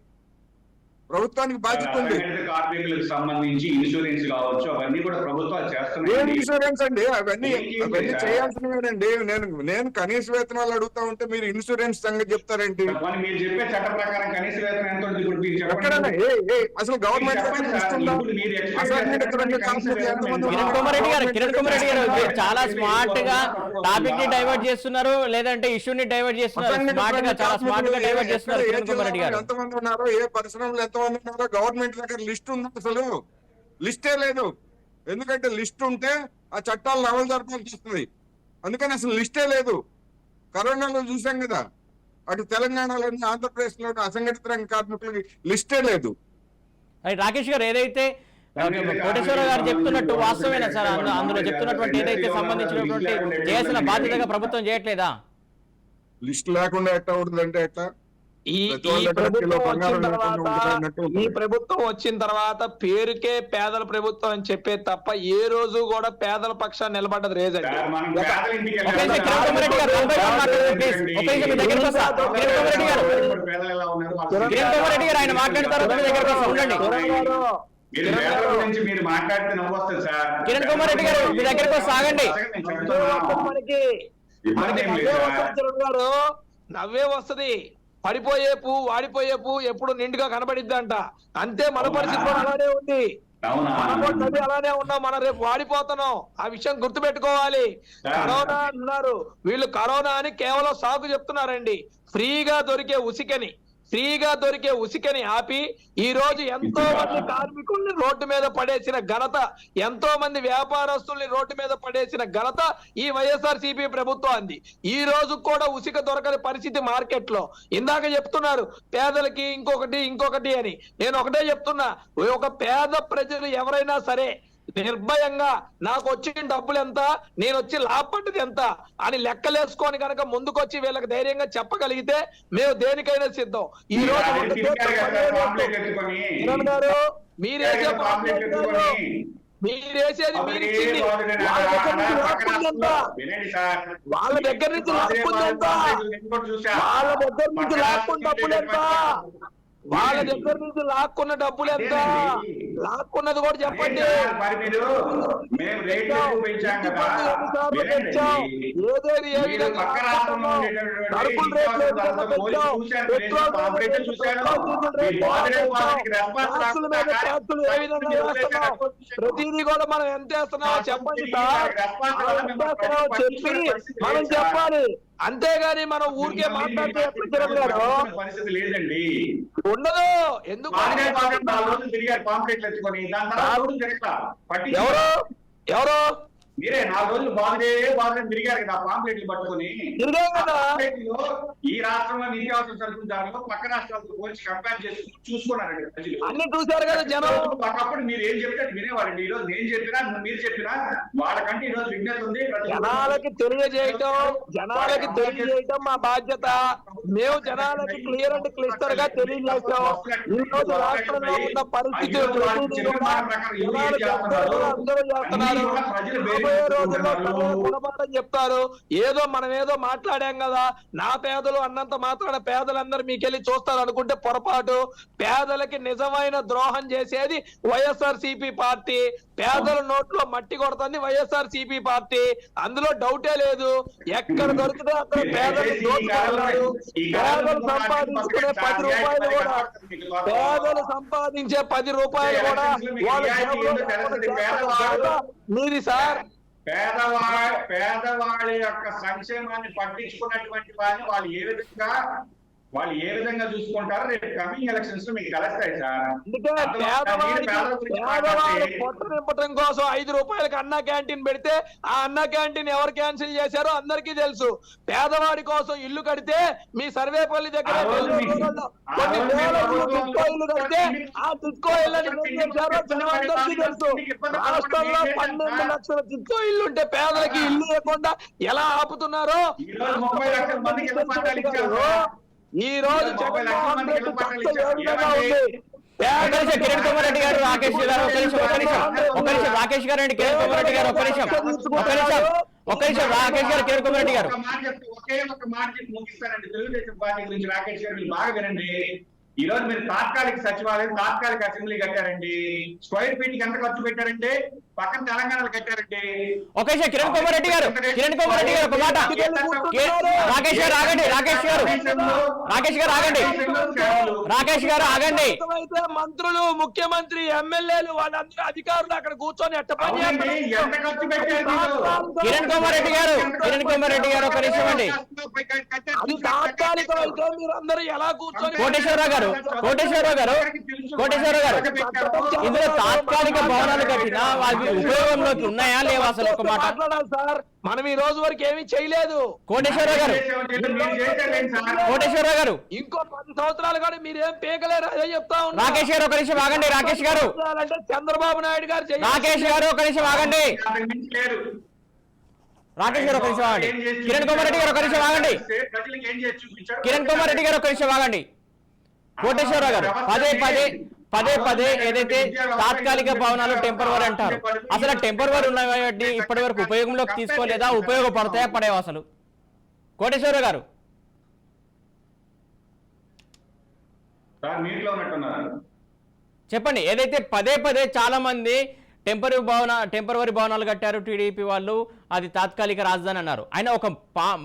Speaker 5: ప్రభుత్వానికి బాధ్యత ఉంది.
Speaker 2: కార్మికులకు సంబంధించి ఇన్సూరెన్స్ కావచ్చు, అవన్నీ కూడా ప్రభుత్వాలు చేస్తున్నాయి.
Speaker 5: ఏం ఇన్సూరెన్స్ అండి? అవన్నీ చేయాల్సినవేనండి. నేను కనీస వేతనాలు అడుగుతా ఉంటే మీరు ఇన్సూరెన్స్ సంగతి చెప్తారేంటి?
Speaker 2: మీరు చెప్పే చట్ట ప్రకారం కనీస వేతనం ఎంత ఉంది?
Speaker 5: అసలు గవర్నమెంట్
Speaker 1: కిరణ్ కుమార్ రెడ్డి గారు చాలా స్మార్ట్ గా టాపిక్ ని డైవర్ట్ చేస్తున్నారు, లేదంటే ఇష్యూని డైవర్ట్ చేస్తున్నారు. చాలా స్మార్ట్ గా డైవర్ట్ చేస్తున్నారు కిరణ్ కుమార్ రెడ్డి గారు.
Speaker 5: ఎంతమంది ఉన్నారో, ఏ పరిశ్రమలు ఎంతమంది ఉన్నారో గవర్నమెంట్ దగ్గర లిస్ట్ ఉంది. అసలు లిస్టే లేదు. ఎందుకంటే లిస్ట్ ఉంటే ఆ చట్టాలను అమలు జరపాల్సి వస్తుంది. అందుకని అసలు లిస్టే లేదు. కరోనాలో చూసాం కదా, అటు తెలంగాణలోని ఆంధ్రప్రదేశ్ లోని అసంఘటిత రంగ కార్మికులకి లిస్టే లేదు.
Speaker 1: రాకేష్ గారు, ఏదైతే కోటేశ్వర గారు చెప్తున్నట్టు వాస్తవేనా సార్? అందులో చెప్తున్నటువంటి ఏదైతే సంబంధించినటువంటి చేయాల్సిన బాధ్యతగా ప్రభుత్వం చేయట్లేదా?
Speaker 5: లిస్ట్ లేకుండా ఎట్లా అవుతుందంటే ఎట్లా?
Speaker 3: ఈ ప్రభుత్వం వచ్చిన తర్వాత పేరుకే పేదల ప్రభుత్వం అని చెప్పే తప్ప ఏ రోజు కూడా పేదల పక్షాన్ని నిలబడ్డది లేదండి.
Speaker 1: ఆయన మాట్లాడతారు.
Speaker 2: మీరు మాట్లాడితే నవ్వు వస్తుంది సార్.
Speaker 1: కిరణ్ కుమార్ రెడ్డి గారు, మీ దగ్గరకు సాగండి.
Speaker 3: నవ్వే వస్తది. పడిపోయే పువ్వు, వాడిపోయే పువ్వు ఎప్పుడు నిండుగా కనబడిద్దంట. అంతే మన పరిస్థితి కూడా అలానే ఉంది. మనం అలానే ఉన్నాం. మనం రేపు వాడిపోతున్నాం. ఆ విషయం గుర్తుపెట్టుకోవాలి. కరోనా అన్నారు వీళ్ళు, కరోనా అని కేవలం సాకు చెప్తున్నారండి. ఫ్రీగా దొరికే ఉసికని ఆపి ఈ రోజు ఎంతో మంది కార్మికుల్ని రోడ్డు మీద పడేసిన ఘనత, ఎంతో మంది వ్యాపారస్తుల్ని రోడ్డు మీద పడేసిన ఘనత ఈ వైఎస్ఆర్సీపీ ప్రభుత్వాన్ని. ఈ రోజు కూడా ఉసిక దొరకని పరిస్థితి మార్కెట్ లో. ఇందాక చెప్తున్నారు పేదలకి ఇంకొకటి అని. నేను ఒకటే చెప్తున్నా, ఒక పేద ప్రజలు ఎవరైనా సరే నిర్భయంగా నాకు వచ్చిన డబ్బులు ఎంత, నేను వచ్చి లాభపడ్డది ఎంత అని లెక్కలేసుకొని కనుక ముందుకొచ్చి వీళ్ళకి ధైర్యంగా చెప్పగలిగితే మేము దేనికైనా సిద్ధం. ఈ రోజు గారు మీరేసేది మీరిచ్చింది వాళ్ళ దగ్గర నుంచి లాక్కుంది ఎంత, వాళ్ళ దగ్గర నుంచి లాక్కుంది డబ్బులు ఎంత, వాళ్ళ దగ్గర నుంచి లాక్కున్న డబ్బులు ఎంత, లాక్కున్నది కూడా చెప్పండి.
Speaker 2: మరి మీరు మేము రేట్లు ఎక్కువ పెంచాం కదా,
Speaker 3: ఏదేది ఏ విధంగా
Speaker 2: పక్క రాష్ట్రంలో
Speaker 3: సరుకుల రేట్లు ఏ విధంగా పెంచాం, పెట్రోల్ ట్యాక్సుల మీద ట్యాక్సులు ఏ విధంగా వేస్తున్నాం, ప్రతిదీ కూడా మనం ఎంత వేస్తున్నామో చెప్పండి సార్. ఎంత వేస్తున్నామో చెప్పి మనం చెప్పాలి, అంతేగాని మనం ఊరికే మాట్లాడితే
Speaker 2: పరిస్థితి లేదండి.
Speaker 3: ఉండదు. ఎందుకు
Speaker 2: తిరిగారు పాంప్లెట్లు ఎత్తుకొని,
Speaker 3: ఎవరు ఎవరు
Speaker 2: మీరే 4 రోజులు బాగుండే తిరిగారు కదా పాంప్లెట్లు పట్టుకొని. ఈ రాష్ట్రంలో నిత్యావసర సరుకుల ధరలు పక్క రాష్ట్రాలతో పోల్చి కంపేర్ చేసి చూసుకున్నారండి ప్రజలు.
Speaker 3: అన్ని చూశారు కదా జనం.
Speaker 2: ఒకప్పుడు మీరు ఏం చెప్తే వినేవారండి. ఈ రోజు నేను చెప్పినా మీరు చెప్పినా వాళ్ళకంటే ఈ రోజు విజ్ఞత ఉంది.
Speaker 3: జనాలకి తెలియజేయటం మా బాధ్యత. మేము జనాలకి క్లియర్ అండ్ క్లిస్టర్ గా తెలియజేస్తాం. ఈ రోజు రాష్ట్రంలో ఉన్న పరిస్థితి అందరూ చేస్తున్నారు. గుణపాఠం చెప్తారు. ఏదో మనం ఏదో మాట్లాడాం కదా, నా పేదలు అన్నంత మాత్రాన పేదలందరూ మీకెళ్ళి చూస్తారు అనుకుంటే పొరపాటు. పేదలకి నిజమైన ద్రోహం చేసేది వైఎస్ఆర్సీపీ పార్టీ. పేదల నోట్లో మట్టి కొడుతుంది వైఎస్ఆర్సీపీ పార్టీ, అందులో డౌటే లేదు. ఎక్కడ దొరికితే అక్కడ పేదలు దోచుకుంటున్నారు. పేదలు సంపాదించుకునే 10 రూపాయలు కూడా, పేదలు సంపాదించే 10 రూపాయలు కూడా మీది సార్.
Speaker 2: పేదవాడి యొక్క సంక్షేమాన్ని పట్టించుకున్నటువంటి వారిని వాళ్ళు ఏ విధంగా చూసుకుంటారో రేపు కమింగ్ ఎలక్షన్స్ లో మీకు తెలుస్తాయి సార్.
Speaker 3: పేదవాడి పొట్ట నింపటం కోసం 5 రూపాయలకి అన్నా క్యాంటీన్ పెడితే ఆ అన్నా క్యాంటీన్ ఎవరు క్యాన్సిల్ చేశారో అందరికీ తెలుసు. పేదవాడి కోసం ఇల్లు కడితే మీ సర్వేపల్లి దగ్గర కొన్ని వేల టిస్కో ఇల్లు కడితే ఆ టిస్కో ఇళ్ళని ఏం చేశారో అందరికీ తెలుసు. రాష్ట్రంలో 12 లక్షల టిస్కో ఇల్లు ఉంటే పేదలకి ఇల్లు లేకుండా ఎలా ఆపుతున్నారో ఈ రోజు జగన్మోహన్ రెడ్డి
Speaker 1: కిరణ్ కుమార్ రెడ్డి గారు, రాకేష్ గారు, రాకేష్ గారు అండి, కిరణ్ కుమార్ రెడ్డి గారు ఒక్క నిమిషం రాకేష్ గారు, కిరణ్ కుమార్ రెడ్డి గారు
Speaker 2: ఒకే ఒక మాట చెప్పి ముగిస్తానండి. తెలుగుదేశం పార్టీ గురించి రాకేష్ గారు మీరు బాగా వినండి. ఈ రోజు మీరు తాత్కాలిక సచివాలయం, తాత్కాలిక అసెంబ్లీ కట్టారండి. స్క్వేర్ ఫీట్ కి ఎంత ఖర్చు పెట్టారంటే పక్కన తెలంగాణలో కట్టారండి.
Speaker 1: ఓకే సార్, కిరణ్ కుమార్ రెడ్డి గారు ఒక మాట. రాకేష్ గారు ఆగండి, రాకేష్ గారు ఆగండి.
Speaker 3: మంత్రులు, ముఖ్యమంత్రి, ఎమ్మెల్యేలు వాళ్ళందరూ అధికారులు అక్కడ కూర్చొని
Speaker 2: ఎంత ఖర్చు పెట్టారు
Speaker 1: కిరణ్ కుమార్ రెడ్డి గారు ఒక నిమిషం అండి.
Speaker 3: అది తాత్కాలికం అయితే మీరు అందరూ ఎలా కూర్చొని
Speaker 1: కోటేశ్వరరావు గారు ఇందులో తాత్కాలిక భవనాలు కట్టినా అవి ఉపయోగంలోకి ఉన్నాయా లేవా అసలు ఒక మాట
Speaker 3: మాట్లాడాలి సార్. మనం ఈ రోజు వరకు ఏమీ చేయలేదు.
Speaker 1: కోటేశ్వరరావు గారు
Speaker 3: ఇంకో 10 సంవత్సరాలు కూడా మీరేం పీకలేరు, అదే చెప్తా ఉన్నా.
Speaker 1: రాకేష్ గారు ఒక నిమిషం ఆగండి. రాకేష్ గారు
Speaker 3: అంటే చంద్రబాబు నాయుడు గారు
Speaker 1: రాకేష్ గారు ఒక నిమిషం ఆగండి. రాకేష్ గారు ఒక నిమిషం ఆగండి. కిరణ్ కుమార్ రెడ్డి గారు ఒక నిమిషం ఆగండి. కోటేశ్వరరావు గారు పదే ఏదైతే తాత్కాలిక భవనాలు టెంపరవరీ అంటారు, అసలు టెంపరవరీ ఉన్నవి ఇప్పటి వరకు ఉపయోగంలోకి తీసుకోలేదా? ఉపయోగపడతాయా పడేవా అసలు? కోటేశ్వరరావు గారు చెప్పండి. ఏదైతే పదే చాలా మంది టెంపరవరీ భవనాలు కట్టారు టీడీపీ వాళ్ళు, అది తాత్కాలిక రాజధాని అన్నారు. ఆయన ఒక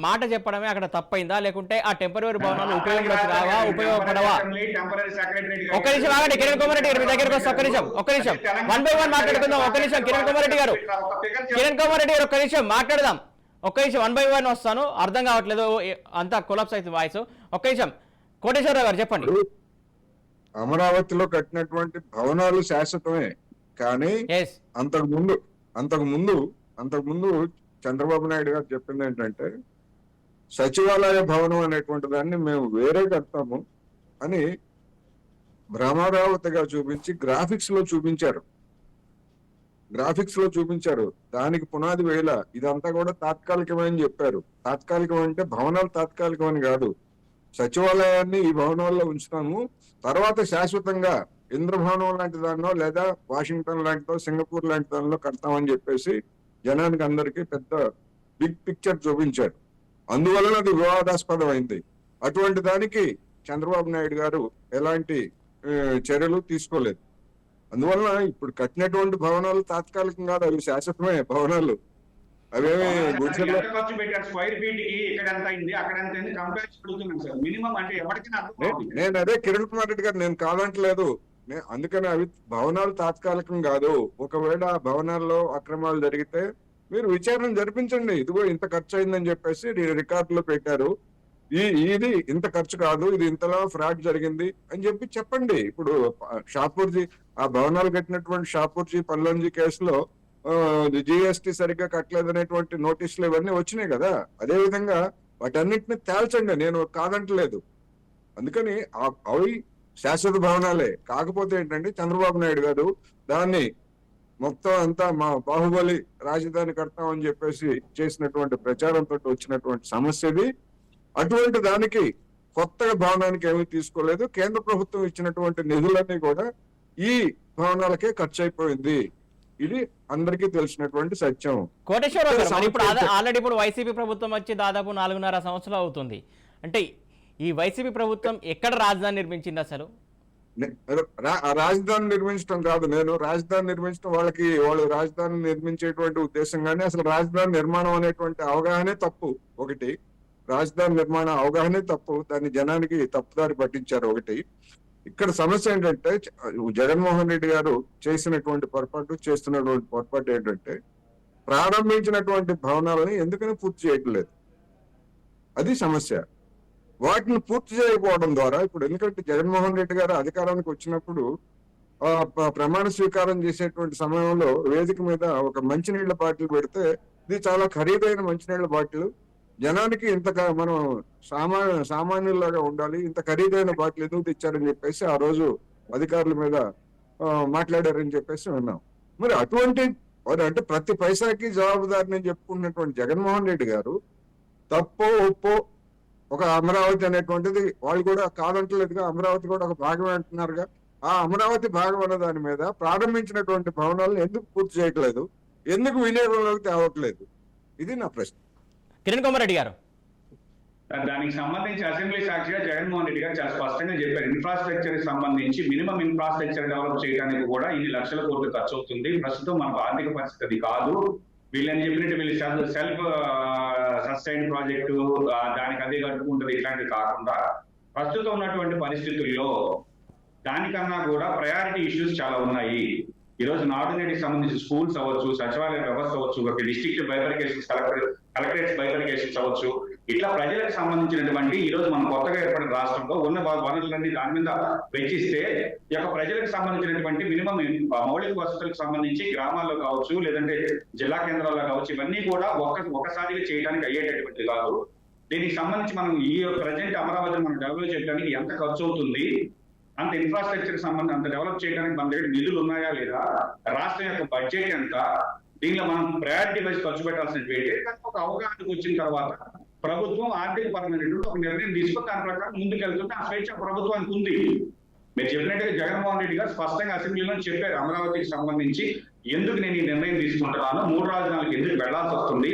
Speaker 1: మాట చెప్పడమే అక్కడ తప్పైందా, లేకుంటే ఆ టెంపరవరీ భవనాలు ఉపయోగంలోకి రావా, ఉపయోగపడవా? ఒక నిమిషం ఆగండి. కిరణ్ కుమార్ రెడ్డి గారు మీ దగ్గరకు వస్తే ఒక్క నిమిషం 1 by 1 మాట్లాడుకుందాం. ఒక్క నిమిషం కిరణ్ కుమార్ రెడ్డి గారు ఒక్క నిమిషం మాట్లాడదాం. ఒక్క నిమిషం 1 by 1 వస్తాను. అర్థం కావట్లేదు, అంతా కొలాప్స్ అవుతుంది వాయిస్. ఒక్క నిమిషం కోటేశ్వరరావు గారు చెప్పండి.
Speaker 5: అమరావతిలో కట్టినటువంటి భవనాలు శాశ్వతమే, కానీ అంతకు ముందు చంద్రబాబు నాయుడు గారు చెప్పింది ఏంటంటే సచివాలయ భవనం అనేటువంటి దాన్ని మేము వేరే కడతాము అని భ్రమరావతిగా చూపించి గ్రాఫిక్స్ లో చూపించారు. దానికి పునాది వేళ ఇదంతా కూడా తాత్కాలికమని చెప్పారు. తాత్కాలికం అంటే భవనాలు తాత్కాలికమని కాదు, సచివాలయాన్ని ఈ భవనాల్లో ఉంచుతాము, తర్వాత శాశ్వతంగా ఇంద్రభవనం లాంటి దాన్నో లేదా వాషింగ్టన్ లాంటిదో సింగపూర్ లాంటి దానిలో కడతామని చెప్పేసి జనానికి అందరికీ పెద్ద బిగ్ పిక్చర్ చూపించారు. అందువలన అది వివాదాస్పదమైంది. అటువంటి దానికి చంద్రబాబు నాయుడు గారు ఎలాంటి చర్యలు తీసుకోలేదు. అందువల్ల ఇప్పుడు కట్టినటువంటి భవనాలు తాత్కాలికం కాదు, అవి శాశ్వతమే భవనాలు. అవేమి గుడిసెల్లో
Speaker 2: ఖర్చు పెట్టారు స్క్వేర్ ఫీట్ కి, ఇక్కడ ఎంత అయింది అక్కడ ఎంత అయింది కంపేర్ అడుగుతున్నాను సార్. మినిమం అంటే ఎవరికైనా అర్థం.
Speaker 5: నేను అదే కిరణ్ కుమార్ రెడ్డి గారు నేను కాదంటలేదు. అందుకని అవి భవనాలు తాత్కాలికం కాదు. ఒకవేళ ఆ భవనాల్లో అక్రమాలు జరిగితే మీరు విచారణ జరిపించండి. ఇదిగో ఇంత ఖర్చు అయిందని చెప్పేసి రికార్డులో పెట్టారు, ఇది ఇంత ఖర్చు కాదు, ఇది ఇంతలో ఫ్రాడ్ జరిగింది అని చెప్పి చెప్పండి. ఇప్పుడు షాపూర్జీ ఆ భవనాలు కట్టినటువంటి షాపూర్జీ పల్లంజీ కేసులో జిఎస్టీ సరిగ్గా కట్టలేదనేటువంటి నోటీసులు ఇవన్నీ వచ్చినాయి కదా. అదే విధంగా వాటన్నిటిని తేల్చండి, నేను కాదంటలేదు. అందుకని అవి శాశ్వత భవనాలే. కాకపోతే ఏంటంటే చంద్రబాబు నాయుడు గారు దాన్ని మొత్తం అంతా మా బాహుబలి రాజధాని కడతామని చెప్పేసి చేసినటువంటి ప్రచారంతో వచ్చినటువంటి సమస్యది. అటువంటి దానికి కొత్తగా భవనానికి ఏమీ తీసుకోలేదు. కేంద్ర ప్రభుత్వం ఇచ్చినటువంటి నిధులన్నీ కూడా ఈ భవనాలకే ఖర్చు అయిపోయింది. ఇది అందరికీ తెలిసినటువంటి సత్యం.
Speaker 1: కోటేశ్వరరావు గారు, మరి ఇప్పుడు ఆల్రెడీ ఇప్పుడు వైసీపీ ప్రభుత్వం వచ్చి దాదాపు 4.5 సంవత్సరాలు అవుతుంది. అంటే ఈ వైసీపీ ప్రభుత్వం ఎక్కడ రాజధాని నిర్మించింది అసలు?
Speaker 5: రాజధాని నిర్మించడం కాదు, నేను రాజధాని నిర్మించడం వాళ్ళు రాజధాని నిర్మించేటువంటి ఉద్దేశం కానీ అసలు రాజధాని నిర్మాణం అనేటువంటి అవగాహనే తప్పు. ఒకటి రాజధాని నిర్మాణ అవగాహనే తప్పు, దాన్ని జనానికి తప్పుదారి పట్టించారు. ఒకటి ఇక్కడ సమస్య ఏంటంటే జగన్మోహన్ రెడ్డి గారు చేస్తున్నటువంటి పొరపాటు ఏంటంటే ప్రారంభించినటువంటి భవనాలని ఎందుకని పూర్తి చేయట్లేదు, అది సమస్య. వాటిని పూర్తి చేయకపోవడం ద్వారా ఇప్పుడు ఎందుకంటే జగన్మోహన్ రెడ్డి గారు అధికారానికి వచ్చినప్పుడు ప్రమాణ స్వీకారం చేసేటువంటి సమయంలో వేదిక మీద ఒక మంచినీళ్ల బాటిల్ పెడితే ఇది చాలా ఖరీదైన మంచినీళ్ల బాటిల్, జనానికి ఇంతగా మనం సామాన్యుల్లాగా ఉండాలి, ఇంత ఖరీదైన బాటిల్ ఎందుకు తెచ్చారని చెప్పేసి ఆ రోజు అధికారుల మీద మాట్లాడారని చెప్పేసి విన్నాం. మరి అటువంటి అంటే ప్రతి పైసాకి జవాబుదారిని చెప్పుకున్నటువంటి జగన్మోహన్ రెడ్డి గారు తప్పో ఒప్పో ఒక అమరావతి అనేటువంటిది వాళ్ళు కూడా కాదంటలేదుగా, అమరావతి కూడా ఒక భాగమే అంటున్నారుగా. ఆ అమరావతి భాగం అన్న దాని మీద ప్రారంభించినటువంటి భవనాలను ఎందుకు పూర్తి చేయట్లేదు, ఎందుకు వినియోగంలోకి తేవట్లేదు, ఇది నా ప్రశ్న.
Speaker 1: కిరణ్ కుమార్ రెడ్డి గారు,
Speaker 2: దానికి సంబంధించి అసెంబ్లీ సాక్షిగా జగన్మోహన్ రెడ్డి గారు చాలా స్పష్టంగా చెప్పారు. ఇన్ఫ్రాస్ట్రక్చర్ కి సంబంధించి మినిమం ఇన్ఫ్రాస్ట్రక్చర్ డెవలప్ చేయడానికి కూడా ఇన్ని లక్షల కోట్లు ఖర్చు అవుతుంది. ప్రస్తుతం మనకు ఆర్థిక పరిస్థితి కాదు. వీళ్ళని చెప్పినట్టు వీళ్ళు సెల్ఫ్ సస్టైన్ ప్రాజెక్టు దానికి అదే కట్టుకుంటుంది, ఇట్లాంటివి కాకుండా ప్రస్తుతం ఉన్నటువంటి పరిస్థితుల్లో దానికన్నా కూడా ప్రయారిటీ ఇష్యూస్ చాలా ఉన్నాయి. ఈ రోజు నాడునేటికి సంబంధించి స్కూల్స్ అవ్వచ్చు, సచివాలయ వ్యవస్థ అవ్వచ్చు, ఒక డిస్ట్రిక్ట్ బైఫర్కేషన్స్, కలెక్టరేట్స్ బైఫర్కేషన్స్ అవ్వచ్చు, ఇట్లా ప్రజలకు సంబంధించినటువంటి ఈ రోజు మనం కొత్తగా ఏర్పడిన రాష్ట్రంలో ఉన్న వనరులన్నీ దాని మీద వెచ్చిస్తే ఈ యొక్క ప్రజలకు సంబంధించినటువంటి మినిమం మౌలిక వసతులకు సంబంధించి గ్రామాల్లో కావచ్చు, లేదంటే జిల్లా కేంద్రాల్లో కావచ్చు, ఇవన్నీ కూడా ఒకసారిగా చేయడానికి అయ్యేటటువంటి కాదు. దీనికి సంబంధించి మనం ఈ ప్రజెంట్ అమరావతిని మనం డెవలప్ చేయడానికి ఎంత ఖర్చు అవుతుంది, అంత ఇన్ఫ్రాస్ట్రక్చర్ సంబంధం అంత డెవలప్ చేయడానికి మన దగ్గర నిధులు ఉన్నాయా లేదా, రాష్ట్రం యొక్క బడ్జెట్ ఎంత, దీనిలో మనం ప్రయారిటీ వైజ్ ఖర్చు పెట్టాల్సిన ఒక అవగాహనకు వచ్చిన తర్వాత ప్రభుత్వం ఆర్థిక పరమైన ఒక నిర్ణయం తీసుకుని దాని ప్రకారం ముందుకెళ్తుంటే ఆ స్వేచ్ఛ ప్రభుత్వానికి ఉంది. మీరు చెప్పినట్టుగా జగన్మోహన్ రెడ్డి గారు స్పష్టంగా అసెంబ్లీలో చెప్పారు, అమరావతికి సంబంధించి ఎందుకు నేను ఈ నిర్ణయం తీసుకుంటున్నాను, 3 రాజధానులకు ఎందుకు వెళ్లాల్సి వస్తుంది,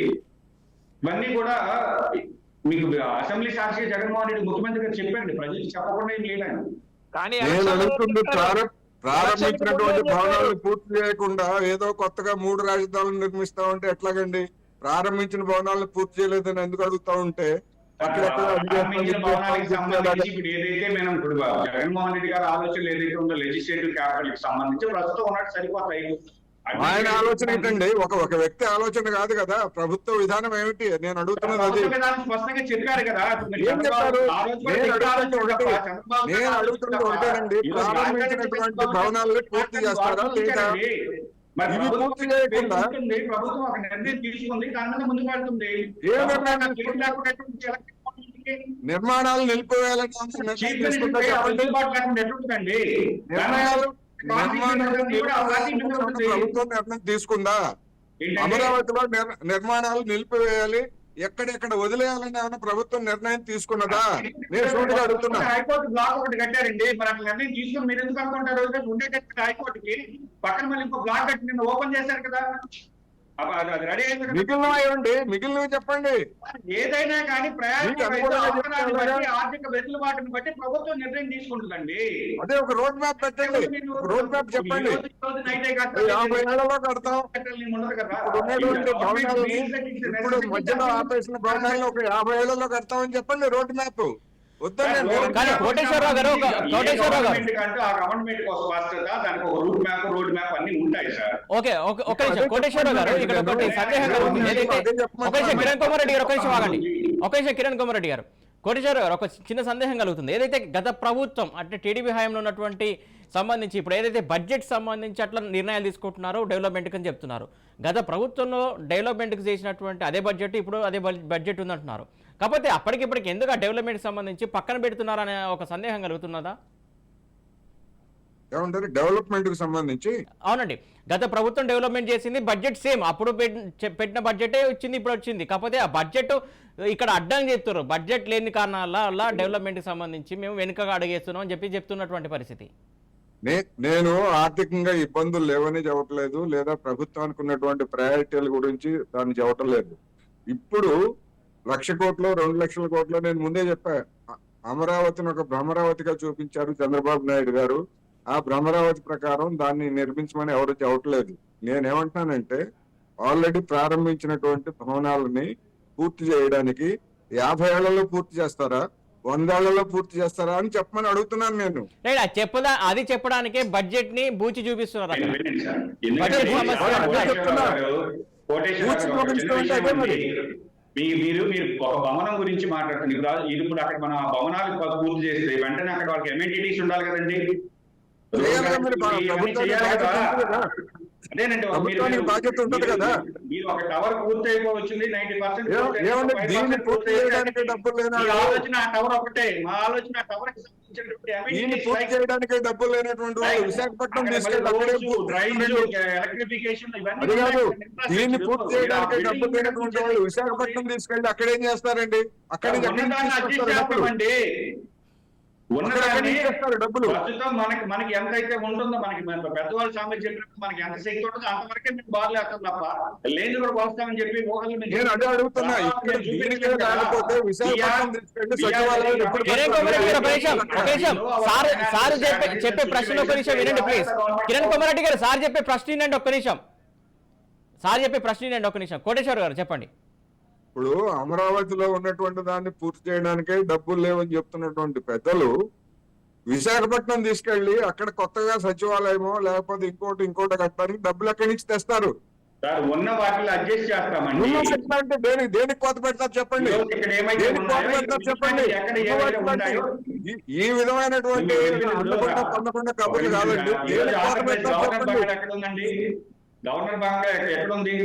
Speaker 2: ఇవన్నీ కూడా మీకు అసెంబ్లీ సాక్షిగా జగన్మోహన్ రెడ్డి ముఖ్యమంత్రి గారు చెప్పండి, ప్రజలకు చెప్పకుండా ఏం లేదండి.
Speaker 3: కానీ
Speaker 5: నేను అనుకుంది ప్రారంభించినటువంటి భవనాలను పూర్తి చేయకుండా ఏదో కొత్తగా 3 రాజధానులు నిర్మిస్తామంటే ఎట్లాగండి? ప్రారంభించిన భవనాలను పూర్తి చేయలేదని ఎందుకు అడుగుతా ఉంటే
Speaker 2: ఇప్పుడు ఏదైతే మనం ఇప్పుడు జగన్మోహన్ రెడ్డి గారి ఆలోచనలు ఏదైతే ఉందో లెజిస్లేటివ్ క్యాపిటల్ కి సంబంధించి ప్రస్తుతం ఉన్నట్టు సరిపోతాయి.
Speaker 5: ఆయన ఆలోచన ఏంటండి? ఒక వ్యక్తి ఆలోచన కాదు కదా, ప్రభుత్వ విధానం ఏమిటి నేను అడుగుతున్నది అది.
Speaker 2: స్పష్టంగా చెప్పారు కదా,
Speaker 5: ఏం చెప్పారు? నేను అడుగుతున్నది ఒకటేనండి, ప్రారంభించినటువంటి భవనాలను పూర్తి చేస్తారా లేదా? ఇవి పూర్తి చేయకుండా
Speaker 2: ప్రభుత్వం ఒక నిర్ణయం తీసుకుంది, దాని మీద ముందుకు వెళ్తుంది.
Speaker 5: నిర్మాణాలు నిలిపివేయాలని ప్రభుత్వం నిర్ణయం తీసుకుందా? అమరావతిలో నిర్మాణాలు నిలిపివేయాలి, ఎక్కడెక్కడ వదిలేయాలని ఏమైనా ప్రభుత్వం నిర్ణయం తీసుకున్నదా? నేను సూటిగా అడుగుతున్నా.
Speaker 2: హైకోర్టు బ్లాక్ ఒకటి కట్టారండి, మరి అట్లా నిర్ణయం తీసుకుని మీరు ఎందుకు అనుకుంటారు? ఉండేటట్టు హైకోర్టుకి పక్కన మళ్ళీ ఇంకో బ్లాక్ కట్టి నిన్న ఓపెన్ చేశారు కదా. అది రెడీ అయిపోయింది.
Speaker 5: మిగిలినవి చెప్పండి.
Speaker 2: ఏదైనా కానీ
Speaker 5: మీకు అనుకూలంగా
Speaker 2: ప్రయాణాన్ని
Speaker 5: చెప్తారా?
Speaker 2: బట్టి ఆర్థిక వెసులుబాటుని బట్టి ప్రభుత్వం నిర్ణయం తీసుకుంటుందండి.
Speaker 5: అదే ఒక రోడ్ మ్యాప్ పెట్టండి, రోడ్ మ్యాప్ చెప్పండి. 50 ఏళ్లలో కడతాం ఉన్నటువంటి భవనాలని, ఇప్పుడు మధ్యలో ఆపేసిన భవనాలను ఒక 50 ఏళ్లలో కడతామని చెప్పండి రోడ్ మ్యాప్. వద్దని
Speaker 1: కానీ కోటేశ్వరరావు గారు
Speaker 2: గవర్నమెంట్ కోసం వస్తుందా, దానికి ఒక రూట్ మ్యాప్, రోడ్ మ్యాప్ అన్ని ఉంటాయి సార్.
Speaker 1: ఓకే ఒక నిమిషం కోటేశ్వరరావు గారు, ఇక్కడ ఒకటి సందేహం కలుగుతుంది. ఏదైతే ఒక నిమిషం కిరణ్ కుమార్ రెడ్డి గారు, ఒక నిమిషం ఆగండి, ఒక నిమిషం కిరణ్ కుమార్ రెడ్డి గారు. కోటేశ్వరరావు గారు, ఒక చిన్న సందేహం కలుగుతుంది. ఏదైతే గత ప్రభుత్వం అంటే టీడీపీ హయాంలో ఉన్నటువంటి సంబంధించి ఇప్పుడు ఏదైతే బడ్జెట్ సంబంధించి అట్లా నిర్ణయాలు తీసుకుంటున్నారో డెవలప్మెంట్కి అని చెప్తున్నారు. గత ప్రభుత్వంలో డెవలప్మెంట్కి చేసినటువంటి అదే బడ్జెట్ ఇప్పుడు అదే బడ్జెట్ ఉందంటున్నారు. కాకపోతే అప్పటికిప్పటికి ఎందుకు ఆ డెవలప్మెంట్కి సంబంధించి పక్కన పెడుతున్నారనే ఒక సందేహం కలుగుతున్నదా?
Speaker 5: ఏమంటారు డెవలప్మెంట్ కి సంబంధించి?
Speaker 1: అవునండి, గత ప్రభుత్వం డెవలప్మెంట్ చేసింది, బడ్జెట్ సేమ్ అప్పుడు పెట్టిన బడ్జెటే వచ్చింది, ఇప్పుడు వచ్చింది. కాకపోతే ఆ బడ్జెట్ ఇక్కడ అడ్డం చెప్తారు, బడ్జెట్ లేని కారణాల వల్ల డెవలప్మెంట్కి సంబంధించి మేము వెనుకగా అడుగేస్తున్నాం అని చెప్తున్నటువంటి పరిస్థితి.
Speaker 5: నేను ఆర్థికంగా ఇబ్బందులు లేవని చెప్పట్లేదు, లేదా ప్రభుత్వానికి ఉన్నటువంటి ప్రయారిటీల గురించి దాన్ని చెప్పటం లేదు. ఇప్పుడు 1,00,000 కోట్లు 2,00,000 కోట్లు నేను ముందే చెప్పా. అమరావతిని ఒక భ్రమరావతిగా చూపించారు చంద్రబాబు నాయుడు గారు. ఆ భ్రమరావతి ప్రకారం దాన్ని నిర్మించమని ఎవరు చెప్పట్లేదు. నేనేమంటున్నానంటే ఆల్రెడీ ప్రారంభించినటువంటి భవనాలని పూర్తి చేయడానికి 50 ఏళ్లలో పూర్తి చేస్తారా, 100 ఏళ్లలో పూర్తి చేస్తారా అని చెప్పమని అడుగుతున్నాను నేను.
Speaker 1: అది చెప్పడానికే బడ్జెట్ ని బూచి చూపిస్తున్నారు.
Speaker 2: మీరు ఒక భవనం గురించి మాట్లాడుతున్నారు. ఇది ఇప్పుడు అక్కడ మన భవనాలు పూర్తి చేస్తే వెంటనే అక్కడ వాళ్ళకి ఎమ్యూనిటీస్ ఉండాలి కదండి. అదేనండి,
Speaker 5: బాధ్యత ఉంటుంది కదా.
Speaker 2: మీరు ఒక టవర్ పూర్తి అయిపోవచ్చింది 90%.
Speaker 5: దీన్ని పూర్తి చేయడానికి డబ్బులు లేని
Speaker 2: ఆలోచన ఆ టవర్ ఒకటే. మా ఆలోచన ఆ టవర్
Speaker 5: పూర్తి చేయడానికి డబ్బులు లేనటువంటి వాళ్ళు విశాఖపట్నం
Speaker 2: ఎలక్ట్రిఫికేషన్
Speaker 5: అది కాదు. దీన్ని పూర్తి చేయడానికి డబ్బులు లేనటువంటి వాళ్ళు విశాఖపట్నం తీసుకెళ్ళి అక్కడ ఏం చేస్తారండి? అక్కడి నుంచి డబ్బులు
Speaker 2: ప్రస్తుతం మనకి ఎంత అయితే ఉంటుందో, మనకి పెద్దవాళ్ళు సామెత చెప్పినట్టు మనకి ఎంత శక్తి ఉంటుందో అంతవరకే మీకు బాధలు వేస్తాం తప్ప లేని కూడా వస్తామని చెప్పి
Speaker 5: నేను అదే అడుగుతున్నా. ఇక్కడ లేకపోతే విశాఖపట్నం
Speaker 1: చెప్పే ప్రశ్న ఒక్క నిమిషం వినండి ప్లీజ్. కిరణ్ కుమార్ రెడ్డి గారు సార్ చెప్పే ప్రశ్న వినండి ఒక్క నిమిషం. కోటేశ్వర్ గారు చెప్పండి.
Speaker 5: ఇప్పుడు అమరావతిలో ఉన్నటువంటి దాన్ని పూర్తి చేయడానికే డబ్బులు లేవని చెప్తున్నటువంటి పెద్దలు విశాఖపట్నం తీసుకెళ్లి అక్కడ కొత్తగా సచివాలయమో లేకపోతే ఇంకోటి కట్టడానికి డబ్బులు ఎక్కడి నుంచి తెస్తారు?
Speaker 2: ఉన్న వాటిలో అడ్జస్ట్ చేస్తామండి.
Speaker 5: అంటే దేనికి కోత పెడతారు చెప్పండి, దేనికి కోత పెడతారు చెప్పండి. ఈ విధమైనటువంటి పొందకుండా కబుర్లు కాదండి. దేనికి కోత పెడతారు చెప్పండి.
Speaker 2: ఎక్కడుందండి గవర్నర్ భాగంగా? ఎక్కడుంది?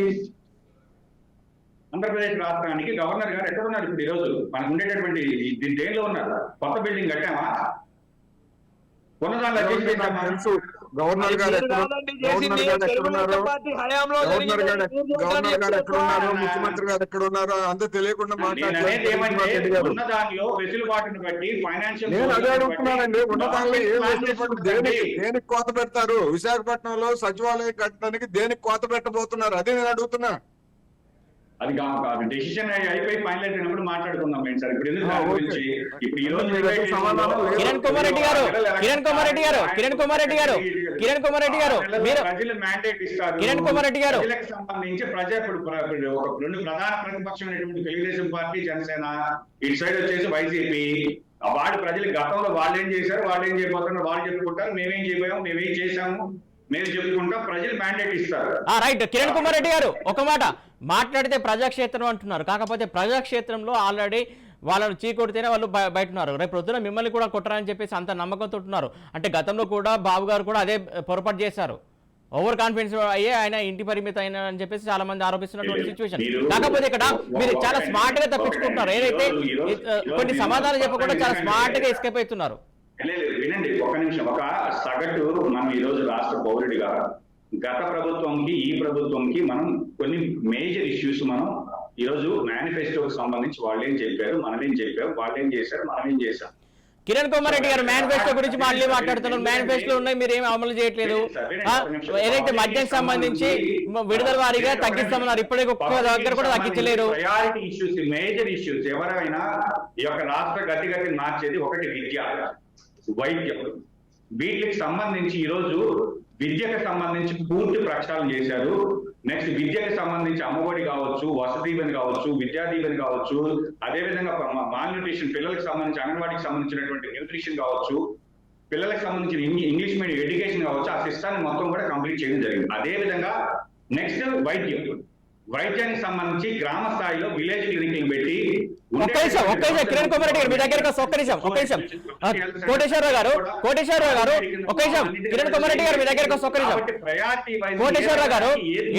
Speaker 2: ఆంధ్రప్రదేశ్ రాష్ట్రానికి గవర్నర్ గారు ఎక్కడున్నారు ఇప్పుడు? ఈ రోజు మనకు ఉండేటటువంటి దేనిలో ఉన్నారు? కొత్త బిల్డింగ్ కట్టామా?
Speaker 5: గవర్నర్ గారు ఎక్కడున్నారు, ముఖ్యమంత్రి గారు ఎక్కడున్నారో అంతా తెలియకుండా మాట్లాడలేదు.
Speaker 2: ఉన్న దానిలో వెసులుబాటును బట్టి ఫైనాన్షియల్
Speaker 5: నేను అదే అడుగుతున్నానండి. ఉన్న దానిలో ఏ వెసులుబాటు దేనికి కోత పెడతారు? విశాఖపట్నంలో సచివాలయం కట్టడానికి దేనికి కోత పెట్టబోతున్నారు? అదే నేను అడుగుతున్నా.
Speaker 2: అది డెసిషన్ అయిపోయి ఫైనలైజ్ అయినప్పుడు మాట్లాడుకుందాం సార్. ఇప్పుడు ఇప్పుడు ఈ రోజు
Speaker 1: కిరణ్ కుమార్ రెడ్డి గారు
Speaker 2: ప్రజలు మ్యాండేట్ ఇస్తారు. ప్రజలకు సంబంధించి ఒక రెండు ప్రధాన ప్రతిపక్షమైనటువంటి తెలుగుదేశం పార్టీ, జనసేన, ఇటు సైడ్ వచ్చేసి వైసీపీ. వాడు ప్రజలు గతంలో వాళ్ళు ఏం చేశారు, వాళ్ళు ఏం చేయబోతున్నారు వాళ్ళు చెప్పుకుంటారు. మేమేం చేయబోయాము, మేమేం చేశాము మేము చెప్పుకుంటాం. ప్రజలు మ్యాండేట్ ఇస్తారు.
Speaker 1: రైట్. కిరణ్ కుమార్ రెడ్డి గారు ఒక మాట మాట్లాడితే ప్రజాక్షేత్రం అంటున్నారు. కాకపోతే ప్రజాక్షేత్రంలో ఆల్రెడీ వాళ్ళను చీకొడితేనే వాళ్ళు బయట ఉన్నారు. రేపు పొద్దున మిమ్మల్ని కూడా కొట్టరని చెప్పేసి అంత నమ్మకంతో ఉంటున్నారు. అంటే గతంలో కూడా బాబు గారు కూడా అదే పొరపాటు చేశారు. ఓవర్ కాన్ఫిడెన్స్ అయ్యే ఆయన ఇంటి పరిమితి అయినా అని చెప్పేసి చాలా మంది ఆరోపిస్తున్నటువంటి సిచ్యువేషన్. కాకపోతే ఇక్కడ మీరు చాలా స్మార్ట్ గా తప్పించుకుంటున్నారు. ఏదైతే కొన్ని సమాధానం చెప్పకుండా చాలా స్మార్ట్ గా ఎస్కేప్ అవుతున్నారు.
Speaker 2: వినండి ఒక నిమిషం. ఒక సగటు మనం ఈ రోజు రాష్ట్ర పౌరుడిగా గత ప్రభుత్వంకి ఈ ప్రభుత్వంకి మనం కొన్ని మేజర్ ఇష్యూస్ మనం ఈరోజు మేనిఫెస్టోకి సంబంధించి వాళ్ళు ఏం చెప్పారు, మనం ఏం చెప్పారు, వాళ్ళు ఏం చేశారు, మనం ఏం చేశాం.
Speaker 1: కిరణ్ కుమార్ రెడ్డి గారు మేనిఫెస్టో గురించి మళ్ళీ మాట్లాడుతున్నారు. మేనిఫెస్టోలో ఉన్నాయి, మీరు ఏమి అమలు చేయట్లేదు. ఏదైతే మద్యం సంబంధించి విడుదల వారీగా తగ్గిస్తామన్నారు, ఇప్పటికీ ఒక్క దగ్గర కూడా తగ్గించలేరు.
Speaker 2: ప్రయారిటీ ఇష్యూస్, మేజర్ ఇష్యూస్ ఎవరైనా ఈ యొక్క రాష్ట్ర గతిగతిని మార్చేది ఒకటి విద్య, వైద్యం. వీటికి సంబంధించి ఈరోజు విద్యకు సంబంధించి పూర్తి ప్రక్షాళన చేశారు. నెక్స్ట్ విద్యకు సంబంధించి అమ్మఒడి కావచ్చు, వసతి దీవెన కావచ్చు, విద్యా దీవెన కావచ్చు, అదేవిధంగా మాల్ న్యూట్రిషన్ పిల్లలకు సంబంధించి అంగన్వాడీకి సంబంధించినటువంటి న్యూట్రిషన్ కావచ్చు, పిల్లలకు సంబంధించిన ఇంగ్లీష్ మీడియం ఎడ్యుకేషన్ కావచ్చు, ఆ సిస్టాన్ని మొత్తం కూడా కంప్లీట్ చేయడం జరిగింది. అదేవిధంగా నెక్స్ట్ వైద్యానికి సంబంధించి గ్రామ స్థాయిలో విలేజ్ క్లినిక్లు పెట్టి
Speaker 1: కిరణ్ కుమార్ రెడ్డి గారు మీ దగ్గరకు ఒక్క నిమిషం కోటేశ్వరరావు గారు ఒక్క నిమిషం కిరణ్ కుమార్ రెడ్డి గారు మీ దగ్గరకు ఒక్క నిమిషం కోటేశ్వరరావు గారు,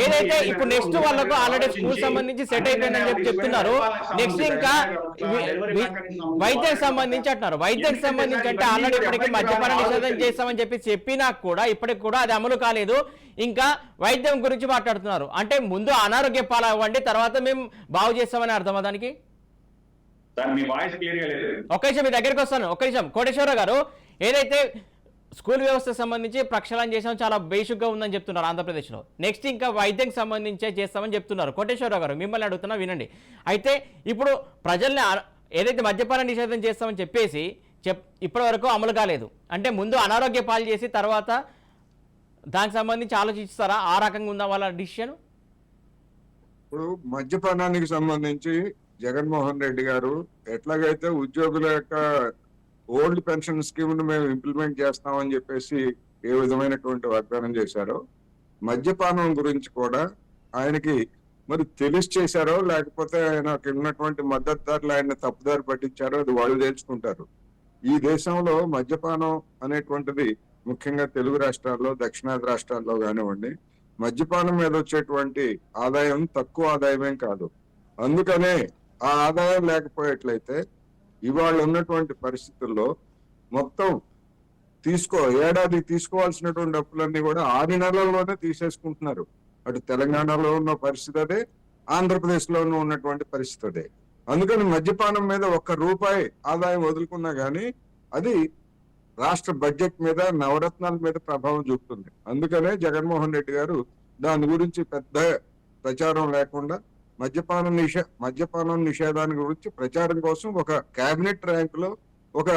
Speaker 1: ఏదైతే ఇప్పుడు నెక్స్ట్ వాళ్ళకు ఆల్రెడీ స్కూల్ సంబంధించి సెట్ అయిపోయిందని చెప్పి చెప్తున్నారు, నెక్స్ట్ ఇంకా వైద్యానికి సంబంధించి అంటున్నారు. వైద్యానికి సంబంధించి అంటే ఆల్రెడీ ఇప్పటికీ మద్యపాన నిషేధం చేస్తామని చెప్పినా కూడా ఇప్పటికి కూడా అది అమలు కాలేదు. ఇంకా వైద్యం గురించి మాట్లాడుతున్నారు. అంటే ముందు అనారోగ్య పాలవ్వండి, తర్వాత మేము బాగు చేస్తామని అర్థమా దానికి? ఒక్క నిమిషం మీ దగ్గరికి వస్తాను. ఒక్క నిమిషం కోటేశ్వరరావు గారు, ఏదైతే స్కూల్ వ్యవస్థకు సంబంధించి ప్రక్షాళన చేసాం, చాలా బేసిక్గా ఉందని చెప్తున్నారు ఆంధ్రప్రదేశ్లో. నెక్స్ట్ ఇంకా వైద్యం సంబంధించే చేస్తామని చెప్తున్నారు. కోటేశ్వరరావు గారు మిమ్మల్ని అడుగుతున్నా వినండి. అయితే ఇప్పుడు ప్రజల్ని ఏదైతే మద్యపాన నిషేధం చేస్తామని చెప్పేసి ఇప్పటి వరకు అమలు కాలేదు, అంటే ముందు అనారోగ్య పాలు చేసి తర్వాత దానికి సంబంధించి ఆలోచిస్తారా? ఆ రకంగా ఉందా వాళ్ళ డిసిషన్?
Speaker 5: ఇప్పుడు మద్యపానానికి సంబంధించి జగన్మోహన్ రెడ్డి గారు ఎట్లాగైతే ఉద్యోగుల యొక్క ఓల్డ్ పెన్షన్ స్కీమ్ ను మేము ఇంప్లిమెంట్ చేస్తామని చెప్పేసి ఏ విధమైనటువంటి వాగ్దానం చేశారో, మద్యపానం గురించి కూడా ఆయనకి మరి తెలిసి చేశారో లేకపోతే ఆయనకి ఉన్నటువంటి మద్దతుదారులు ఆయన తప్పుదారి పట్టించారో అది వాళ్ళు తెలుసుకుంటారు. ఈ దేశంలో మద్యపానం అనేటువంటిది ముఖ్యంగా తెలుగు రాష్ట్రాల్లో, దక్షిణాది రాష్ట్రాల్లో కానివ్వండి, మద్యపానం మీద వచ్చేటువంటి ఆదాయం తక్కువ ఆదాయమేం కాదు. అందుకనే ఆ ఆదాయం లేకపోయేట్లయితే ఇవాళ ఉన్నటువంటి పరిస్థితుల్లో మొత్తం ఏడాది తీసుకోవాల్సినటువంటి అప్పులన్నీ కూడా 6 నెలల్లోనే తీసేసుకుంటున్నారు. అటు తెలంగాణలో ఉన్న పరిస్థితి అదే, ఆంధ్రప్రదేశ్ లోనూ ఉన్నటువంటి పరిస్థితి అదే. అందుకని మద్యపానం మీద ₹1 ఆదాయం వదులుకున్నా గానీ అది రాష్ట్ర బడ్జెట్ మీద, నవరత్నాల మీద ప్రభావం చూపుతుంది. అందుకనే జగన్మోహన్ రెడ్డి గారు దాని గురించి పెద్ద ప్రచారం లేకుండా మద్యపానం నిషేధాన్ని గురించి ప్రచారం కోసం ఒక కేబినెట్ ర్యాంకులో ఒక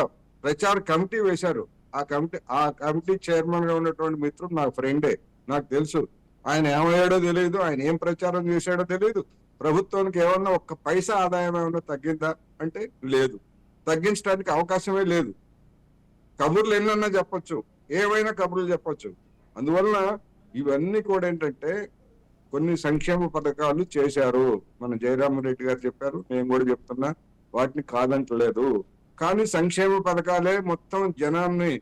Speaker 5: ప్రచార కమిటీ వేశారు. ఆ కమిటీ చైర్మన్ గా ఉన్నటువంటి మిత్రుడు నా ఫ్రెండే, నాకు తెలుసు. ఆయన ఏమయ్యాడో తెలియదు, ఆయన ఏం ప్రచారం చేశాడో తెలియదు. ప్రభుత్వానికి ఏమన్నా ఒక్క పైసా ఆదాయం ఏమన్నా తగ్గిందా అంటే లేదు, తగ్గించడానికి అవకాశమే లేదు. కబుర్లు ఎన్నన్నా చెప్పొచ్చు, ఏవైనా కబుర్లు చెప్పొచ్చు. అందువలన ఇవన్నీ కూడా ఏంటంటే కొన్ని సంక్షేమ పథకాలు చేశారు. మన జయరామరెడ్డి గారు చెప్పారు, నేను కూడా చెప్తున్నా, వాటిని కాదంటలేదు. కానీ సంక్షేమ పథకాలే మొత్తం జనాన్ని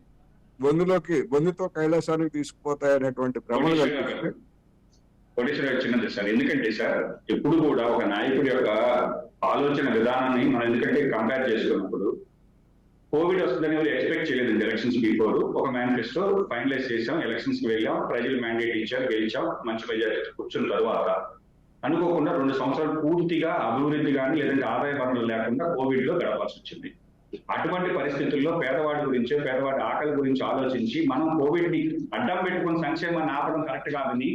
Speaker 5: బొందుతో కైలాసానికి తీసుకుపోతాయనేటువంటి భ్రమలు కల్పిస్తే
Speaker 2: కోటేశ్వరరావు చిన్నది సార్. ఎందుకంటే సార్ ఎప్పుడు కూడా ఒక నాయకుడి యొక్క ఆలోచన విధానాన్ని మనం ఎందుకంటే కంపేర్ చేసుకున్నప్పుడు కోవిడ్ వస్తుందని ఎవరు ఎక్స్పెక్ట్ చేయలేదు. ఎలక్షన్స్ బిఫోర్ ఒక మేనిఫెస్టో ఫైనలైజ్ చేసాం, ఎలక్షన్స్ కి వెళ్ళాం, ప్రజలు మ్యాండేట్ ఇచ్చారు, గెలిచాం, మంచి మెజారిటీ కూర్చున్న తర్వాత అనుకోకుండా 2 సంవత్సరాలు పూర్తిగా అభివృద్ధి కానీ లేదంటే ఆదాయ వనరులు లేకుండా కోవిడ్ లో గడపాల్సి వచ్చింది. అటువంటి పరిస్థితుల్లో పేదవాడి గురించి, పేదవాడి ఆకలి గురించి ఆలోచించి మనం కోవిడ్ ని అడ్డం పెట్టుకుని సంక్షేమాన్ని ఆపడం కరెక్ట్ కాదని,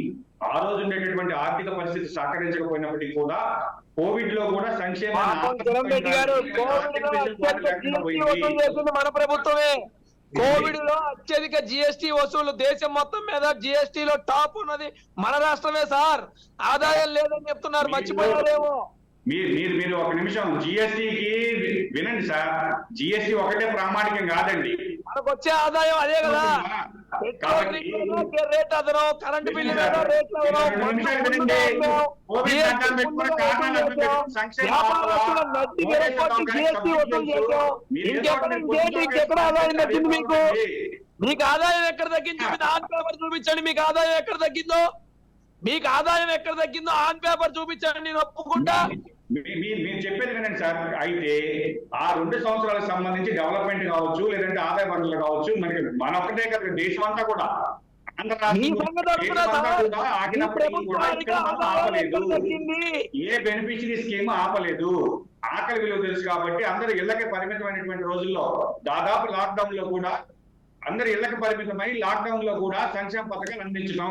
Speaker 2: ఆ రోజు ఉండేటటువంటి ఆర్థిక పరిస్థితి సహకరించకపోయినప్పటికీ కూడా కోవిడ్ లో కూడా
Speaker 3: మన ప్రభుత్వమే. కోవిడ్ లో అత్యధిక జిఎస్టీ వసూలు దేశం మొత్తం మీద, జిఎస్టీలో టాప్ ఉన్నది మన రాష్ట్రమే సార్. ఆదాయం లేదని చెప్తున్నారు, మర్చిపోయారేమో.
Speaker 2: మీరు ఒక నిమిషం జిఎస్టీకి వినండి సార్. జిఎస్టీ ఒకటే ప్రామాణికం కాదండి,
Speaker 3: మనకు వచ్చే ఆదాయం అదే కదా. రేట్ అదనం, కరెంట్ బిల్లు ఇంకెక్కడ ఆదాయం తగ్గింది మీకు? మీకు ఆదాయం ఎక్కడ తగ్గింది? ఆన్ పేపర్ చూపించండి, మీకు ఆదాయం ఎక్కడ తగ్గిందో. మీకు ఆదాయం ఎక్కడ తగ్గిందో ఆన్ పేపర్ చూపించండి, నేను ఒప్పుకుంటా.
Speaker 2: మీరు చెప్పేది వినండి సార్. అయితే ఆ 2 సంవత్సరాలకు సంబంధించి డెవలప్మెంట్ కావచ్చు, లేదంటే ఆదాయ వనరులు కావచ్చు, మనకి మన ఒక్కటే కదా, దేశం అంతా కూడా ఆంధ్ర
Speaker 3: మీ
Speaker 2: రాష్ట్రంలో
Speaker 3: సంగతి అడుగుతున్నా
Speaker 2: కేసులంతా
Speaker 3: సార్.
Speaker 2: కూడా
Speaker 3: ఈ
Speaker 2: ఆగినప్పటికీ కూడా
Speaker 3: ప్రభుత్వానికి
Speaker 2: ఇక్కడ మాత్రం
Speaker 3: ఆదాయం
Speaker 2: ఆపలేదు.
Speaker 3: ఎక్కడ తగ్గింది?
Speaker 2: ఏ బెనిఫిషరీ స్కీమ్ ఆపలేదు. ఆకలి విలువ తెలుసు కాబట్టి అందరూ ఇళ్లకే పరిమితమైనటువంటి రోజుల్లో దాదాపు లాక్డౌన్ లో కూడా అందరు ఇళ్లకు పరిమితమై లాక్డౌన్ లో కూడా సంక్షేమ పథకాలు అందించడం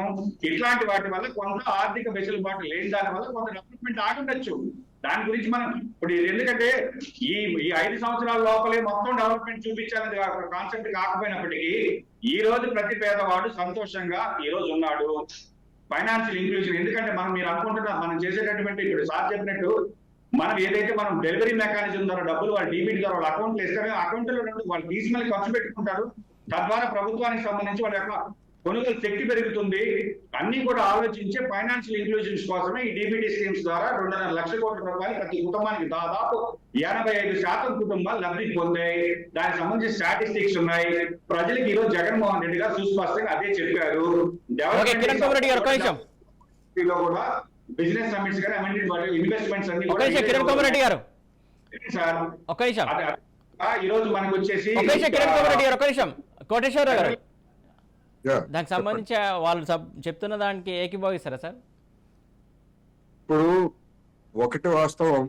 Speaker 2: ఇట్లాంటి వాటి వల్ల కొంత ఆర్థిక వెసులుబాటు లేని దాని వల్ల కొంత డెవలప్మెంట్ ఆగుండొచ్చు. దాని గురించి మనం ఇప్పుడు ఎందుకంటే ఈ 5 సంవత్సరాల లోపలే మొత్తం డెవలప్మెంట్ చూపించాలని కాన్సెప్ట్ కాకపోయినప్పటికీ ఈ రోజు ప్రతి పేదవాడు సంతోషంగా ఈ రోజు ఉన్నాడు. ఫైనాన్షియల్ ఇంక్లూజన్ ఎందుకంటే మీరు అనుకుంటున్నారు మనం చేసేటటువంటి ఇప్పుడు సార్ చెప్పినట్టు మనం ఏదైతే మనం డెలివరీ మెకానిజం ద్వారా డబ్బులు వాళ్ళ డీబీటీ ద్వారా వాళ్ళ అకౌంట్లో ఇస్తారో అకౌంట్లో వాళ్ళు తీసుకెళ్ళి ఖర్చు పెట్టుకుంటారు. తద్వారా ప్రభుత్వానికి సంబంధించి వాళ్ళ యొక్క కొనుగోలు శక్తి పెరుగుతుంది. అన్ని కూడా ఆలోచించే ఫైనాన్షియల్ ఇంక్లూజన్స్ కోసమే ఈ డీబీటీ స్కీమ్స్ ద్వారా 2.5 లక్షల కోట్ల రూపాయలు ప్రతి కుటుంబానికి దాదాపు 85% కుటుంబాలు లబ్ధి పొందాయి. దానికి సంబంధించిన స్టాటిస్టిక్స్ ఉన్నాయి. ప్రజలకు ఈరోజు జగన్మోహన్ రెడ్డి గారు సుస్పష్టంగా అదే చెప్పారు. లో కూడా బిజినెస్ సమిట్స్ కానీ అమెండెడ్ ఇన్వెస్ట్మెంట్స్ అన్ని కూడా
Speaker 1: కిరణ్ కుమార్ రెడ్డి గారు
Speaker 2: సార్
Speaker 1: ఒక్క నిమిషం
Speaker 2: ఈ రోజు మనకు వచ్చేసి
Speaker 1: కిరణ్ కుమార్ రెడ్డి గారు ఒక్క నిమిషం కోటేశ్వరరావు గారు
Speaker 5: Yeah.
Speaker 1: దానికి సంబంధించి వాళ్ళు చెప్తున్న దానికి ఏకీభవిస్తారా సార్?
Speaker 5: ఇప్పుడు ఒకటి వాస్తవం,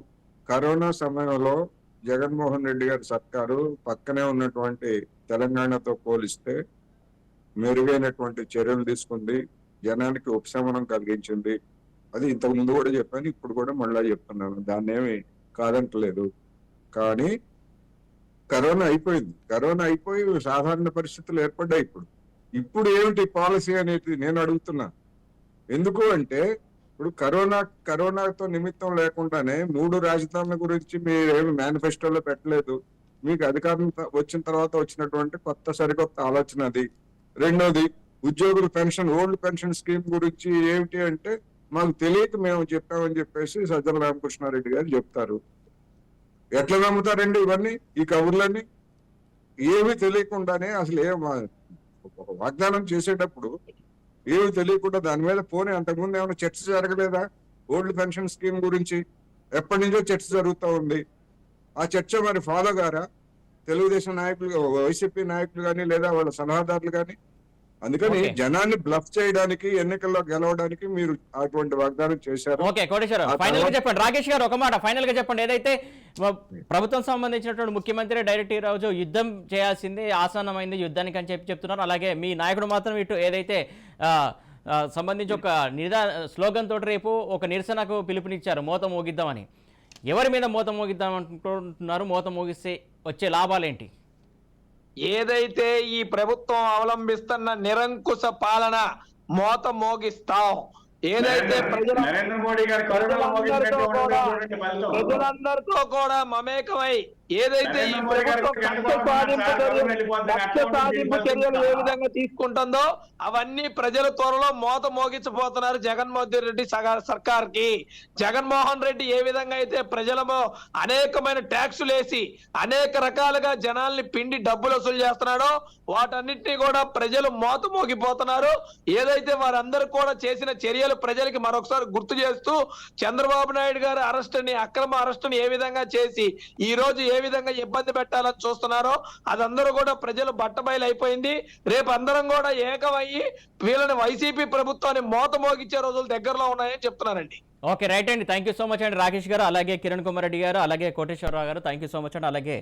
Speaker 5: కరోనా సమయంలో జగన్మోహన్ రెడ్డి గారి సర్కారు పక్కనే ఉన్నటువంటి తెలంగాణతో పోలిస్తే మెరుగైనటువంటి చర్యలు తీసుకుంది, జనానికి ఉపశమనం కలిగించింది. అది ఇంతకు ముందు కూడా చెప్పాను, ఇప్పుడు కూడా మళ్ళా చెప్తున్నాను, దాన్ని ఏమి కాదంటలేదు. కానీ కరోనా అయిపోయింది, కరోనా అయిపోయి సాధారణ పరిస్థితులు ఏర్పడ్డాయి. ఇప్పుడు ఏమిటి పాలసీ అనేది నేను అడుగుతున్నా. ఎందుకు అంటే ఇప్పుడు కరోనాతో నిమిత్తం లేకుండానే 3 రాజధానుల గురించి మీరు ఏమి మేనిఫెస్టోలో పెట్టలేదు. మీకు అధికారం వచ్చిన తర్వాత వచ్చినటువంటి సరికొత్త ఆలోచన అది. రెండోది ఉద్యోగుల పెన్షన్, ఓల్డ్ పెన్షన్ స్కీమ్ గురించి ఏమిటి అంటే మాకు తెలియక మేము చెప్పామని చెప్పేసి సజ్జల రామకృష్ణారెడ్డి గారు చెప్తారు. ఎట్లా నమ్ముతారండి ఇవన్నీ, ఈ కబుర్లన్నీ? ఏమీ తెలియకుండానే అసలు వాగ్దానం చేసేటప్పుడు ఏమి తెలియకుండా దాని మీద పోనీ అంతకుముందు ఏమైనా చర్చ జరగలేదా? ఓల్డ్ పెన్షన్ స్కీమ్ గురించి ఎప్పటి నుంచో చర్చ జరుగుతూ ఉంది. ఆ చర్చ మరి ఫాలో గారా తెలుగుదేశం నాయకులు, వైసీపీ నాయకులు కానీ లేదా వాళ్ళ సలహాదారులు కానీ? అందుకని జనాన్ని బ్లఫ్ చేయడానికి, ఎన్నికల్లో గెలవడానికి మీరు అటువంటి వాగ్దానం చేశారు.
Speaker 1: ఓకే కోటేశ్వరరావు, ఫైనల్ గా చెప్పండి. రాకేష్ గారు ఒక మాట ఫైనల్ గా చెప్పండి. ఏదైతే ప్రభుత్వం సంబంధించినటువంటి ముఖ్యమంత్రి డైరెక్ట్ ఈ రోజు యుద్ధం చేయాల్సింది ఆసన్నమైంది యుద్ధానికి అని చెప్తున్నారు. అలాగే మీ నాయకుడు మాత్రం ఇటు ఏదైతే సంబంధించి ఒక స్లోగన్ తోటి రేపు ఒక నిరసనకు పిలుపునిచ్చారు, మోత మోగిద్దామని. ఎవరి మీద మోత మోగిద్దాం అనుకుంటున్నారు? మోత మోగిస్తే వచ్చే లాభాలేంటి?
Speaker 3: ఏదైతే ఈ ప్రభుత్వం అవలంబిస్తున్న నిరంకుశ పాలన మోత మోగిస్తాం. ఏదైతే
Speaker 2: నరేంద్ర మోడీ గారు
Speaker 3: ప్రజలందరితో కూడా మమేకమై ఏదైతే ఈ ప్రభుత్వం లక్ష్య సాధింపు చర్యలు ఏ విధంగా తీసుకుంటుందో అవన్నీ ప్రజల త్వరలో మోత మోగించబోతున్నారు జగన్మోహన్ రెడ్డి సర్కార్ కి. జగన్మోహన్ రెడ్డి ఏ విధంగా అయితే ప్రజలము అనేకమైన ట్యాక్సులు వేసి అనేక రకాలుగా జనాల్ని పిండి డబ్బులు వసూలు చేస్తున్నాడో వాటన్నిటినీ కూడా ప్రజలు మోత మోగిపోతున్నారు. ఏదైతే వారందరూ కూడా చేసిన చర్యలు ప్రజలకి మరొకసారి గుర్తు చేస్తూ చంద్రబాబు నాయుడు గారి అక్రమ అరెస్టుని ఏ విధంగా చేసి ఈ రోజు ఏ విధంగా ఇబ్బంది పెట్టాలని చూస్తున్నారో అదందరూ కూడా ప్రజలు బట్టబయలు అయిపోయింది. రేపు అందరం కూడా ఏకమయ్యి వీళ్ళని వైసీపీ ప్రభుత్వాన్ని మోత మోగించే రోజులు దగ్గరలో ఉన్నాయని చెప్తున్నారండి.
Speaker 1: ఓకే రైట్ అండి, థ్యాంక్ యూ సో మచ్ అండి రాకేష్ గారు, అలాగే కిరణ్ కుమార్ రెడ్డి గారు, అలాగే కోటేశ్వరరావు గారు, థ్యాంక్ యూ సో మచ్ అండి. అలాగే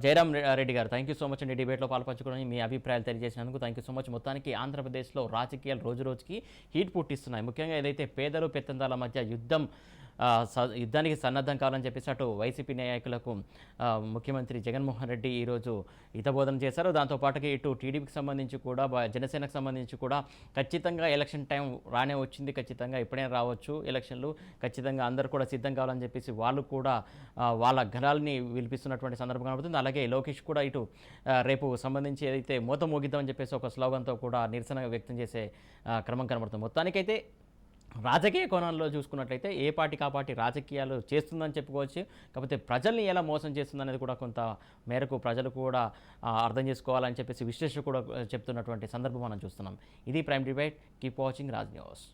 Speaker 1: జయరామ్ రెడ్డి గారు, థ్యాంక్ యూ సో మచ్ అండి. డిబేట్లో పాల్పంచుకోవడానికి మీ అభిప్రాయాలు తెలియజేసినందుకు థ్యాంక్ యూ సో మచ్. మొత్తానికి ఆంధ్రప్రదేశ్లో రాజకీయాలు రోజు రోజుకి హీట్ పుట్టిస్తున్నాయి. ముఖ్యంగా ఏదైతే పేదలు పెత్తందాల మధ్య యుద్ధానికి సన్నద్ధం కావాలని చెప్పేసి అటు వైసీపీ నాయకులకు ముఖ్యమంత్రి జగన్మోహన్ రెడ్డి ఈరోజు హితబోధన చేశారు. దాంతోపాటుగా ఇటు టీడీపీకి సంబంధించి కూడా జనసేనకు సంబంధించి కూడా ఖచ్చితంగా ఎలక్షన్ టైం రానే వచ్చింది, ఖచ్చితంగా ఎప్పుడైనా రావచ్చు ఎలక్షన్లు, ఖచ్చితంగా అందరూ కూడా సిద్ధం కావాలని చెప్పేసి వాళ్ళు కూడా వాళ్ళ గళాలని వినిపిస్తున్నటువంటి సందర్భం కనబడుతుంది. అలాగే లోకేష్ కూడా ఇటు రేపు సంబంధించి ఏదైతే మోత మోగిద్దామని చెప్పేసి ఒక స్లోగన్తో కూడా నిరసన వ్యక్తం చేసే క్రమం కనబడుతుంది. మొత్తానికైతే రాజకీయ కోణంలో చూసుకున్నట్లయితే ఏ పార్టీకి ఆ పార్టీ రాజకీయాలు చేస్తుందని చెప్పుకోవచ్చు. కాకపోతే ప్రజల్ని ఎలా మోసం చేస్తుందనేది కూడా కొంత మేరకు ప్రజలు కూడా అర్థం చేసుకోవాలని చెప్పేసి విశ్లేషకులు కూడా చెప్తున్నటువంటి సందర్భం మనం చూస్తున్నాం. ఇది prime debate. Keep watching Raj news.